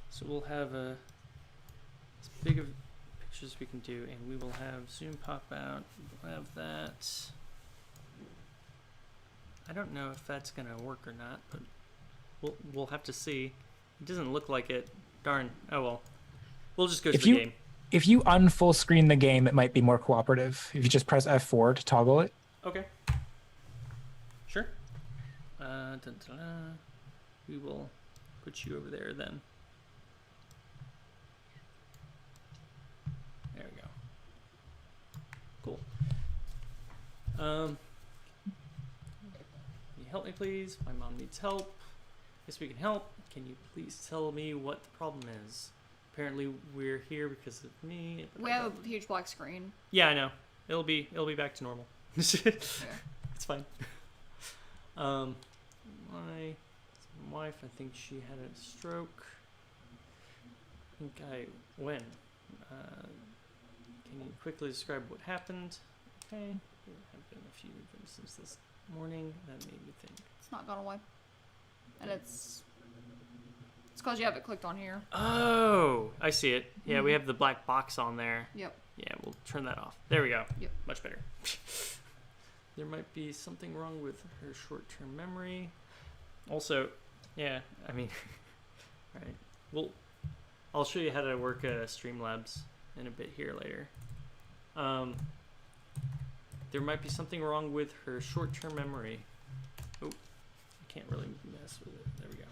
[SPEAKER 2] So we'll have as big of pictures as we can do, and we will have Zoom pop out. We'll have that. I don't know if that's gonna work or not, but we'll have to see. It doesn't look like it. Darn. Oh well. We'll just go to
[SPEAKER 5] If
[SPEAKER 2] the
[SPEAKER 5] you-
[SPEAKER 2] game.
[SPEAKER 5] If you unfull screen the game, it might be more cooperative. If you just press F4 to toggle it.
[SPEAKER 2] Okay. Sure. We will put you over there then. There we go. Cool. Can you help me, please? My mom needs help. Yes, we can help. Can you please tell me what the problem is? Apparently, we're here because of me.
[SPEAKER 1] We have a huge black screen.
[SPEAKER 2] Yeah, I know. It'll be back to normal. It's fine. My wife, I think she had a stroke. When? Can you quickly describe what happened? Okay. There have been a few events since this morning that made me think.
[SPEAKER 1] It's not gone away. And it's because you have it clicked on here.
[SPEAKER 2] Oh, I see it. Yeah, we have the black box on there.
[SPEAKER 1] Yep.
[SPEAKER 2] Yeah, we'll turn that off. There we go.
[SPEAKER 1] Yep.
[SPEAKER 2] Much better. There might be something wrong with her short-term memory. Also, yeah, I mean, all right. Well, I'll show you how to work Streamlabs in a bit here later. There might be something wrong with her short-term memory. Oh, I can't really mess with it. There we go.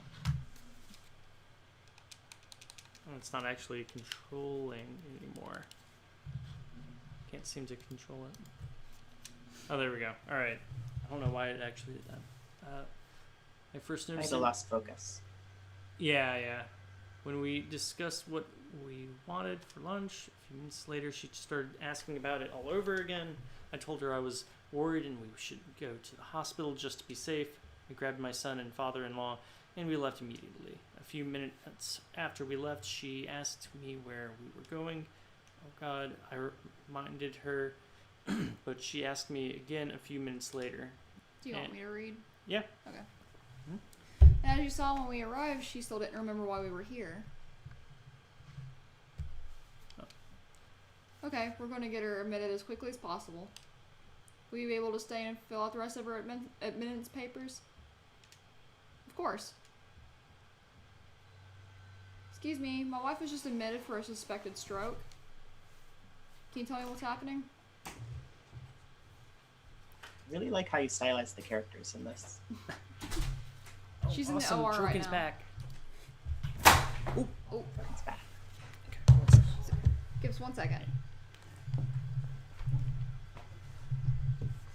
[SPEAKER 2] Oh, it's not actually controlling anymore. Can't seem to control it. Oh, there we go. All right. I don't know why it actually did that. I first
[SPEAKER 6] I
[SPEAKER 2] noticed.
[SPEAKER 6] had lost focus.
[SPEAKER 2] Yeah. When we discussed what we wanted for lunch, a few minutes later, she started asking about it all over again. I told her I was worried and we should go to the hospital just to be safe. I grabbed my son and father-in-law, and we left immediately. A few minutes after we left, she asked me where we were going. Oh God, I reminded her, but she asked me again a few minutes later.
[SPEAKER 1] Do you want me to read?
[SPEAKER 2] Yeah.
[SPEAKER 1] Okay.
[SPEAKER 2] Mhm.
[SPEAKER 1] And as you saw when we arrived, she still didn't remember why we were here. Okay, we're going to get her admitted as quickly as possible. Will you be able to stay and fill out the rest of her admittance papers? Of course. Excuse me, my wife was just admitted for a suspected stroke. Can you tell me what's happening?
[SPEAKER 6] Really like how you stylize the characters in this.
[SPEAKER 1] She's in the
[SPEAKER 2] awesome.
[SPEAKER 1] OR right
[SPEAKER 2] Droqen's
[SPEAKER 1] now.
[SPEAKER 2] back.
[SPEAKER 1] Oh,
[SPEAKER 6] It's bad.
[SPEAKER 1] give us 1 second.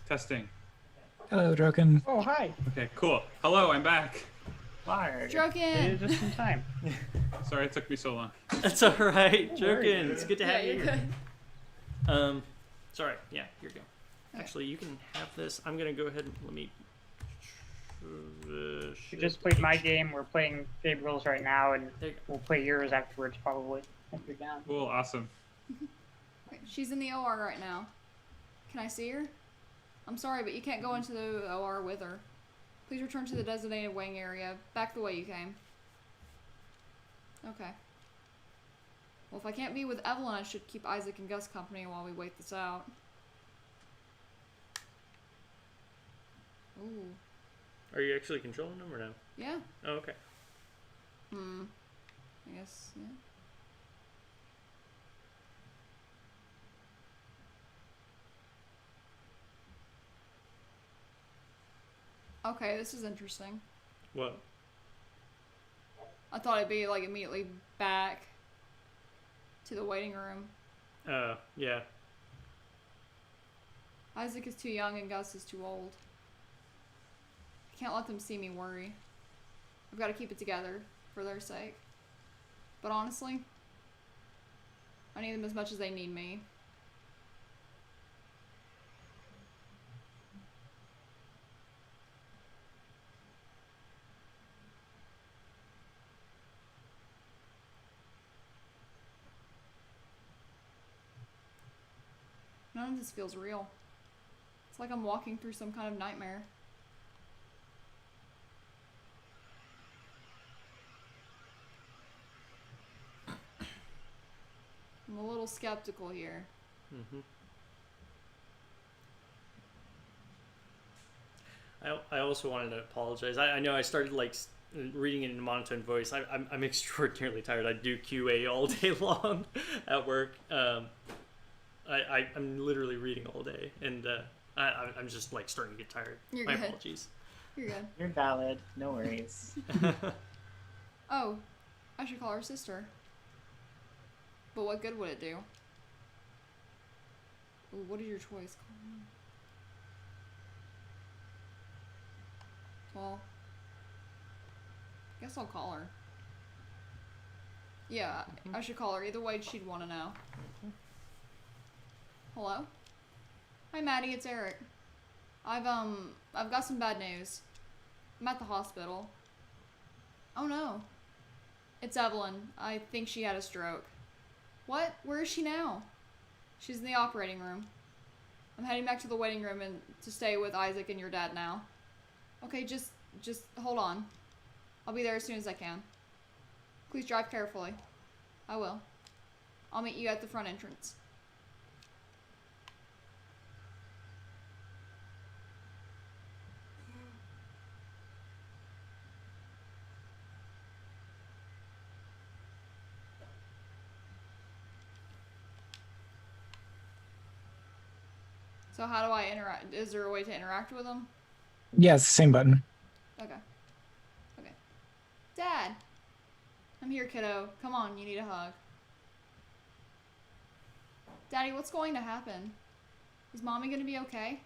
[SPEAKER 3] Testing.
[SPEAKER 5] Hello, Droqen.
[SPEAKER 4] Oh, hi.
[SPEAKER 3] Okay, cool. Hello, I'm back.
[SPEAKER 6] Large.
[SPEAKER 4] Made it
[SPEAKER 1] Droqen!
[SPEAKER 4] just in time.
[SPEAKER 3] Sorry it took me so long.
[SPEAKER 2] That's all right,
[SPEAKER 4] No worries.
[SPEAKER 2] Droqen. It's good to have you
[SPEAKER 1] you're
[SPEAKER 2] here.
[SPEAKER 1] good.
[SPEAKER 2] Sorry. Yeah, here you go.
[SPEAKER 1] Okay.
[SPEAKER 2] Actually, you can have this. I'm gonna go ahead and let me.
[SPEAKER 4] You just played my game. We're playing Gabriel's right now, and
[SPEAKER 2] There you go.
[SPEAKER 4] we'll play yours afterwards, probably. If you're down.
[SPEAKER 3] Cool, awesome.
[SPEAKER 1] Okay, she's in the OR right now. Can I see her? I'm sorry, but you can't go into the OR with her. Please return to the designated waiting area, back the way you came. Okay. Well, if I can't be with Evelyn, I should keep Isaac and Gus company while we wait this out. Ooh.
[SPEAKER 2] Are you actually controlling them or no?
[SPEAKER 1] Yeah.
[SPEAKER 2] Oh, okay.
[SPEAKER 1] I guess, yeah. Okay, this is interesting.
[SPEAKER 2] What?
[SPEAKER 1] I thought it'd be like immediately back to the waiting room.
[SPEAKER 2] Yeah.
[SPEAKER 1] Isaac is too young and Gus is too old. I can't let them see me worry. I've got to keep it together for their sake. But honestly, I need them as much as they need me. None of this feels real. It's like I'm walking through some kind of nightmare. I'm a little skeptical here.
[SPEAKER 2] Mm-hmm. I also wanted to apologize. I know I started like reading it in a monotone voice. I'm extraordinarily tired. I do QA all day long at work. I'm literally reading all day, and I'm just like starting to get tired.
[SPEAKER 1] You're
[SPEAKER 2] My
[SPEAKER 1] good.
[SPEAKER 2] apologies.
[SPEAKER 1] You're good.
[SPEAKER 6] You're valid. No worries.
[SPEAKER 1] Oh, I should call her sister. But what good would it do? Ooh, what is your choice? Well, I guess I'll call her. Yeah, I should call her. Either way, she'd want to know. Hello? Hi, Maddie. It's Eric. I've got some bad news. I'm at the hospital. Oh no. It's Evelyn. I think she had a stroke. What? Where is she now? She's in the operating room. I'm heading back to the waiting room and to stay with Isaac and your dad now. Okay, just hold on. I'll be there as soon as I can. Please drive carefully. I will. I'll meet you at the front entrance. So how do I interact? Is there a way to interact with them?
[SPEAKER 5] Yeah, it's the same button.
[SPEAKER 1] Okay. Okay. Dad! I'm here, kiddo. Come on, you need a hug. Daddy, what's going to happen? Is Mommy gonna be okay?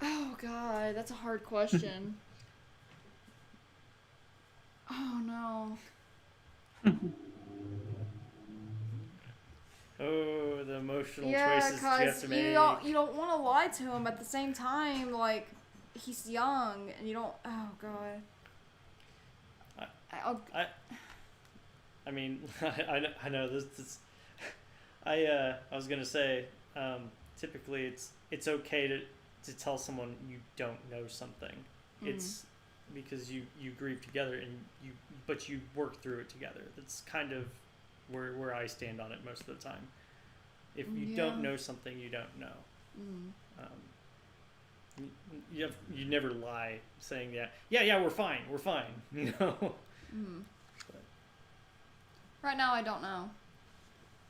[SPEAKER 1] Oh God, that's a hard question. Oh no.
[SPEAKER 2] Oh, the emotional
[SPEAKER 1] Yeah,
[SPEAKER 2] choices you have
[SPEAKER 1] because
[SPEAKER 2] to make.
[SPEAKER 1] you don't want to lie to him at the same time. Like, he's young, and you don't. Oh God.
[SPEAKER 2] I mean, I know this I was gonna say, typically it's okay to tell someone you don't know something. It's because you grieve together but you work through it together. That's kind of where I stand on it most of the time. If you don't know something, you don't know. You never lie saying yeah we're fine, you know.
[SPEAKER 1] Right now, I don't know.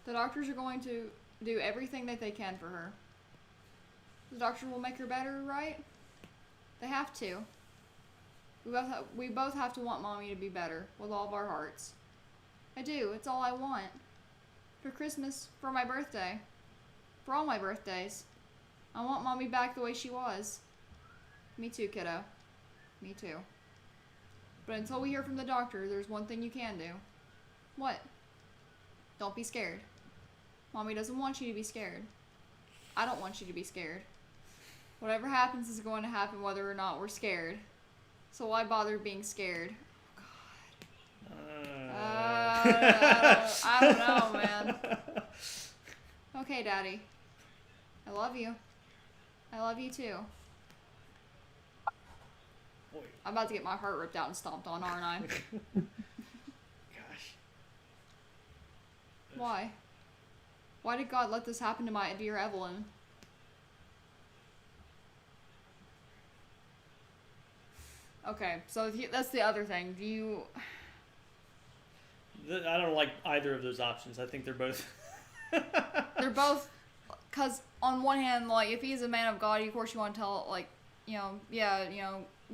[SPEAKER 1] The doctors are going to do everything that they can for her. The doctors will make her better, right? They have to. We both have to want Mommy to be better with all of our hearts. I do. It's all I want. For Christmas, for my birthday, for all my birthdays. I want Mommy back the way she was. Me too, kiddo. Me too. But until we hear from the doctor, there's one thing you can do. What? Don't be scared. Mommy doesn't want you to be scared. I don't want you to be scared. Whatever happens is going to happen whether or not we're scared. So why bother being scared? I don't know, man. Okay, Daddy. I love you. I love you too. I'm about to get my heart ripped out and stomped on, aren't I?
[SPEAKER 2] Gosh.
[SPEAKER 1] Why? Why did God let this happen to my dear Evelyn? Okay, so that's the other thing. Do you...
[SPEAKER 2] I don't like either of those options. I think they're both...
[SPEAKER 1] They're both... Because on one hand, like, if he's a man of God, of course you want to tell, like,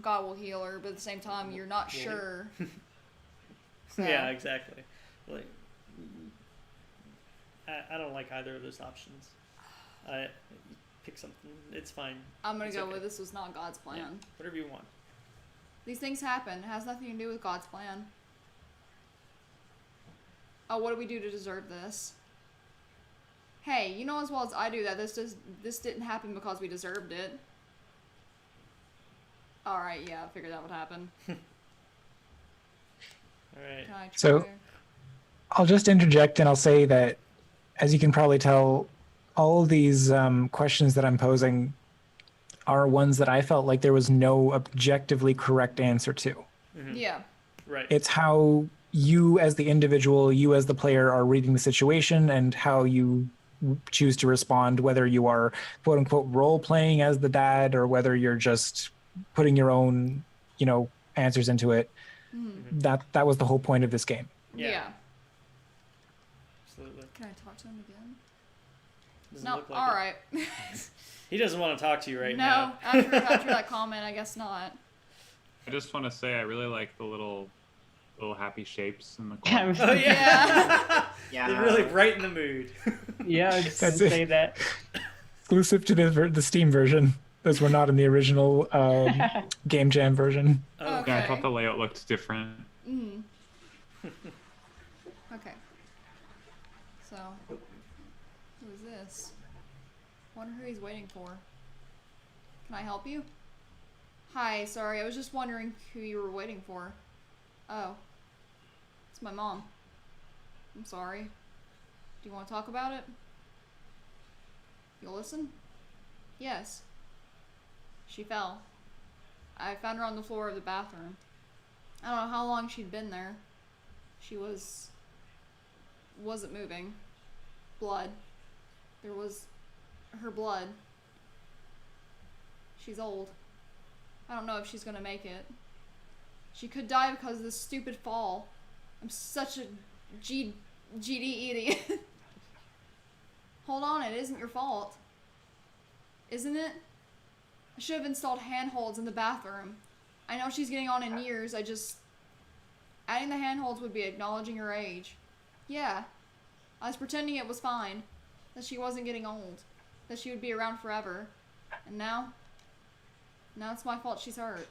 [SPEAKER 1] God will heal her, but at the same time, you're not sure. So.
[SPEAKER 2] Yeah, exactly. Like, I don't like either of those options. Pick something. It's fine.
[SPEAKER 1] I'm gonna go
[SPEAKER 2] okay.
[SPEAKER 1] with this was not God's plan.
[SPEAKER 2] Yeah, whatever you want.
[SPEAKER 1] These things happen. It has nothing to do with God's plan. Oh, what do we do to deserve this? Hey, you know as well as I do that this didn't happen because we deserved it. Alright, yeah, I figured that would happen.
[SPEAKER 2] Alright.
[SPEAKER 5] So, I'll just interject and I'll say that, as you can probably tell, all these questions that I'm posing are ones that I felt like there was no objectively correct answer to.
[SPEAKER 2] Mm-hmm.
[SPEAKER 1] Yeah.
[SPEAKER 2] Right.
[SPEAKER 5] It's how you as the individual, you as the player are reading the situation and how you choose to respond, whether you are quote unquote role playing as the dad or whether you're just putting your own, answers into it.
[SPEAKER 1] Mm-hmm.
[SPEAKER 5] That was the whole point of this game.
[SPEAKER 1] Yeah.
[SPEAKER 2] Absolutely.
[SPEAKER 1] Can I talk to him again?
[SPEAKER 2] Doesn't
[SPEAKER 1] No,
[SPEAKER 2] look like
[SPEAKER 1] alright.
[SPEAKER 2] He doesn't want to talk to you right now.
[SPEAKER 1] No, after that comment, I guess not.
[SPEAKER 7] I just want to say I really like the little happy shapes in the
[SPEAKER 4] Yeah,
[SPEAKER 7] corner.
[SPEAKER 2] Oh yeah.
[SPEAKER 6] Yeah.
[SPEAKER 2] They really brighten the mood.
[SPEAKER 4] Yeah, I was
[SPEAKER 5] That's
[SPEAKER 4] gonna
[SPEAKER 5] it.
[SPEAKER 4] say that.
[SPEAKER 5] Exclusive to the Steam version. Those were not in the original Game Jam version.
[SPEAKER 2] Oh.
[SPEAKER 1] Okay.
[SPEAKER 7] Yeah, I thought the layout looked different.
[SPEAKER 1] Mm. Okay. So, who is this? Wonder who he's waiting for. Can I help you? Hi, sorry, I was just wondering who you were waiting for. Oh. It's my mom. I'm sorry. Do you want to talk about it? You'll listen? Yes. She fell. I found her on the floor of the bathroom. I don't know how long she'd been there. She wasn't moving. Blood. There was her blood. She's old. I don't know if she's gonna make it. She could die because of this stupid fall. I'm such a GD idiot. Hold on, it isn't your fault. Isn't it? I should have installed handholds in the bathroom. I know she's getting on in years, adding the handholds would be acknowledging her age. Yeah. I was pretending it was fine. That she wasn't getting old. That she would be around forever. And now it's my fault she's hurt.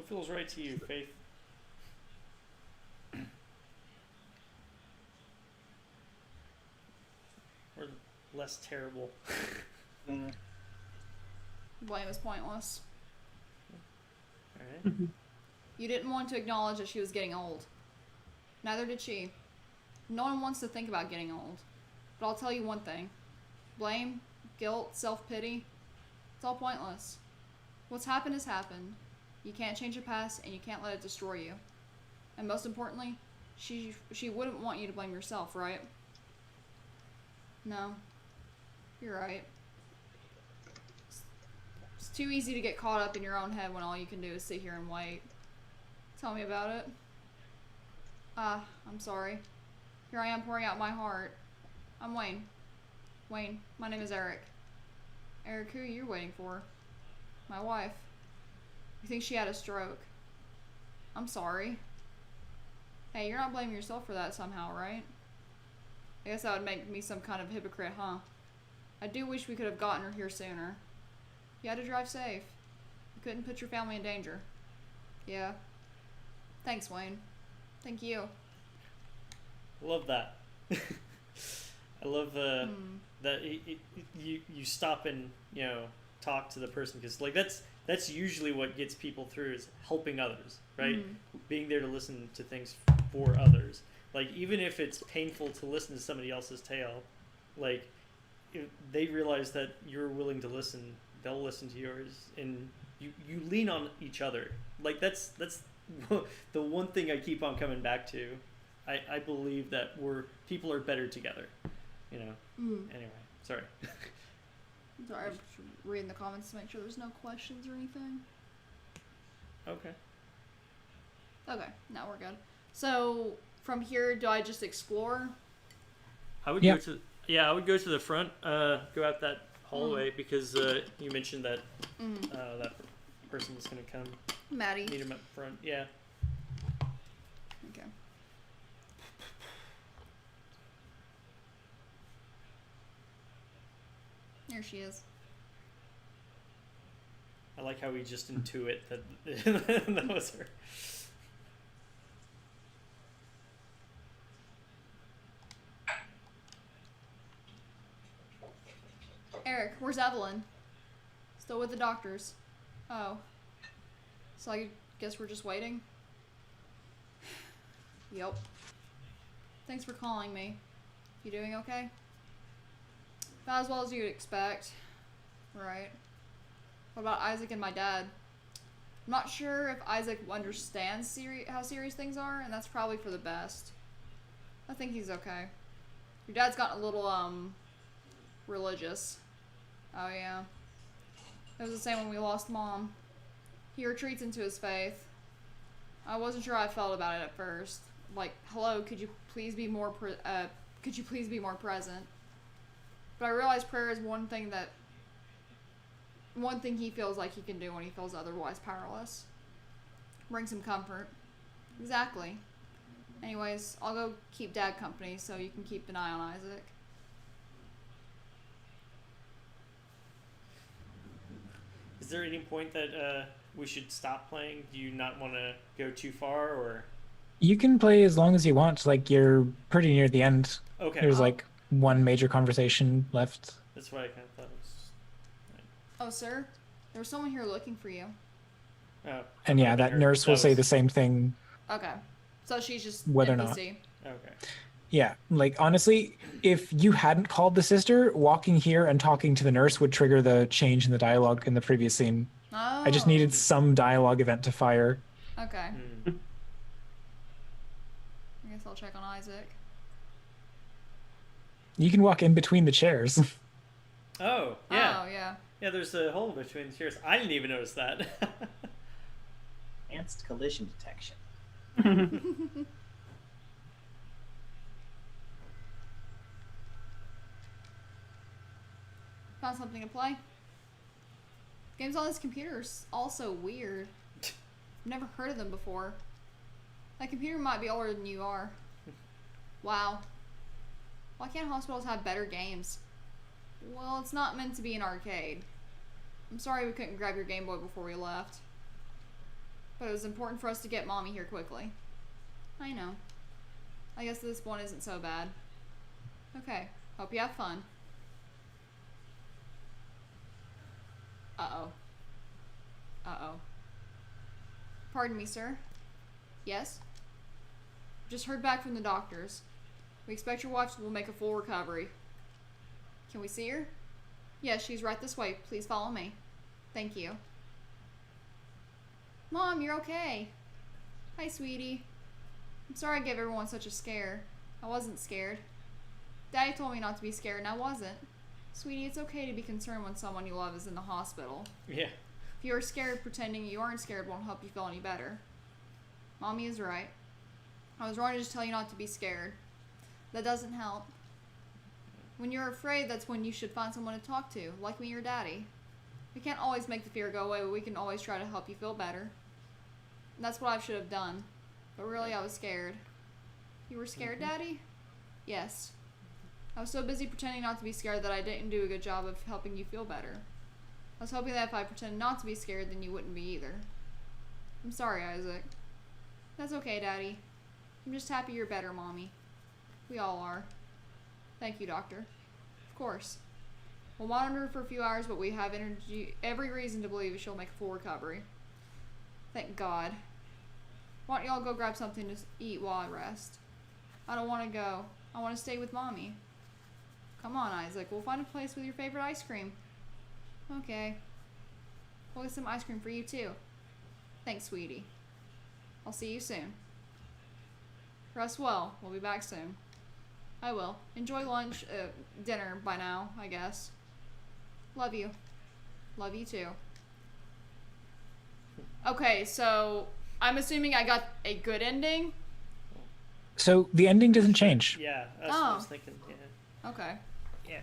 [SPEAKER 2] feels right to you, Faith? Or less terrible?
[SPEAKER 1] Blame is pointless.
[SPEAKER 2] Alright.
[SPEAKER 1] You didn't want to acknowledge that she was getting old. Neither did she. No one wants to think about getting old. But I'll tell you one thing. Blame, guilt, self-pity, it's all pointless. What's happened has happened. You can't change the past, and you can't let it destroy you. And most importantly, she wouldn't want you to blame yourself, right? No. You're right. It's too easy to get caught up in your own head when all you can do is sit here and wait. Tell me about it. I'm sorry. Here I am pouring out my heart. I'm Wayne. Wayne, my name is Eric. Eric, who are you waiting for? My wife. You think she had a stroke? I'm sorry. Hey, you're not blaming yourself for that somehow, right? I guess that would make me some kind of hypocrite, huh? I do wish we could have gotten her here sooner. You had to drive safe. You couldn't put your family in danger. Yeah. Thanks, Wayne. Thank you.
[SPEAKER 2] Love that. I love that you stop and talk to the person, because like that's usually what gets people through, is helping others, right? Being there to listen to things for others. Like, even if it's painful to listen to somebody else's tale, like, if they realize that you're willing to listen, they'll listen to yours, and you lean on each other. Like, that's the one thing I keep on coming back to. I believe that people are better together, Anyway, sorry.
[SPEAKER 1] Sorry, I'm just reading the comments to make sure there's no questions or anything.
[SPEAKER 2] Okay.
[SPEAKER 1] Okay, now we're good. So, from here, do I just explore?
[SPEAKER 2] I would go to the front, go out that hallway, because you mentioned that that person was going to come
[SPEAKER 1] Maddie.
[SPEAKER 2] meet him up front. Yeah.
[SPEAKER 1] Okay. There she is.
[SPEAKER 2] I like how we just intuit that that was her.
[SPEAKER 1] Eric, where's Evelyn? Still with the doctors. Oh. So I guess we're just waiting? Yep. Thanks for calling me. You doing okay? About as well as you'd expect. Right. What about Isaac and my dad? I'm not sure if Isaac understands how serious things are, and that's probably for the best. I think he's okay. Your dad's gotten a little, religious. Oh, yeah. It was the same when we lost Mom. He retreats into his faith. I wasn't sure how I felt about it at first. Like, hello, could you please be more present? But I realized prayer is one thing he feels like he can do when he feels otherwise powerless. Brings him comfort. Exactly. Anyways, I'll go keep Dad company so you can keep an eye on Isaac.
[SPEAKER 2] Is there any point that we should stop playing? Do you not want to go too far, or?
[SPEAKER 5] You can play as long as you want. Like, you're pretty near the end.
[SPEAKER 2] Okay.
[SPEAKER 5] There's like one major conversation left.
[SPEAKER 2] That's what I kind of thought it was.
[SPEAKER 1] Oh, sir? There was someone here looking for you.
[SPEAKER 2] Oh.
[SPEAKER 5] And yeah, that nurse will say the same thing.
[SPEAKER 1] Okay. So she's just
[SPEAKER 5] whether
[SPEAKER 1] NPC.
[SPEAKER 5] or not.
[SPEAKER 2] Okay.
[SPEAKER 5] Yeah, like, honestly, if you hadn't called the sister, walking here and talking to the nurse would trigger the change in the dialogue in the previous scene.
[SPEAKER 1] Oh.
[SPEAKER 5] I just needed some dialogue event to fire.
[SPEAKER 1] Okay. I guess I'll check on Isaac.
[SPEAKER 5] You can walk in between the chairs.
[SPEAKER 2] Oh, yeah.
[SPEAKER 1] Oh, yeah.
[SPEAKER 2] Yeah, there's a hole between the chairs. I didn't even notice that.
[SPEAKER 6] Advanced collision detection.
[SPEAKER 1] Found something to play. Games on this computer are also weird. I've never heard of them before. That computer might be older than you are. Wow. Why can't hospitals have better games? Well, it's not meant to be an arcade. I'm sorry we couldn't grab your Game Boy before we left. But it was important for us to get Mommy here quickly. I know. I guess this one isn't so bad. Okay. Hope you have fun. Uh-oh. Uh-oh. Pardon me, sir. Yes? Just heard back from the doctors. We expect your wife will make a full recovery. Can we see her? Yes, she's right this way. Please follow me. Thank you. Mom, you're okay. Hi, sweetie. I'm sorry I gave everyone such a scare. I wasn't scared. Daddy told me not to be scared, and I wasn't. Sweetie, it's okay to be concerned when someone you love is in the hospital.
[SPEAKER 2] Yeah.
[SPEAKER 1] If you are scared, pretending you aren't scared won't help you feel any better. Mommy is right. I was wrong to just tell you not to be scared. That doesn't help. When you're afraid, that's when you should find someone to talk to, like me or Daddy. We can't always make the fear go away, but we can always try to help you feel better. And that's what I should have done. But really, I was scared. You were scared, Daddy? Yes. I was so busy pretending not to be scared that I didn't do a good job of helping you feel better. I was hoping that if I pretended not to be scared, then you wouldn't be either. I'm sorry, Isaac. That's okay, Daddy. I'm just happy you're better, Mommy. We all are. Thank you, Doctor. Of course. We'll monitor her for a few hours, but we have every reason to believe she'll make a full recovery. Thank God. Why don't y'all go grab something to eat while I rest? I don't want to go. I want to stay with Mommy. Come on, Isaac. We'll find a place with your favorite ice cream. Okay. We'll get some ice cream for you, too. Thanks, sweetie. I'll see you soon. Rest well. We'll be back soon. I will. Enjoy lunch, dinner by now, I guess. Love you. Love you, too. Okay, so I'm assuming I got a good ending?
[SPEAKER 5] So the ending doesn't change.
[SPEAKER 2] Yeah, that's what I was thinking. Yeah.
[SPEAKER 1] Okay.
[SPEAKER 2] Yeah.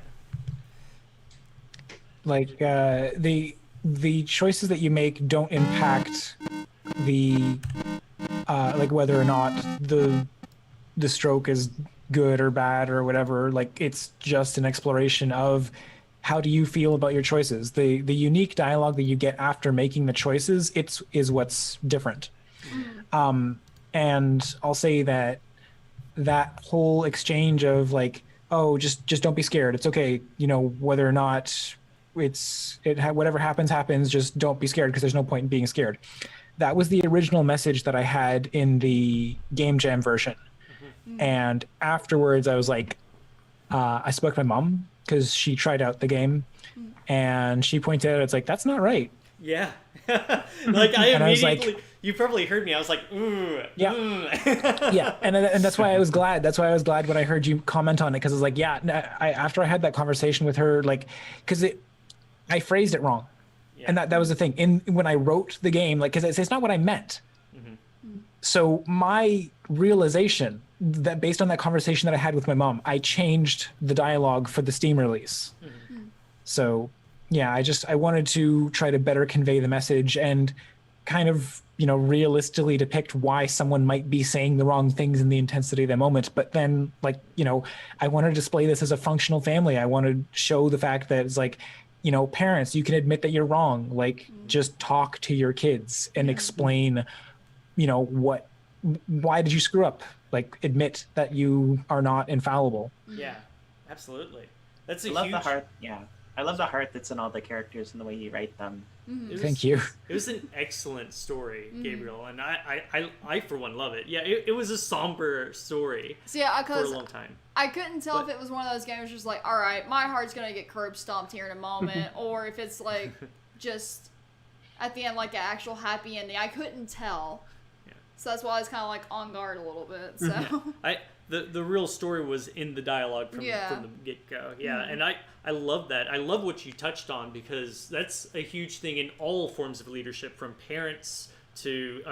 [SPEAKER 5] Like the choices that you make don't impact the like whether or not the stroke is good or bad or whatever. Like it's just an exploration of how do you feel about your choices. The unique dialogue that you get after making the choices is what's different. And I'll say that whole exchange of like, oh, just don't be scared. It's okay, you know, whether or not whatever happens, just don't be scared because there's no point in being scared. That was the original message that I had in the Game Jam version. And afterwards I was like, I spoke to my mom because she tried out the game and she pointed out, it's like, that's not right.
[SPEAKER 2] Yeah. Like I immediately,
[SPEAKER 5] was like,
[SPEAKER 2] you probably heard me. I was like, ooh.
[SPEAKER 5] Yeah. Yeah. And that's why I was glad. That's why I was glad when I heard you comment on it. Cause I was like, yeah, after I had that conversation with her, like, cause I phrased it wrong. Yeah. And that was the thing when I wrote the game, like, cause it's not what I meant. So my realization that based on that conversation that I had with my mom, I changed the dialogue for the Steam release. So yeah, I wanted to try to better convey the message and kind of, you know, realistically depict why someone might be saying the wrong things in the intensity of the moment. But then, like, you know, I want to display this as a functional family. I want to show the fact that it's like, you know, parents, you can admit that you're wrong. Like, just talk to your kids and explain, you know, why did you screw up? Like, admit that you are not infallible.
[SPEAKER 2] Yeah, absolutely. That's
[SPEAKER 6] I love the heart. Yeah, I love the heart that's in all the characters and the way you write them.
[SPEAKER 5] Thank you.
[SPEAKER 2] It was an excellent story, Gabriel, and I for one love it. Yeah, it was a somber story.
[SPEAKER 1] So yeah,
[SPEAKER 2] for a long time.
[SPEAKER 1] I couldn't tell if it was one of those games just like, all right, my heart's gonna get curb stomped here in a moment, or if it's like just at the end like an actual happy ending. I couldn't tell. So that's why I was kind of like on guard a little bit. So
[SPEAKER 2] the real story was in the dialogue from the get-go. Yeah, and I love that. I love what you touched on because that's a huge thing in all forms of leadership, from parents to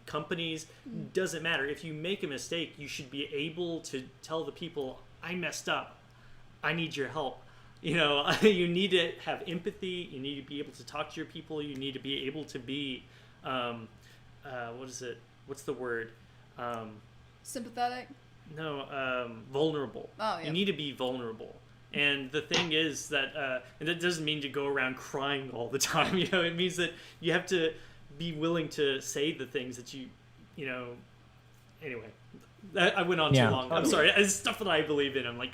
[SPEAKER 2] companies. Doesn't matter. If you make a mistake, you should be able to tell the people, I messed up. I need your help. You know, you need to have empathy. You need to be able to talk to your people. You need to be able to be, what is it? What's the word?
[SPEAKER 1] Sympathetic?
[SPEAKER 2] No, vulnerable.
[SPEAKER 1] Oh, yeah.
[SPEAKER 2] You need to be vulnerable. And the thing is that, and that doesn't mean to go around crying all the time. You know, it means that you have to be willing to say the things that you know. Anyway, I went on too long. I'm sorry. It's stuff that I believe in. I'm like,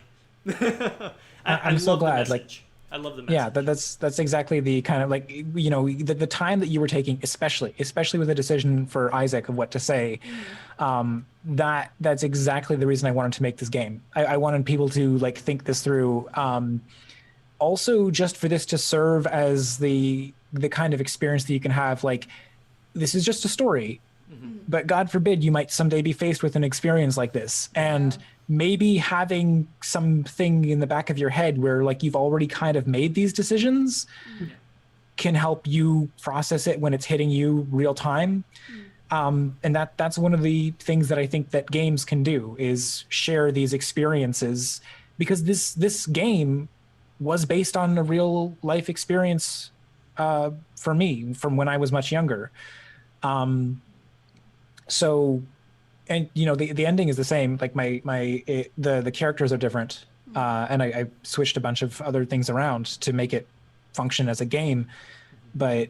[SPEAKER 5] I'm so glad.
[SPEAKER 2] Like, I love the message.
[SPEAKER 5] Yeah, that's exactly the kind of like, you know, the time that you were taking, especially with the decision for Isaac of what to say. That's exactly the reason I wanted to make this game. I wanted people to like think this through. Also, just for this to serve as the kind of experience that you can have. Like, this is just a story, but God forbid you might someday be faced with an experience like this, and maybe having something in the back of your head where like you've already kind of made these decisions can help you process it when it's hitting you real time. And that's one of the things that I think that games can do, is share these experiences, because this game was based on a real life experience for me from when I was much younger. So, and you know, the ending is the same. Like the characters are different, and I switched a bunch of other things around to make it function as a game. But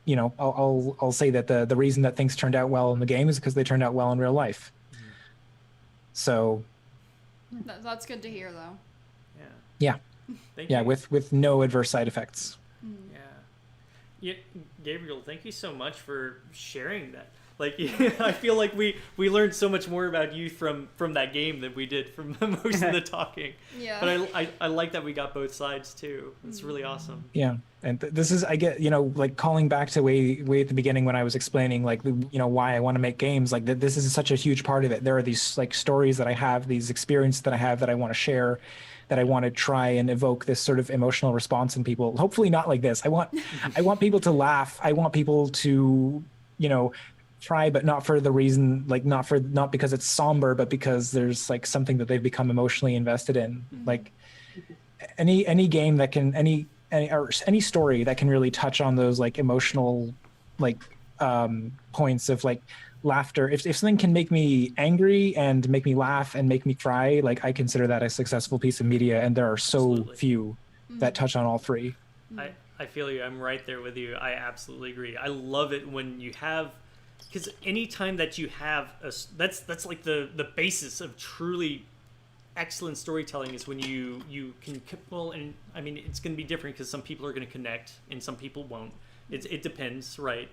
[SPEAKER 5] you know, I'll say that the reason that things turned out well in the game is because they turned out well in real life. So
[SPEAKER 1] That's good to hear, though.
[SPEAKER 2] Yeah.
[SPEAKER 5] Thank you. With no adverse side effects.
[SPEAKER 2] Yeah, Gabriel, thank you so much for sharing that. Like, I feel like we learned so much more about you from that game than we did from most of the talking.
[SPEAKER 1] Yeah.
[SPEAKER 2] But I like that we got both sides too. It's really awesome.
[SPEAKER 5] Yeah, and this is, I get, you know, like calling back to way at the beginning when I was explaining like, you know, why I want to make games. Like this is such a huge part of it. There are these like stories that I have, these experiences that I have that I want to share, that I want to try and evoke this sort of emotional response in people. Hopefully not like this. I want people to laugh. I want people to, you know, try, but not for the reason, like not because it's somber, but because there's like something that they've become emotionally invested in. Like any game that can, any story that can really touch on those like emotional like points of like laughter. If something can make me angry and make me laugh and make me cry, like I consider that a successful piece of media, and there are so few that touch on all three.
[SPEAKER 2] I feel you. I'm right there with you. I absolutely agree. I love it when you have, because anytime that you have that's like the basis of truly excellent storytelling, is when you can, well, and I mean it's going to be different because some people are going to connect and some people won't. It depends, right?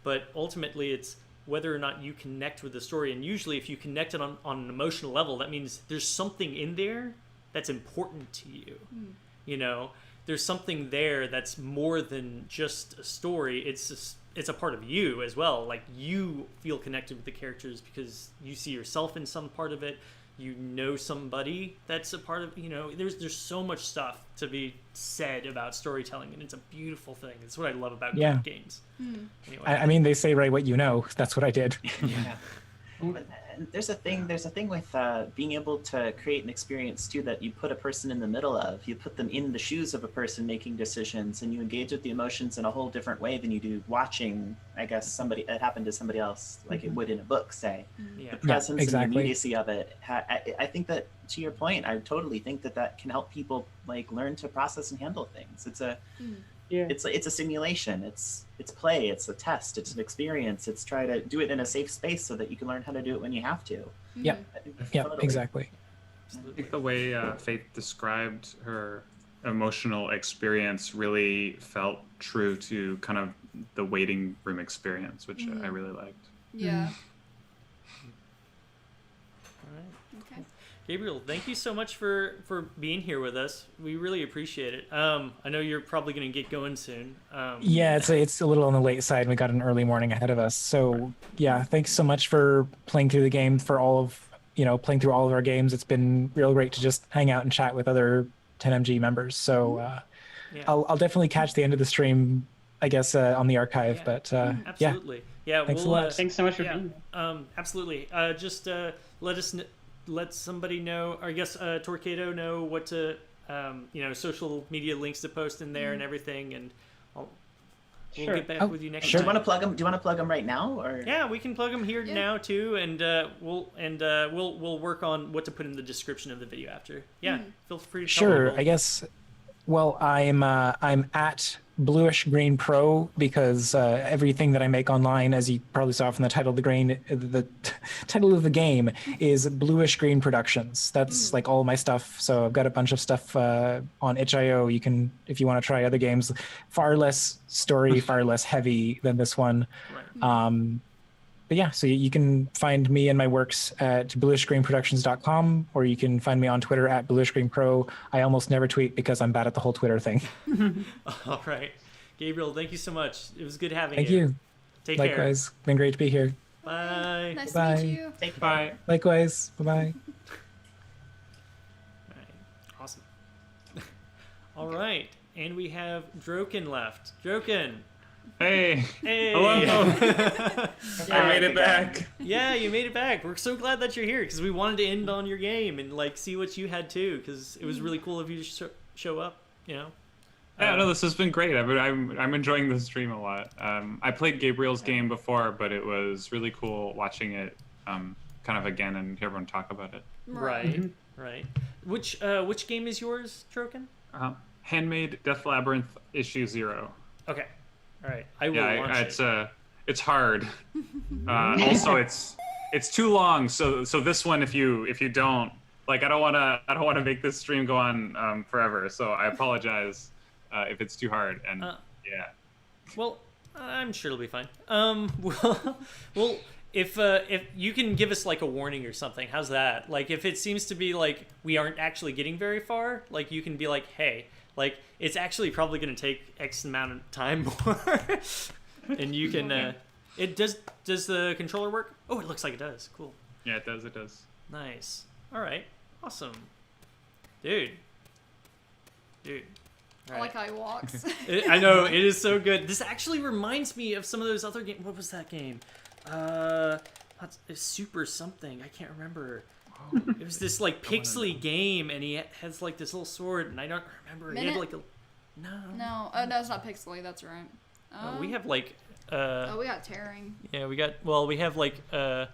[SPEAKER 2] But ultimately it's whether or not you connect with the story, and usually if you connect it on an emotional level, that means there's something in there that's important to you. You know, there's something there that's more than just a story. It's a part of you as well. Like, you feel connected with the characters because you see yourself in some part of it. You know somebody that's a part of, you know, there's so much stuff to be said about storytelling, and it's a beautiful thing. It's what I love about games. Anyway.
[SPEAKER 5] I mean, they say write what you know. That's what I did.
[SPEAKER 6] Yeah. And there's a thing with being able to create an experience too that you put a person in the middle of. You put them in the shoes of a person making decisions, and you engage with the emotions in a whole different way than you do watching, I guess, it happened to somebody else, like it would in a book, say. The presence and the immediacy of it. I think that, to your point, I totally think that can help people like learn to process and handle things. It's a it's a simulation. It's play. It's a test. It's an experience. It's try to do it in a safe space so that you can learn how to do it when you have to.
[SPEAKER 5] Yeah. Exactly.
[SPEAKER 3] I think the way Faith described her emotional experience really felt true to kind of the waiting room experience, which I really liked.
[SPEAKER 1] Yeah.
[SPEAKER 2] Okay. Gabriel, thank you so much for being here with us. We really appreciate it. I know you're probably going to get going soon.
[SPEAKER 5] Yeah, it's a little on the late side. We got an early morning ahead of us. So yeah, thanks so much for playing through the game, playing through all of our games. It's been real great to just hang out and chat with other 10MG members. So I'll definitely catch the end of the stream, I guess, on the archive. But
[SPEAKER 2] absolutely. Yeah.
[SPEAKER 5] Thanks a lot.
[SPEAKER 4] Thanks so much for being here.
[SPEAKER 2] Absolutely. Just let somebody know, or I guess Torcado know what to, social media links to post in there and everything, and we'll get back with you next time.
[SPEAKER 6] Do you want to plug them right now, or?
[SPEAKER 2] Yeah, we can plug them here now too, and we'll work on what to put in the description of the video after. Yeah, feel free to.
[SPEAKER 5] Sure, I guess. Well, I'm at Bluish-Green Pro because everything that I make online, as you probably saw from the title of the title of the game, is Bluish-Green Productions. That's like all my stuff. So I've got a bunch of stuff on itch.io. You can, if you want to try other games, far less story, far less heavy than this one.
[SPEAKER 2] Right.
[SPEAKER 5] But yeah, so you can find me and my works at bluishgreenproductions.com, or you can find me on Twitter at bluishgreenpro. I almost never tweet because I'm bad at the whole Twitter thing.
[SPEAKER 2] All right. Gabriel, thank you so much. It was good having
[SPEAKER 5] Thank you.
[SPEAKER 2] Take care.
[SPEAKER 5] Likewise. Been great to be here.
[SPEAKER 2] Bye.
[SPEAKER 1] Nice
[SPEAKER 5] Bye.
[SPEAKER 1] to meet you.
[SPEAKER 6] Take care.
[SPEAKER 7] Bye.
[SPEAKER 5] Likewise. Bye-bye.
[SPEAKER 2] All right. Awesome. All right. And we have Droqen left. Droqen.
[SPEAKER 7] Hey.
[SPEAKER 2] Hey.
[SPEAKER 7] Hello. I made it back.
[SPEAKER 2] Yeah, you made it back. We're so glad that you're here because we wanted to end on your game and like see what you had too, because it was really cool of you to show up. You know.
[SPEAKER 7] Yeah, no, this has been great. I'm enjoying the stream a lot. I played Gabriel's game before, but it was really cool watching it kind of again and hear everyone talk about it.
[SPEAKER 2] Right. Right. Which game is yours, Droqen?
[SPEAKER 7] Handmade Death Labyrinth issue 0.
[SPEAKER 2] Okay. All right. I will launch it.
[SPEAKER 7] It's hard. Also, it's too long. So this one, if you don't like, I don't want to make this stream go on forever. So I apologize if it's too hard. And yeah.
[SPEAKER 2] Well, I'm sure it'll be fine. Well, if you can give us like a warning or something, how's that? Like, if it seems to be like we aren't actually getting very far, like you can be like, hey, like it's actually probably going to take X amount of time more, and you can. It does the controller work? Oh, it looks like it does. Cool.
[SPEAKER 7] Yeah, it does. It does.
[SPEAKER 2] Nice. All right. Awesome. Dude. All
[SPEAKER 1] I like how he walks.
[SPEAKER 2] I know, it is so good. This actually reminds me of some of those other games. What was that game? It's Super something. I can't remember. It was this like pixely game, and he has like this little sword, and I don't remember. He had like a
[SPEAKER 1] No, oh no, it's not pixely. That's right.
[SPEAKER 2] we have like
[SPEAKER 1] we got tearing.
[SPEAKER 2] yeah, we have like the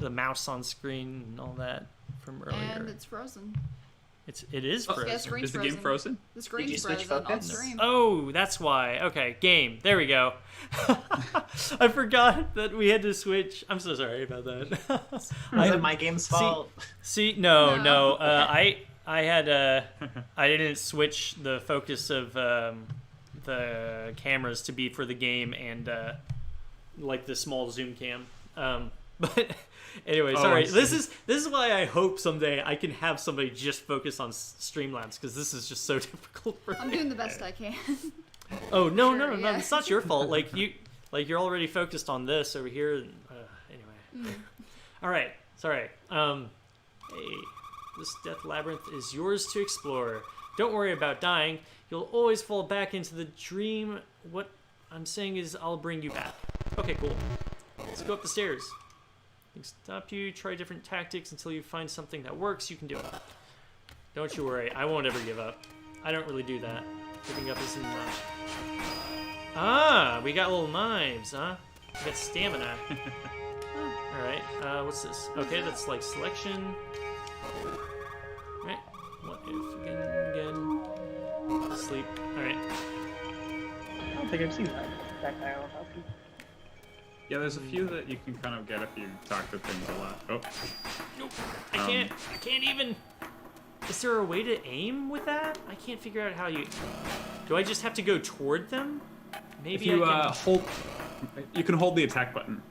[SPEAKER 2] mouse on screen and all that from earlier.
[SPEAKER 1] And it's frozen.
[SPEAKER 2] It is frozen.
[SPEAKER 1] Yeah, screen's
[SPEAKER 3] Is the game frozen?
[SPEAKER 1] The screen's
[SPEAKER 6] Did you switch
[SPEAKER 1] frozen on
[SPEAKER 6] focus?
[SPEAKER 1] stream.
[SPEAKER 2] Oh, that's why. Okay, game. There we go. I forgot that we had to switch. I'm so sorry about that.
[SPEAKER 6] Is it my game's fault?
[SPEAKER 2] See, no.
[SPEAKER 1] No.
[SPEAKER 2] I had I didn't switch the focus of the cameras to be for the game and like the small zoom cam. But anyway, sorry. This is why I hope someday I can have somebody just focus on Streamlabs, because this is just so difficult for
[SPEAKER 1] I'm
[SPEAKER 2] me.
[SPEAKER 1] doing the best I can.
[SPEAKER 2] Oh no,
[SPEAKER 1] Sure,
[SPEAKER 2] no,
[SPEAKER 1] yeah.
[SPEAKER 2] it's not your fault. Like you're already focused on this over here. And, anyway, all right, sorry. Hey, this Death Labyrinth is yours to explore. Don't worry about dying. You'll always fall back into the dream. What I'm saying is, I'll bring you back. Okay, cool. Let's go up the stairs. Stop you. Try different tactics until you find something that works. You can do it. Don't you worry. I won't ever give up. I don't really do that. Giving up isn't much. Ah, we got little knives, huh? We got stamina. Alright, what's this? Okay, that's like selection. Alright, what if again? Sleep. Alright.
[SPEAKER 4] I don't think I've seen that guy all healthy.
[SPEAKER 3] Yeah, there's a few that you can kind of get if you talk to things a lot. Oh,
[SPEAKER 2] Nope. I can't even. Is there a way to aim with that? I can't figure out how you. Do I just have to go toward them? Maybe
[SPEAKER 3] if you
[SPEAKER 2] I can.
[SPEAKER 3] you can hold the attack button.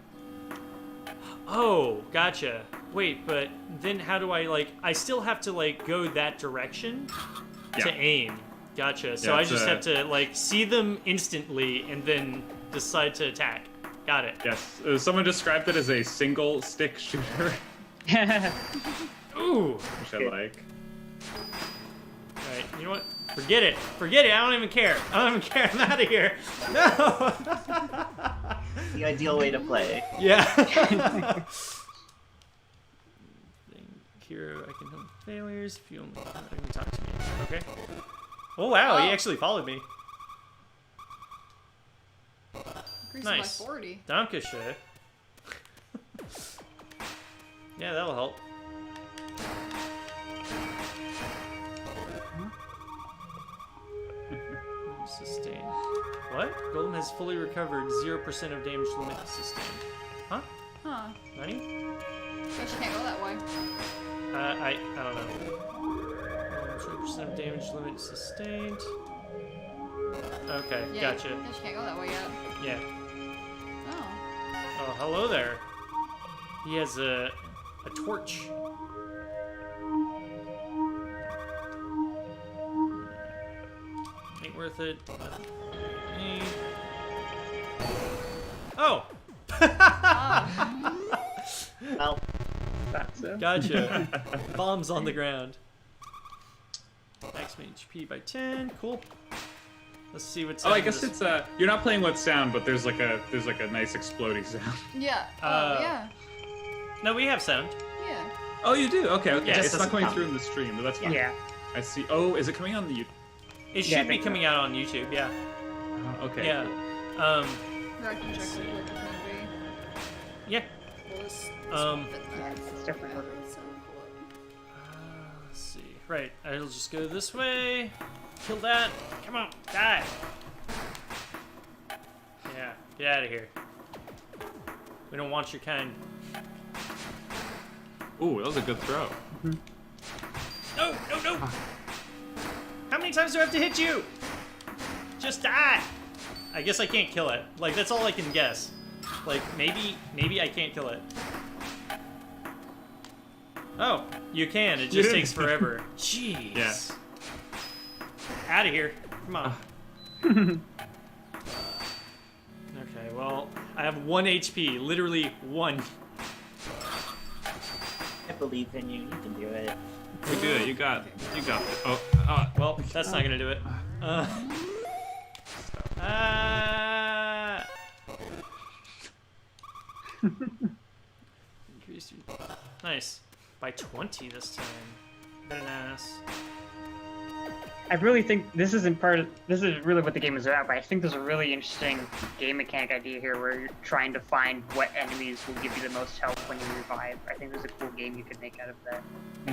[SPEAKER 2] Oh, gotcha. Wait, but then how do I like? I still have to like go that direction to aim. Gotcha. So
[SPEAKER 3] Yeah,
[SPEAKER 2] I
[SPEAKER 3] it's
[SPEAKER 2] just have to like see them instantly and then decide to attack. Got it.
[SPEAKER 3] Yes, someone described it as a single stick shooter,
[SPEAKER 2] Ooh.
[SPEAKER 3] which I like.
[SPEAKER 2] All right. You know what? Forget it. Forget it. I don't even care. I don't even care. I'm out of here. No.
[SPEAKER 6] The ideal way to play.
[SPEAKER 2] Yeah. Hero, I can help failures. If you only can talk to me. Okay. Oh wow, he actually followed me.
[SPEAKER 1] Increasing
[SPEAKER 2] Nice.
[SPEAKER 1] by 40.
[SPEAKER 2] Dankeschön. Yeah, that'll help. What? Golem has fully recovered 0% of damage limit sustained. Huh?
[SPEAKER 1] Huh.
[SPEAKER 2] Nani?
[SPEAKER 1] Guess you can't go that way.
[SPEAKER 2] I don't know. 0% of damage limit sustained. Okay,
[SPEAKER 1] Yeah,
[SPEAKER 2] gotcha.
[SPEAKER 1] Guess you can't go that way yet.
[SPEAKER 2] Yeah.
[SPEAKER 1] Oh.
[SPEAKER 2] Oh, hello there. He has a torch. Ain't worth it. Eh. Oh!
[SPEAKER 6] Well,
[SPEAKER 4] That's it.
[SPEAKER 2] Gotcha. Bombs on the ground. Maximum HP by 10. Cool. Let's see what's.
[SPEAKER 3] Oh, I guess it's you're not playing with sound, but there's like a nice exploding sound.
[SPEAKER 1] Yeah. Oh, yeah.
[SPEAKER 2] No, we have sound.
[SPEAKER 1] Yeah.
[SPEAKER 3] Oh, you do? Okay, okay.
[SPEAKER 6] Yeah,
[SPEAKER 3] It's
[SPEAKER 6] just
[SPEAKER 3] not coming
[SPEAKER 6] doesn't
[SPEAKER 3] through in the stream, but that's fine.
[SPEAKER 4] Yeah.
[SPEAKER 3] I see. Oh, is it coming on the YouTube?
[SPEAKER 2] It
[SPEAKER 4] Yeah, I
[SPEAKER 2] should be
[SPEAKER 4] think so.
[SPEAKER 2] coming out on YouTube. Yeah.
[SPEAKER 3] Okay.
[SPEAKER 2] Yeah.
[SPEAKER 1] Here, I can check
[SPEAKER 2] see.
[SPEAKER 1] it quick if need
[SPEAKER 2] Yeah.
[SPEAKER 1] be. Well, this
[SPEAKER 2] Um,
[SPEAKER 4] Yeah, it's different.
[SPEAKER 2] Let's see. Right. I'll just go this way. Kill that. Come on. Die. Yeah. Get out of here. We don't want your kind.
[SPEAKER 3] Ooh, that was a good throw.
[SPEAKER 2] No, no, no! How many times do I have to hit you? Just die! I guess I can't kill it. Like, that's all I can guess. Like, maybe I can't kill it. Oh, you can. It just takes forever. Jeez.
[SPEAKER 3] Yeah.
[SPEAKER 2] Out of here. Come on. Okay, well, I have 1 HP. Literally 1.
[SPEAKER 6] I believe in you. You can do it.
[SPEAKER 3] You do it. You got it. Oh,
[SPEAKER 2] Well, that's not gonna do it. Increase your... Nice. By 20 this time. Been an ass.
[SPEAKER 4] I really think this isn't part of this is really what the game is about, but I think there's a really interesting game mechanic idea here where you're trying to find what enemies will give you the most health when you revive. I think there's a cool game you could make out of that.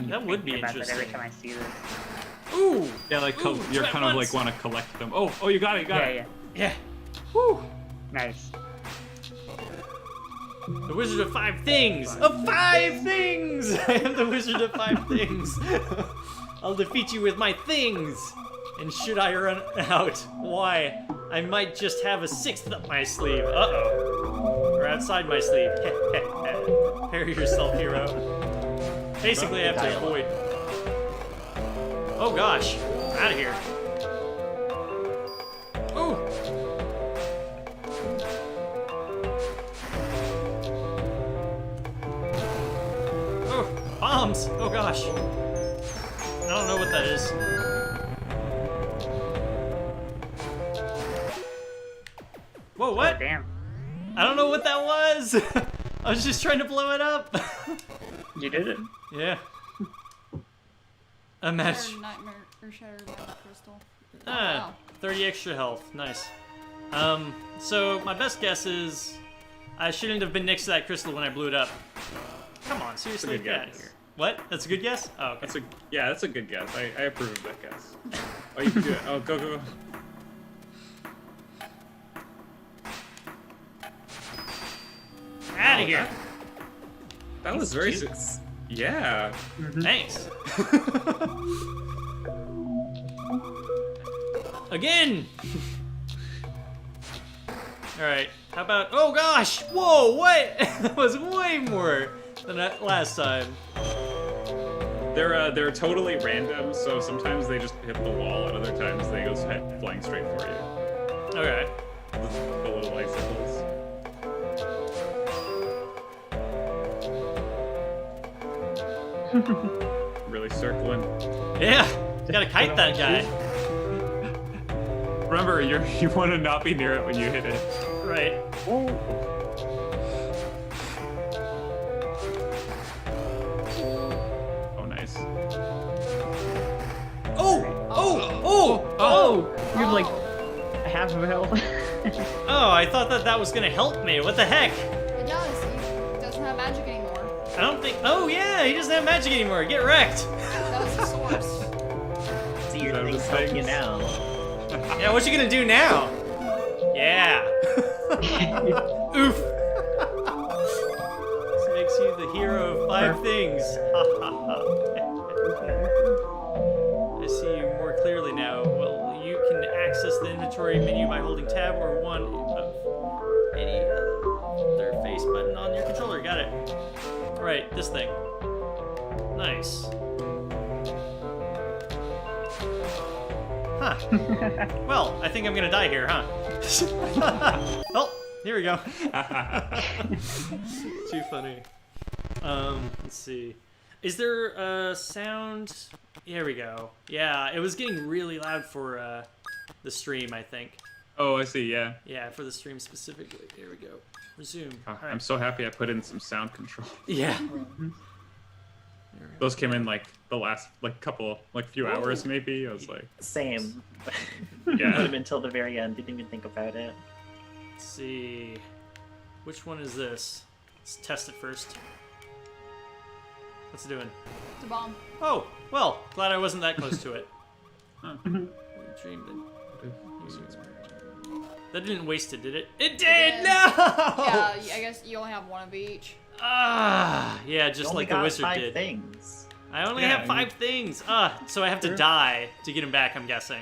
[SPEAKER 2] That would be
[SPEAKER 4] Thinking about that every
[SPEAKER 2] interesting.
[SPEAKER 4] time I see this.
[SPEAKER 2] Ooh!
[SPEAKER 3] yeah, like
[SPEAKER 2] Ooh,
[SPEAKER 3] you're
[SPEAKER 2] try
[SPEAKER 3] kind of
[SPEAKER 2] once.
[SPEAKER 3] like want to collect them. Oh, you got it. You got
[SPEAKER 4] Yeah,
[SPEAKER 3] it.
[SPEAKER 4] yeah.
[SPEAKER 2] Yeah. Woo!
[SPEAKER 4] Nice.
[SPEAKER 2] The Wizard of 5 Things! Of 5 things! I am the Wizard of 5 Things! I'll defeat you with my things! And should I run out, why? I might just have a 6th up my sleeve. Uh-oh. Or outside my sleeve. Prepare yourself, hero. Basically, I have to avoid. Oh gosh. Out of here. Ooh! Oh, bombs! Oh gosh. I don't know what that is. Whoa, what?
[SPEAKER 4] Oh, damn.
[SPEAKER 2] I don't know what that was! I was just trying to blow it up!
[SPEAKER 4] You did it.
[SPEAKER 2] Yeah. A match.
[SPEAKER 1] Shattered nightmare or shattered magic crystal.
[SPEAKER 2] Ah,
[SPEAKER 1] wow.
[SPEAKER 2] 30 extra health. Nice. So my best guess is I shouldn't have been next to that crystal when I blew it up. Come on, seriously,
[SPEAKER 3] good
[SPEAKER 2] get out of
[SPEAKER 3] guess.
[SPEAKER 2] here. What? That's a good guess? Oh, okay.
[SPEAKER 3] That's a good guess. I approve of that guess. Oh, you can do it. Oh, go.
[SPEAKER 2] Out of here.
[SPEAKER 3] That was very.
[SPEAKER 6] cute.
[SPEAKER 3] Yeah.
[SPEAKER 2] Thanks. Again. All right. How about? Oh gosh! Whoa! What? That was way more than last time.
[SPEAKER 3] They're totally random. So sometimes they just hit the wall, and other times they go flying straight for you.
[SPEAKER 2] Okay.
[SPEAKER 3] The little icicles. Really circling.
[SPEAKER 2] Yeah. Gotta kite that guy.
[SPEAKER 3] Remember, you want to not be near it when you hit it.
[SPEAKER 2] Right.
[SPEAKER 3] Oh, nice.
[SPEAKER 2] Oh! Oh! Oh! Oh!
[SPEAKER 4] You have like half of a health.
[SPEAKER 2] Oh, I thought that was gonna help me. What the heck?
[SPEAKER 1] It does. He doesn't have magic anymore.
[SPEAKER 2] I don't think. Oh yeah, he doesn't have magic anymore. Get wrecked.
[SPEAKER 1] That was the source.
[SPEAKER 6] See, your
[SPEAKER 3] That
[SPEAKER 6] things
[SPEAKER 3] was
[SPEAKER 6] help you
[SPEAKER 3] things.
[SPEAKER 6] now.
[SPEAKER 2] Yeah, what you gonna do now? Yeah. Oof. This makes you the hero of 5 things. Ha ha ha. I see you more clearly now. Well, you can access the inventory menu by holding tab or one of any other face button on your controller. Got it. Right, this thing. Nice. Huh. Well, I think I'm gonna die here, huh? Oh, here we go. Too funny. Let's see. Is there a sound? Here we go. Yeah, it was getting really loud for the stream, I think.
[SPEAKER 3] Oh, I see. Yeah.
[SPEAKER 2] Yeah, for the stream specifically. Here we go. Resume.
[SPEAKER 3] Oh,
[SPEAKER 2] All right.
[SPEAKER 3] I'm so happy I put in some sound control.
[SPEAKER 2] Yeah.
[SPEAKER 3] Those came in like the last few hours maybe. I was like,
[SPEAKER 6] Same.
[SPEAKER 3] Yeah.
[SPEAKER 6] Put them until the very end. Didn't even think about it.
[SPEAKER 2] Let's see. Which one is this? Let's test it first. What's it doing?
[SPEAKER 1] It's a bomb.
[SPEAKER 2] Oh, well, glad I wasn't that close to it.
[SPEAKER 3] Huh.
[SPEAKER 2] Dreamed it. That didn't waste it, did it? It did!
[SPEAKER 1] did.
[SPEAKER 2] No!
[SPEAKER 1] Yeah, I guess you only have one of each.
[SPEAKER 2] Ah, yeah, just
[SPEAKER 6] You only
[SPEAKER 2] like the
[SPEAKER 6] got
[SPEAKER 2] wizard
[SPEAKER 6] 5
[SPEAKER 2] did.
[SPEAKER 6] things.
[SPEAKER 2] I only
[SPEAKER 3] Yeah,
[SPEAKER 2] have 5 things. So I have to die to get him back, I'm guessing.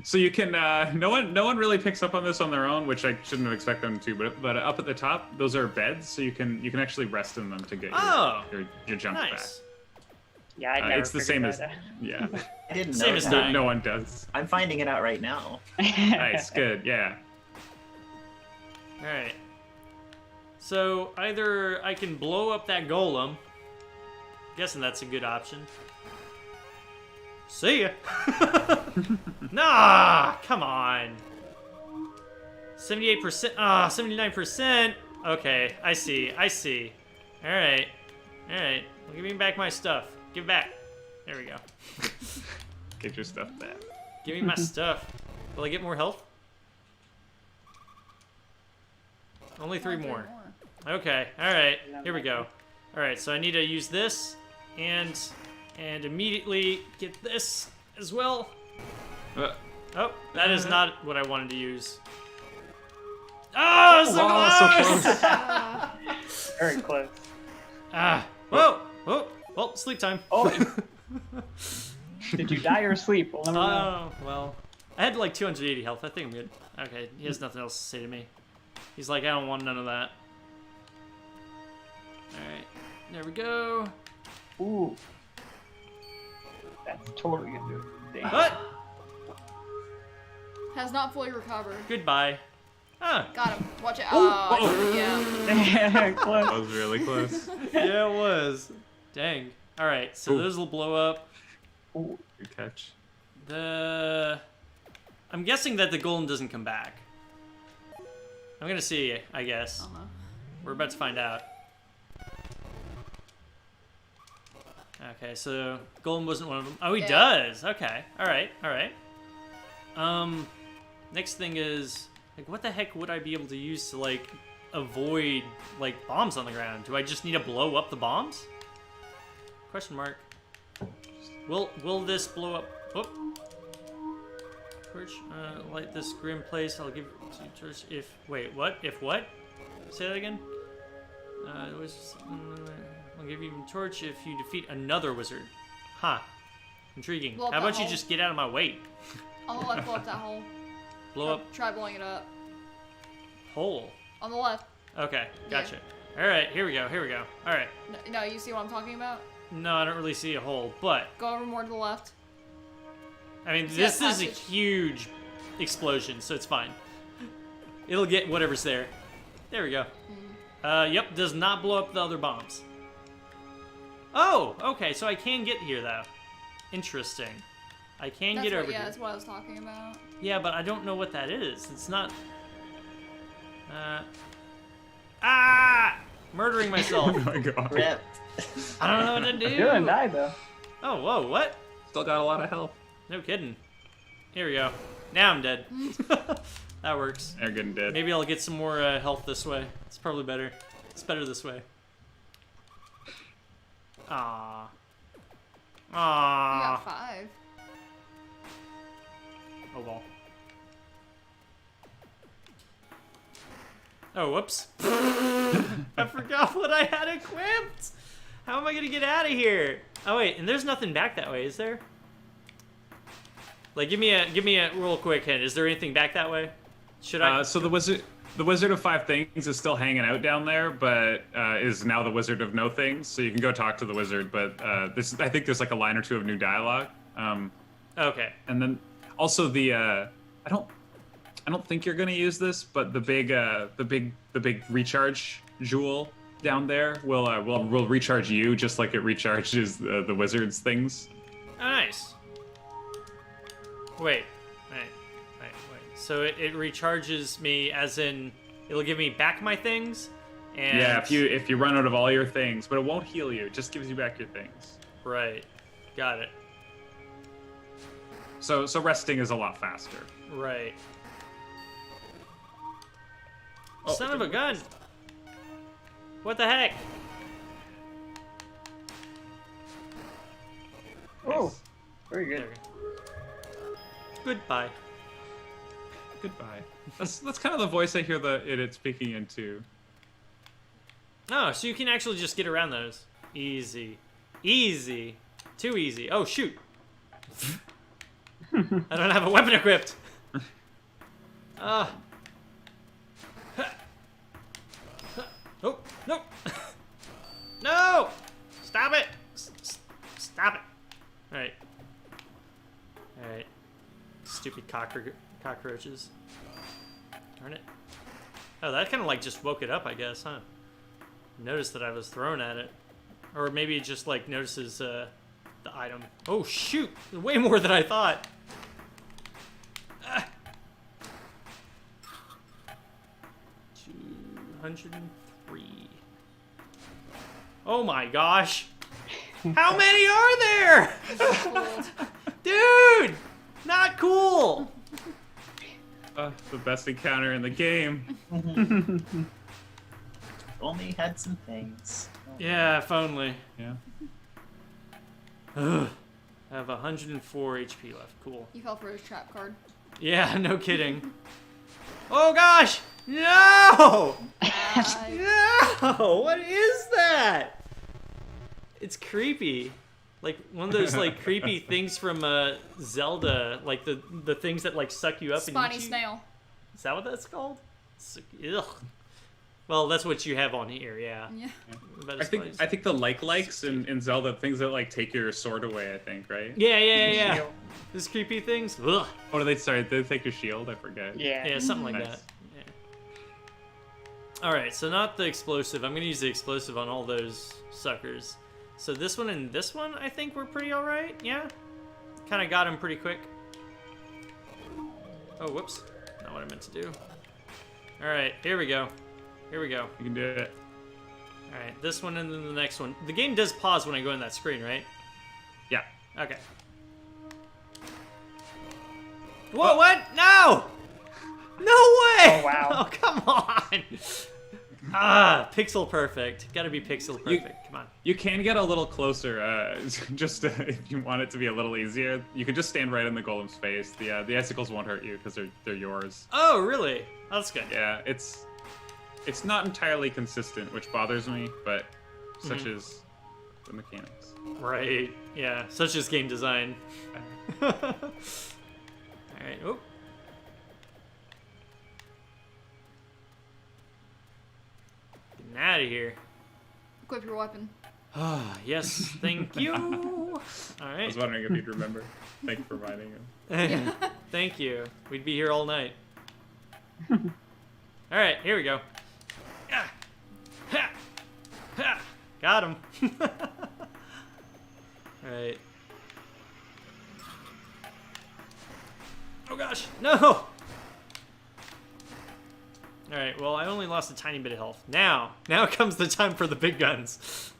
[SPEAKER 3] So you can no one really picks up on this on their own, which I shouldn't have expected them to. But up at the top, those are beds, so you can actually rest in them to get your jump
[SPEAKER 2] Nice.
[SPEAKER 4] Yeah, I never
[SPEAKER 3] it's the
[SPEAKER 4] figured
[SPEAKER 3] same as
[SPEAKER 4] that
[SPEAKER 3] yeah.
[SPEAKER 6] I didn't
[SPEAKER 2] Same
[SPEAKER 6] know
[SPEAKER 2] as
[SPEAKER 6] that.
[SPEAKER 2] dying.
[SPEAKER 3] No one does.
[SPEAKER 6] I'm finding it out right now.
[SPEAKER 4] out.
[SPEAKER 3] Nice, good, yeah.
[SPEAKER 2] Alright. So either I can blow up that golem. Guessing that's a good option. See ya. Nah, come on. 78%. 79%. Okay, I see. Alright. Alright. Well, give me back my stuff. Give it back. There we go.
[SPEAKER 3] Get your stuff back.
[SPEAKER 2] Give me my stuff. Will I get more health? Only 3 more. Okay, alright. Here we go. Alright, so I need to use this and immediately get this as well. Oh, that is not what I wanted to use. Oh, so close!
[SPEAKER 4] Very close.
[SPEAKER 2] Whoa! Well, sleep time.
[SPEAKER 4] Oh, did you die or sleep? We'll never know.
[SPEAKER 2] Oh, well. I had like 280 health. I think I'm good. Okay, he has nothing else to say to me. He's like, I don't want none of that. Alright, there we go.
[SPEAKER 4] Ooh. That's totally gonna do it. Dang.
[SPEAKER 2] What?
[SPEAKER 1] Has not fully recovered.
[SPEAKER 2] Goodbye. Ah,
[SPEAKER 1] Got him. Watch it. Oh, yeah.
[SPEAKER 4] Close.
[SPEAKER 3] That was really close.
[SPEAKER 2] yeah, it was. Dang. Alright, so
[SPEAKER 3] Ooh.
[SPEAKER 2] those will blow up.
[SPEAKER 4] Ooh.
[SPEAKER 3] Good catch.
[SPEAKER 2] I'm guessing that the golem doesn't come back. I'm gonna see, I guess.
[SPEAKER 1] Uh-huh.
[SPEAKER 2] We're about to find out. Okay, so golem wasn't one of them. Oh, he
[SPEAKER 1] Yeah.
[SPEAKER 2] does. Okay. All right. Next thing is like, what the heck would I be able to use to like avoid like bombs on the ground? Do I just need to blow up the bombs? Question mark. Will this blow up? Whoop. Torch. Light this grim place. I'll give it to torch if. Wait, what? If what? Say that again. It was. I'll give you a torch if you defeat another wizard. Huh. Intriguing.
[SPEAKER 1] Blow up
[SPEAKER 2] How
[SPEAKER 1] that
[SPEAKER 2] about you
[SPEAKER 1] hole.
[SPEAKER 2] just get out of my way?
[SPEAKER 1] On the left, blow up that hole.
[SPEAKER 2] Blow up
[SPEAKER 1] Try blowing it up.
[SPEAKER 2] hole.
[SPEAKER 1] On the left.
[SPEAKER 2] Okay, gotcha. All right, here we go. All right.
[SPEAKER 1] No, you see what I'm talking about?
[SPEAKER 2] No, I don't really see a hole, but
[SPEAKER 1] Go over more to the left.
[SPEAKER 2] I mean,
[SPEAKER 1] See
[SPEAKER 2] this
[SPEAKER 1] that
[SPEAKER 2] is a
[SPEAKER 1] passage?
[SPEAKER 2] huge explosion, so it's fine. It'll get whatever's there. There we go. Yep, does not blow up the other bombs. Oh, okay, so I can get here though. Interesting. I can get over
[SPEAKER 1] Yeah,
[SPEAKER 2] here.
[SPEAKER 1] that's what I was talking about.
[SPEAKER 2] Yeah, but I don't know what that is. It's not. Murdering myself.
[SPEAKER 3] Oh my god.
[SPEAKER 6] Rip.
[SPEAKER 2] I don't know what to do.
[SPEAKER 4] You didn't die though.
[SPEAKER 2] Oh, whoa, what?
[SPEAKER 3] Still got a lot of health.
[SPEAKER 2] No kidding. Here we go. Now I'm dead. That works.
[SPEAKER 3] They're getting dead.
[SPEAKER 2] Maybe I'll get some more health this way. It's probably better. It's better this way. Aww.
[SPEAKER 1] You
[SPEAKER 2] Aww.
[SPEAKER 1] got 5.
[SPEAKER 2] Oh well. Oh, whoops. I forgot what I had equipped. How am I gonna get out of here? Oh wait, and there's nothing back that way, is there? Like, give me a real quick hint. Is there anything back that way? Should I?
[SPEAKER 3] So the Wizard of Five Things is still hanging out down there, but is now the Wizard of No Things. So you can go talk to the wizard, but I think there's like a line or two of new dialogue.
[SPEAKER 2] Okay.
[SPEAKER 3] And then also I don't think you're gonna use this, but the big recharge jewel down there will recharge you just like it recharges the wizard's things.
[SPEAKER 2] Oh, nice. Wait. So it recharges me, as in it'll give me back my things, and
[SPEAKER 3] Yeah, if you run out of all your things, but it won't heal you. It just gives you back your things.
[SPEAKER 2] Right. Got it.
[SPEAKER 3] So resting is a lot faster.
[SPEAKER 2] Right.
[SPEAKER 3] Oh,
[SPEAKER 2] Son
[SPEAKER 3] it
[SPEAKER 2] of a
[SPEAKER 3] didn't
[SPEAKER 2] gun!
[SPEAKER 3] work.
[SPEAKER 2] What the heck?
[SPEAKER 4] Oh, very good.
[SPEAKER 2] There. Goodbye.
[SPEAKER 3] Goodbye. That's kind of the voice I hear it speaking into.
[SPEAKER 2] Oh, so you can actually just get around those. Easy. Easy. Too easy. Oh, shoot. I don't have a weapon equipped. Oh, no. No! Stop it! Stop it. Alright. Alright. Stupid cockroaches. Darn it. Oh, that kind of like just woke it up, I guess, huh? Noticed that I was thrown at it. Or maybe it just like notices the item. Oh, shoot! Way more than I thought. 203. Oh my gosh! How many are there? Dude! Not cool!
[SPEAKER 3] The best encounter in the game.
[SPEAKER 6] Only had some things.
[SPEAKER 2] Yeah, if only.
[SPEAKER 3] Yeah.
[SPEAKER 2] Ugh. I have 104 HP left. Cool.
[SPEAKER 1] You fell for his trap card.
[SPEAKER 2] Yeah, no kidding. Oh gosh! No! No! What is that? It's creepy. Like one of those like creepy things from Zelda, like the things that like suck you up and
[SPEAKER 1] Spiny
[SPEAKER 2] eat you.
[SPEAKER 1] snail.
[SPEAKER 2] Is that what that's called? Ugh. Well, that's what you have on here, yeah.
[SPEAKER 1] Yeah.
[SPEAKER 2] About
[SPEAKER 3] I
[SPEAKER 2] as
[SPEAKER 3] think
[SPEAKER 2] funny as-
[SPEAKER 3] I think the likes in Zelda, things that like take your sword away, I think, right?
[SPEAKER 2] Yeah.
[SPEAKER 4] Shield.
[SPEAKER 2] Those creepy things. Ugh.
[SPEAKER 3] Oh, do they take your shield? I forget.
[SPEAKER 4] Yeah.
[SPEAKER 2] Yeah, something like
[SPEAKER 3] Nice.
[SPEAKER 2] that. Yeah. All right, so not the explosive. I'm gonna use the explosive on all those suckers. So this one and this one, I think we're pretty all right. Yeah, kind of got them pretty quick. Oh, whoops! Not what I meant to do. All right, here we go. Here we go.
[SPEAKER 3] You can do it.
[SPEAKER 2] All right, this one and then the next one. The game does pause when I go in that screen, right?
[SPEAKER 3] Yeah.
[SPEAKER 2] Okay. Whoa! What? No! No way!
[SPEAKER 4] Oh, wow.
[SPEAKER 2] Oh, come on! Pixel perfect. Gotta be pixel perfect. Come on.
[SPEAKER 3] You can get a little closer, just if you want it to be a little easier. You can just stand right in the golem's face. The icicles won't hurt you because they're yours.
[SPEAKER 2] Oh, really? Oh, that's good.
[SPEAKER 3] Yeah, it's not entirely consistent, which bothers me, but such is the mechanics.
[SPEAKER 2] Right. Yeah. Such is game design. All right. Oh. Getting out of here.
[SPEAKER 1] Equip your weapon.
[SPEAKER 2] Ah, yes. Thank you. All
[SPEAKER 3] I
[SPEAKER 2] right.
[SPEAKER 3] was wondering if you'd remember. Thank you for reminding him.
[SPEAKER 2] Thank you. We'd be here all night. All right, here we go. Ah. Ha. Ha. Got him. All right. Oh gosh, no! All right, well, I only lost a tiny bit of health. Now comes the time for the big guns.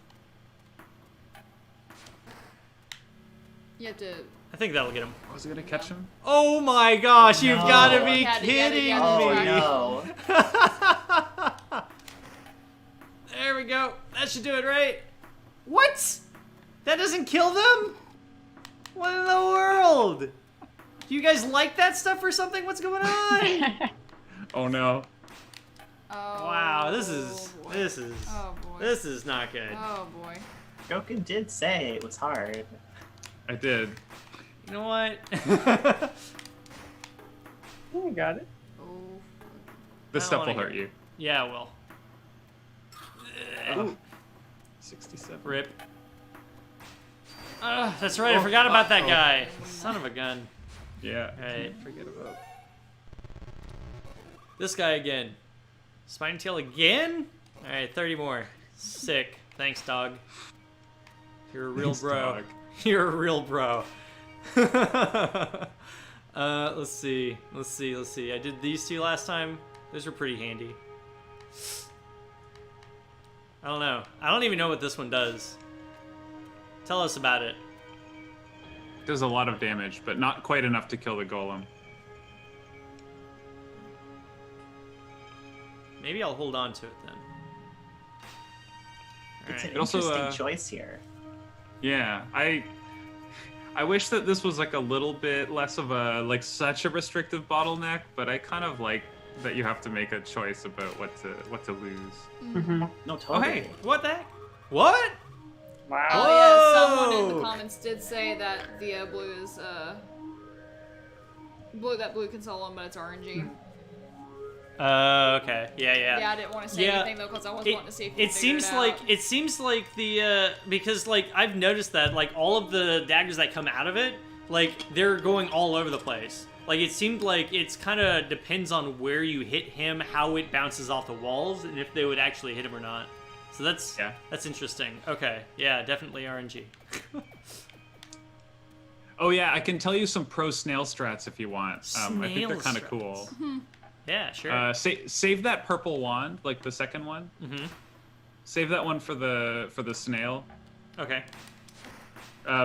[SPEAKER 1] You have to.
[SPEAKER 2] I think that'll get him.
[SPEAKER 3] Was it gonna catch him?
[SPEAKER 2] Oh my gosh, you've
[SPEAKER 6] No.
[SPEAKER 2] got to be
[SPEAKER 1] You had to get it,
[SPEAKER 2] kidding
[SPEAKER 1] yeah.
[SPEAKER 6] Oh
[SPEAKER 2] me.
[SPEAKER 6] no.
[SPEAKER 2] There we go. That should do it, right? What? That doesn't kill them? What in the world? Do you guys like that stuff or something? What's going on?
[SPEAKER 3] Oh no.
[SPEAKER 1] Oh.
[SPEAKER 2] Wow, this is
[SPEAKER 1] boy.
[SPEAKER 2] this is
[SPEAKER 1] Oh boy.
[SPEAKER 2] this is not good.
[SPEAKER 1] Oh boy.
[SPEAKER 6] Droqen did say it was hard.
[SPEAKER 3] I did.
[SPEAKER 2] You know what?
[SPEAKER 4] Oh, you got it.
[SPEAKER 1] Oh.
[SPEAKER 3] This
[SPEAKER 2] I
[SPEAKER 3] stuff
[SPEAKER 2] don't
[SPEAKER 3] will
[SPEAKER 2] wanna
[SPEAKER 3] hurt you.
[SPEAKER 2] Yeah, well.
[SPEAKER 3] Ugh. 67.
[SPEAKER 2] Rip. That's right. I forgot about that
[SPEAKER 3] uh-oh.
[SPEAKER 2] guy. Son of a gun.
[SPEAKER 3] Yeah.
[SPEAKER 2] Alright.
[SPEAKER 3] Forget about.
[SPEAKER 2] This guy again. Spiny tail again? Alright, 30 more. Sick. Thanks, dog. You're a real
[SPEAKER 3] Thanks,
[SPEAKER 2] bro.
[SPEAKER 3] dog.
[SPEAKER 2] You're a real bro. Let's see. I did these two last time. Those were pretty handy. I don't know. I don't even know what this one does. Tell us about it.
[SPEAKER 3] Does a lot of damage, but not quite enough to kill the golem.
[SPEAKER 2] Maybe I'll hold on to it then.
[SPEAKER 6] It's an
[SPEAKER 2] Alright.
[SPEAKER 3] It also,
[SPEAKER 6] interesting choice here.
[SPEAKER 3] Yeah, I wish that this was like a little bit less of a like such a restrictive bottleneck, but I kind of like that you have to make a choice about what to lose.
[SPEAKER 6] No,
[SPEAKER 2] Oh,
[SPEAKER 6] totally.
[SPEAKER 2] hey, what the heck? What?
[SPEAKER 4] Wow.
[SPEAKER 1] Oh yeah, someone in
[SPEAKER 2] Whoa!
[SPEAKER 1] the comments did say that the blue is blue. That blue can solo, but it's RNG.
[SPEAKER 2] Okay. Yeah.
[SPEAKER 1] Yeah, I didn't want to say
[SPEAKER 2] Yeah.
[SPEAKER 1] anything though because I was wanting to see if you
[SPEAKER 2] It seems like the because like I've noticed that like all of the daggers that come out of it, like they're going all over the place. Like it seemed like it's kind of depends on where you hit him, how it bounces off the walls, and if they would actually hit him or not. So that's interesting. Okay, yeah, definitely RNG.
[SPEAKER 3] Oh yeah, I can tell you some pro snail strats if you want. I think
[SPEAKER 2] Snail
[SPEAKER 3] they're kind of
[SPEAKER 2] strats.
[SPEAKER 3] cool.
[SPEAKER 2] Yeah, sure.
[SPEAKER 3] Save that purple wand, like the second one.
[SPEAKER 2] Mm-hmm.
[SPEAKER 3] Save that one for the snail.
[SPEAKER 2] Okay.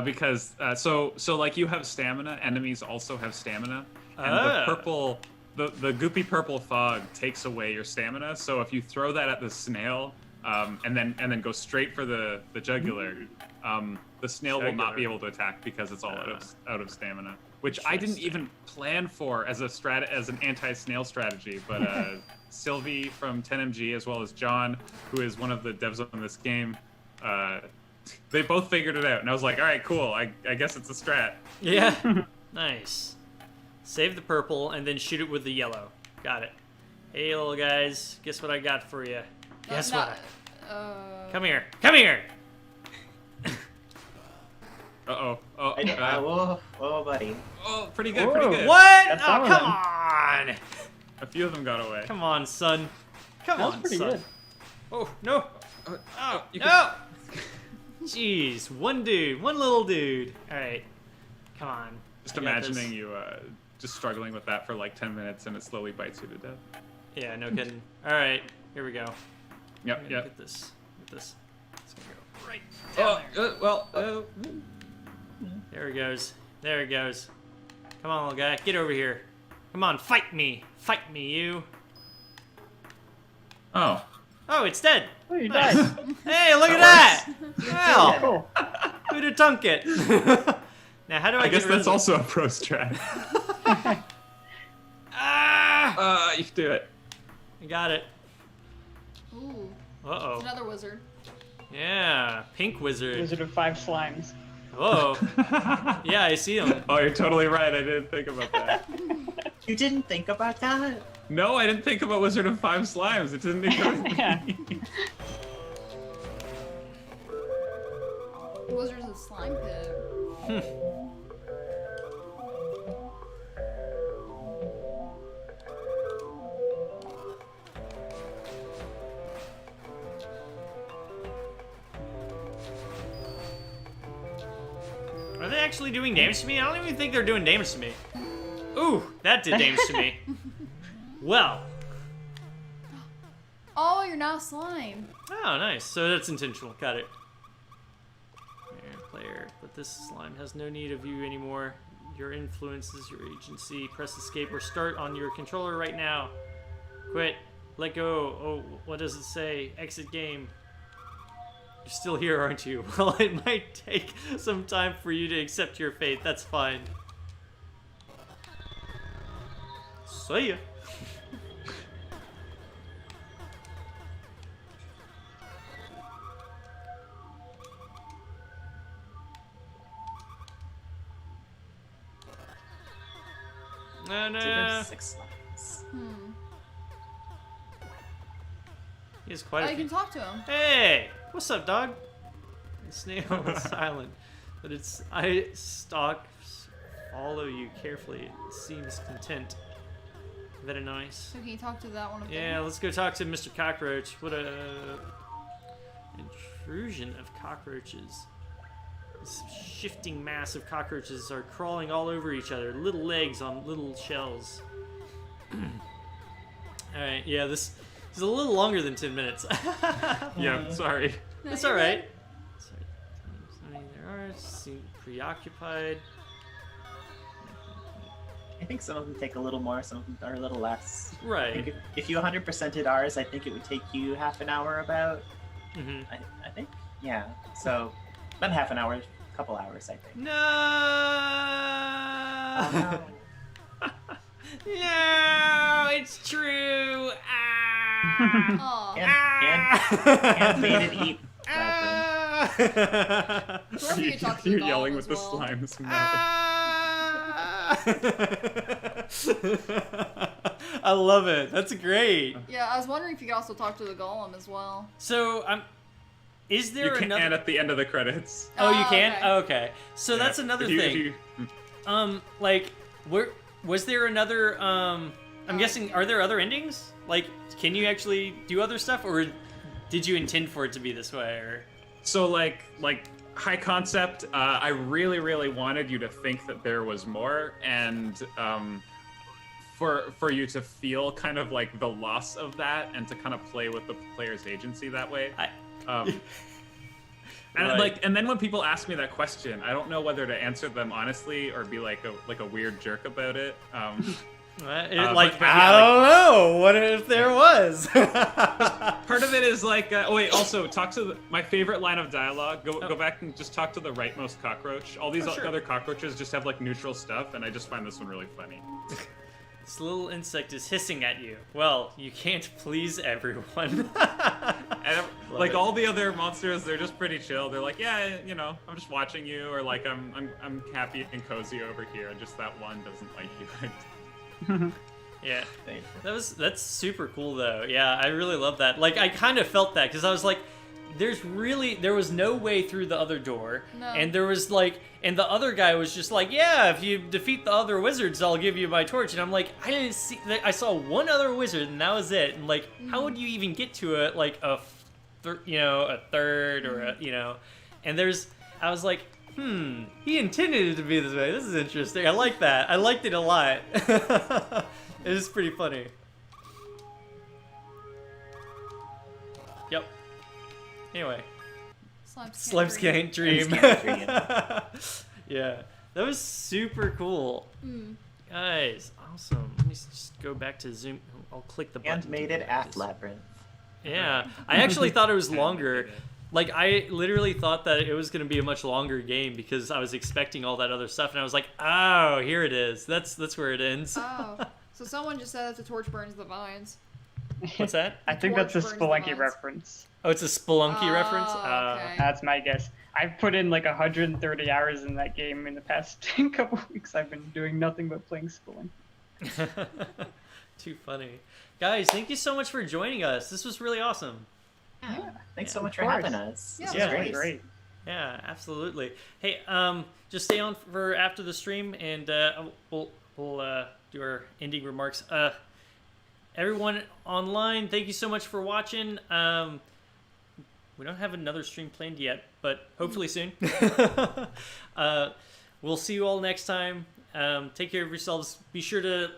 [SPEAKER 3] Because so like you have stamina, enemies also have stamina, and
[SPEAKER 2] Ah.
[SPEAKER 3] the goopy purple fog takes away your stamina. So if you throw that at the snail, and then go straight for the jugular, the snail will not be able to attack because it's all out of stamina. Which I didn't even plan for as an anti-snail strategy, but Sylvie from 10MG as well as John, who is one of the devs on this game, they both figured it out, and I was like, all right, cool. I guess it's a strat.
[SPEAKER 2] Yeah. Nice. Save the purple and then shoot it with the yellow. Got it. Hey, little guys. Guess what I got for you? Guess what? Come here. Come here.
[SPEAKER 3] Uh-oh. Oh,
[SPEAKER 6] Whoa, buddy.
[SPEAKER 3] oh, pretty good, pretty good.
[SPEAKER 2] What?
[SPEAKER 4] That's
[SPEAKER 2] Oh,
[SPEAKER 4] some of
[SPEAKER 2] come
[SPEAKER 4] them.
[SPEAKER 2] on.
[SPEAKER 3] A few of them got away.
[SPEAKER 2] Come on, son. Come
[SPEAKER 4] That was
[SPEAKER 2] on,
[SPEAKER 4] pretty
[SPEAKER 2] son.
[SPEAKER 4] good.
[SPEAKER 2] Oh, no.
[SPEAKER 3] Oh, you
[SPEAKER 2] No. Jeez. One dude. One little dude. All right. Come on.
[SPEAKER 3] Just
[SPEAKER 2] I got this.
[SPEAKER 3] imagining you just struggling with that for like 10 minutes and it slowly bites you to death.
[SPEAKER 2] Yeah, no kidding. All right. Here we go.
[SPEAKER 3] Yep, yep.
[SPEAKER 2] Get this. Get this. It's gonna go right down there. There it goes. There it goes. Come on, little guy. Get over here. Come on, fight me. Fight me, you.
[SPEAKER 3] Oh.
[SPEAKER 2] Oh, it's dead.
[SPEAKER 4] Oh, you
[SPEAKER 2] Nice.
[SPEAKER 4] died.
[SPEAKER 2] Hey, look at that. Well,
[SPEAKER 4] Cool.
[SPEAKER 2] who'd have thunk it? Now, how do I,
[SPEAKER 3] I guess
[SPEAKER 2] get rid
[SPEAKER 3] that's
[SPEAKER 2] of
[SPEAKER 3] also a pro strat.
[SPEAKER 2] Ah!
[SPEAKER 3] You can do it.
[SPEAKER 2] I got it.
[SPEAKER 1] Ooh,
[SPEAKER 2] Uh-oh.
[SPEAKER 1] another wizard.
[SPEAKER 2] Yeah, pink wizard.
[SPEAKER 4] Wizard of 5 slimes.
[SPEAKER 2] Whoa. Yeah, I see him.
[SPEAKER 3] Oh, you're totally right. I didn't think about that.
[SPEAKER 6] You didn't think about that?
[SPEAKER 3] No, I didn't think about Wizard of 5 Slimes. It didn't occur to me.
[SPEAKER 4] Yeah.
[SPEAKER 1] Wizard's a slime pit.
[SPEAKER 2] Are they actually doing damage to me? I don't even think they're doing damage to me. Ooh, that did damage to me. Well.
[SPEAKER 1] Oh, you're not slime.
[SPEAKER 2] Oh, nice. So that's intentional. Got it. Here, player. But this slime has no need of you anymore. Your influence is your agency. Press escape or start on your controller right now. Quit. Let go. Oh, what does it say? Exit game. You're still here, aren't you? Well, it might take some time for you to accept your fate. That's fine. See ya. No,
[SPEAKER 6] So
[SPEAKER 2] no.
[SPEAKER 6] there's 6 lines.
[SPEAKER 2] He has quite
[SPEAKER 1] Oh,
[SPEAKER 2] a
[SPEAKER 1] you
[SPEAKER 2] few.
[SPEAKER 1] can talk to him.
[SPEAKER 2] Hey, what's up, dog? The snail is silent, but its eye stalks follow you carefully. It seems content. Very nice.
[SPEAKER 1] So can you talk to that one? Up
[SPEAKER 2] Yeah, let's go talk to Mr. Cockroach. What a intrusion of cockroaches. This shifting mass of cockroaches are crawling all over each other, little legs on little shells. Alright, yeah, this is a little longer than 10 minutes.
[SPEAKER 3] Yeah, sorry.
[SPEAKER 2] That's alright. Sorry, there are, seem preoccupied.
[SPEAKER 6] I think some of them take a little more, some of them are a little less. I
[SPEAKER 2] Right.
[SPEAKER 6] think if you 100%ed ours, I think it would take you half an hour about.
[SPEAKER 2] Mm-hmm.
[SPEAKER 6] I think, yeah. So, not half an hour, a couple hours, I think.
[SPEAKER 2] No!
[SPEAKER 6] Oh,
[SPEAKER 2] No, it's true. Ah.
[SPEAKER 1] Aw.
[SPEAKER 6] and made it eat. Labyrinth.
[SPEAKER 1] Whoever you talk to
[SPEAKER 3] You're
[SPEAKER 1] the
[SPEAKER 3] yelling
[SPEAKER 1] golem
[SPEAKER 3] with
[SPEAKER 1] as
[SPEAKER 3] the
[SPEAKER 1] well.
[SPEAKER 3] slimes. No.
[SPEAKER 2] I love it. That's great.
[SPEAKER 1] Yeah, I was wondering if you could also talk to the golem as well.
[SPEAKER 2] So, is
[SPEAKER 3] You
[SPEAKER 2] there
[SPEAKER 3] can,
[SPEAKER 2] another?
[SPEAKER 3] and at the end of the credits.
[SPEAKER 2] Oh, you can.
[SPEAKER 1] okay.
[SPEAKER 2] Oh, okay. So that's
[SPEAKER 3] Yeah.
[SPEAKER 2] another
[SPEAKER 3] If you- if
[SPEAKER 2] thing.
[SPEAKER 3] you-
[SPEAKER 2] Like, was there another? I'm guessing. Are there other endings? Like, can you actually do other stuff, or did you intend for it to be this way? Or
[SPEAKER 3] So like high concept. I really wanted you to think that there was more, and for you to feel kind of like the loss of that, and to kind of play with the player's agency that way. And
[SPEAKER 2] Right.
[SPEAKER 3] and then when people ask me that question, I don't know whether to answer them honestly or be like a weird jerk about it.
[SPEAKER 2] but
[SPEAKER 3] yeah,
[SPEAKER 2] I don't know. What if there was?
[SPEAKER 3] Part of it is like, oh wait, also talk to my favorite line of dialogue. Go back and just talk to the rightmost cockroach. All these
[SPEAKER 2] sure.
[SPEAKER 3] other cockroaches just have like neutral stuff, and I just find this one really funny.
[SPEAKER 2] This little insect is hissing at you. Well, you can't please everyone.
[SPEAKER 3] And like
[SPEAKER 2] it.
[SPEAKER 3] all the other monsters, they're just pretty chill. They're like, yeah, you know, I'm just watching you, or like I'm happy and cozy over here, and just that one doesn't like you.
[SPEAKER 2] Yeah, that's super cool though. Yeah, I really love that. Like, I kind of felt that because I was like, there was no way through the other door,
[SPEAKER 1] No.
[SPEAKER 2] and there was like, and the other guy was just like, yeah, if you defeat the other wizards, I'll give you my torch. And I'm like, I didn't see. I saw one other wizard, and that was it. And like, how would you even get to a third or a. And I was like, he intended it to be this way. This is interesting. I like that. I liked it a lot. It was pretty funny. Yep. Anyway, Slimes can't dream.
[SPEAKER 6] Slimes can't
[SPEAKER 2] Yeah, that was super cool. Guys, awesome. Let me just go back to Zoom. I'll click the button.
[SPEAKER 6] And made
[SPEAKER 2] to
[SPEAKER 6] it
[SPEAKER 2] back
[SPEAKER 6] at
[SPEAKER 2] this.
[SPEAKER 6] Labyrinth.
[SPEAKER 2] Yeah, I actually thought it was longer. Like, I literally thought that it was going to be a much longer game because I was expecting all that other stuff, and I was like, oh, here it is. That's where it ends.
[SPEAKER 1] Oh, so someone just said that the torch burns the vines.
[SPEAKER 2] What's that?
[SPEAKER 4] I think that's a
[SPEAKER 1] Torch burns the
[SPEAKER 4] Spelunky
[SPEAKER 1] vines.
[SPEAKER 4] reference.
[SPEAKER 2] Oh, it's a Spelunky
[SPEAKER 1] Oh,
[SPEAKER 2] reference?
[SPEAKER 1] okay.
[SPEAKER 4] That's my guess. I've put in like 130 hours in that game in the past couple weeks. I've been doing nothing but playing Spelunky.
[SPEAKER 2] Too funny. Guys, thank you so much for joining us. This was really awesome.
[SPEAKER 6] Yeah. Thanks so
[SPEAKER 2] Yeah.
[SPEAKER 6] much for
[SPEAKER 4] Of course.
[SPEAKER 6] having us.
[SPEAKER 1] Yeah,
[SPEAKER 6] This
[SPEAKER 2] Yeah.
[SPEAKER 6] was
[SPEAKER 4] Great.
[SPEAKER 2] Yeah, absolutely. Hey, just stay on for after the stream, and we'll do our ending remarks. Everyone online, thank you so much for watching. We don't have another stream planned yet, but hopefully soon. We'll see you all next time. Take care of yourselves. Be sure to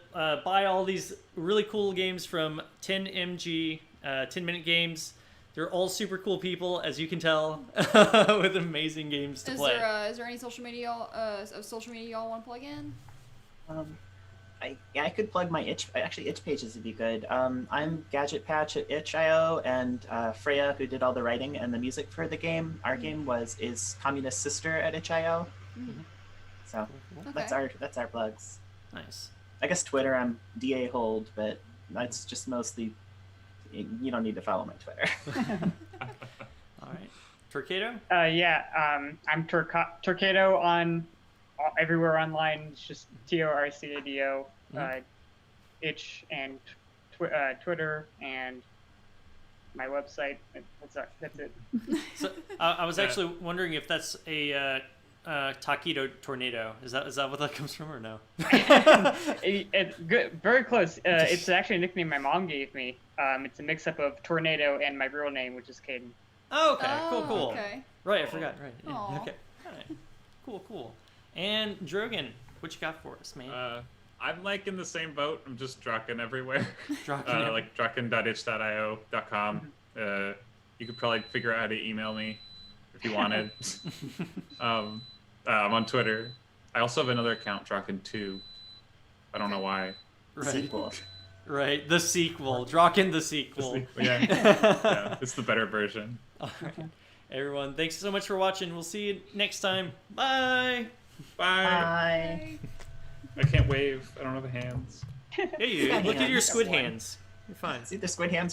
[SPEAKER 2] buy all these really cool games from 10MG, 10 Minute Games. They're all super cool people, as you can tell, with amazing games to play.
[SPEAKER 1] Is there any social media y'all want to plug in?
[SPEAKER 6] I could plug my itch. Actually, itch pages would be good. I'm Gadget Patch at itch.io, and Freya, who did all the writing and the music for the game. Our game is Communist Sister at itch.io. So that's our plugs.
[SPEAKER 2] Nice.
[SPEAKER 6] I guess Twitter, I'm DA Hold, but that's just mostly. You don't need to follow my Twitter.
[SPEAKER 2] All right. Torcado?
[SPEAKER 4] I'm Torcado on everywhere online. It's just TORCADO. itch and Twitter and my website. That's it.
[SPEAKER 2] So I was actually wondering if that's a taquito tornado. Is that what that comes from or no?
[SPEAKER 4] Good, very close. It's actually a nickname my mom gave me. It's a mix-up of tornado and my real name, which is Caden.
[SPEAKER 2] Oh, okay. Cool.
[SPEAKER 1] Okay.
[SPEAKER 2] Right, I forgot. Right. Yeah.
[SPEAKER 1] Aw.
[SPEAKER 2] Okay. All right. Cool. And Droqen, what you got for us, man?
[SPEAKER 3] I'm like in the same boat. I'm just droqen everywhere.
[SPEAKER 2] Droqen
[SPEAKER 3] Like droqen.itch.io.com. You could probably figure out how to email me if you wanted. I'm on Twitter. I also have another account, droqen2. I don't know why.
[SPEAKER 2] Right.
[SPEAKER 6] Sequel.
[SPEAKER 2] Right. The sequel. Droqen the sequel.
[SPEAKER 3] Yeah, it's the better version.
[SPEAKER 2] All right. Everyone, thanks so much for watching. We'll see you next time. Bye.
[SPEAKER 3] Bye.
[SPEAKER 6] Bye.
[SPEAKER 3] I can't wave. I don't have hands.
[SPEAKER 2] Hey, you
[SPEAKER 6] got
[SPEAKER 2] look at your
[SPEAKER 6] hands.
[SPEAKER 2] squid
[SPEAKER 6] One.
[SPEAKER 2] hands. You're fine.
[SPEAKER 6] It's either squid hands or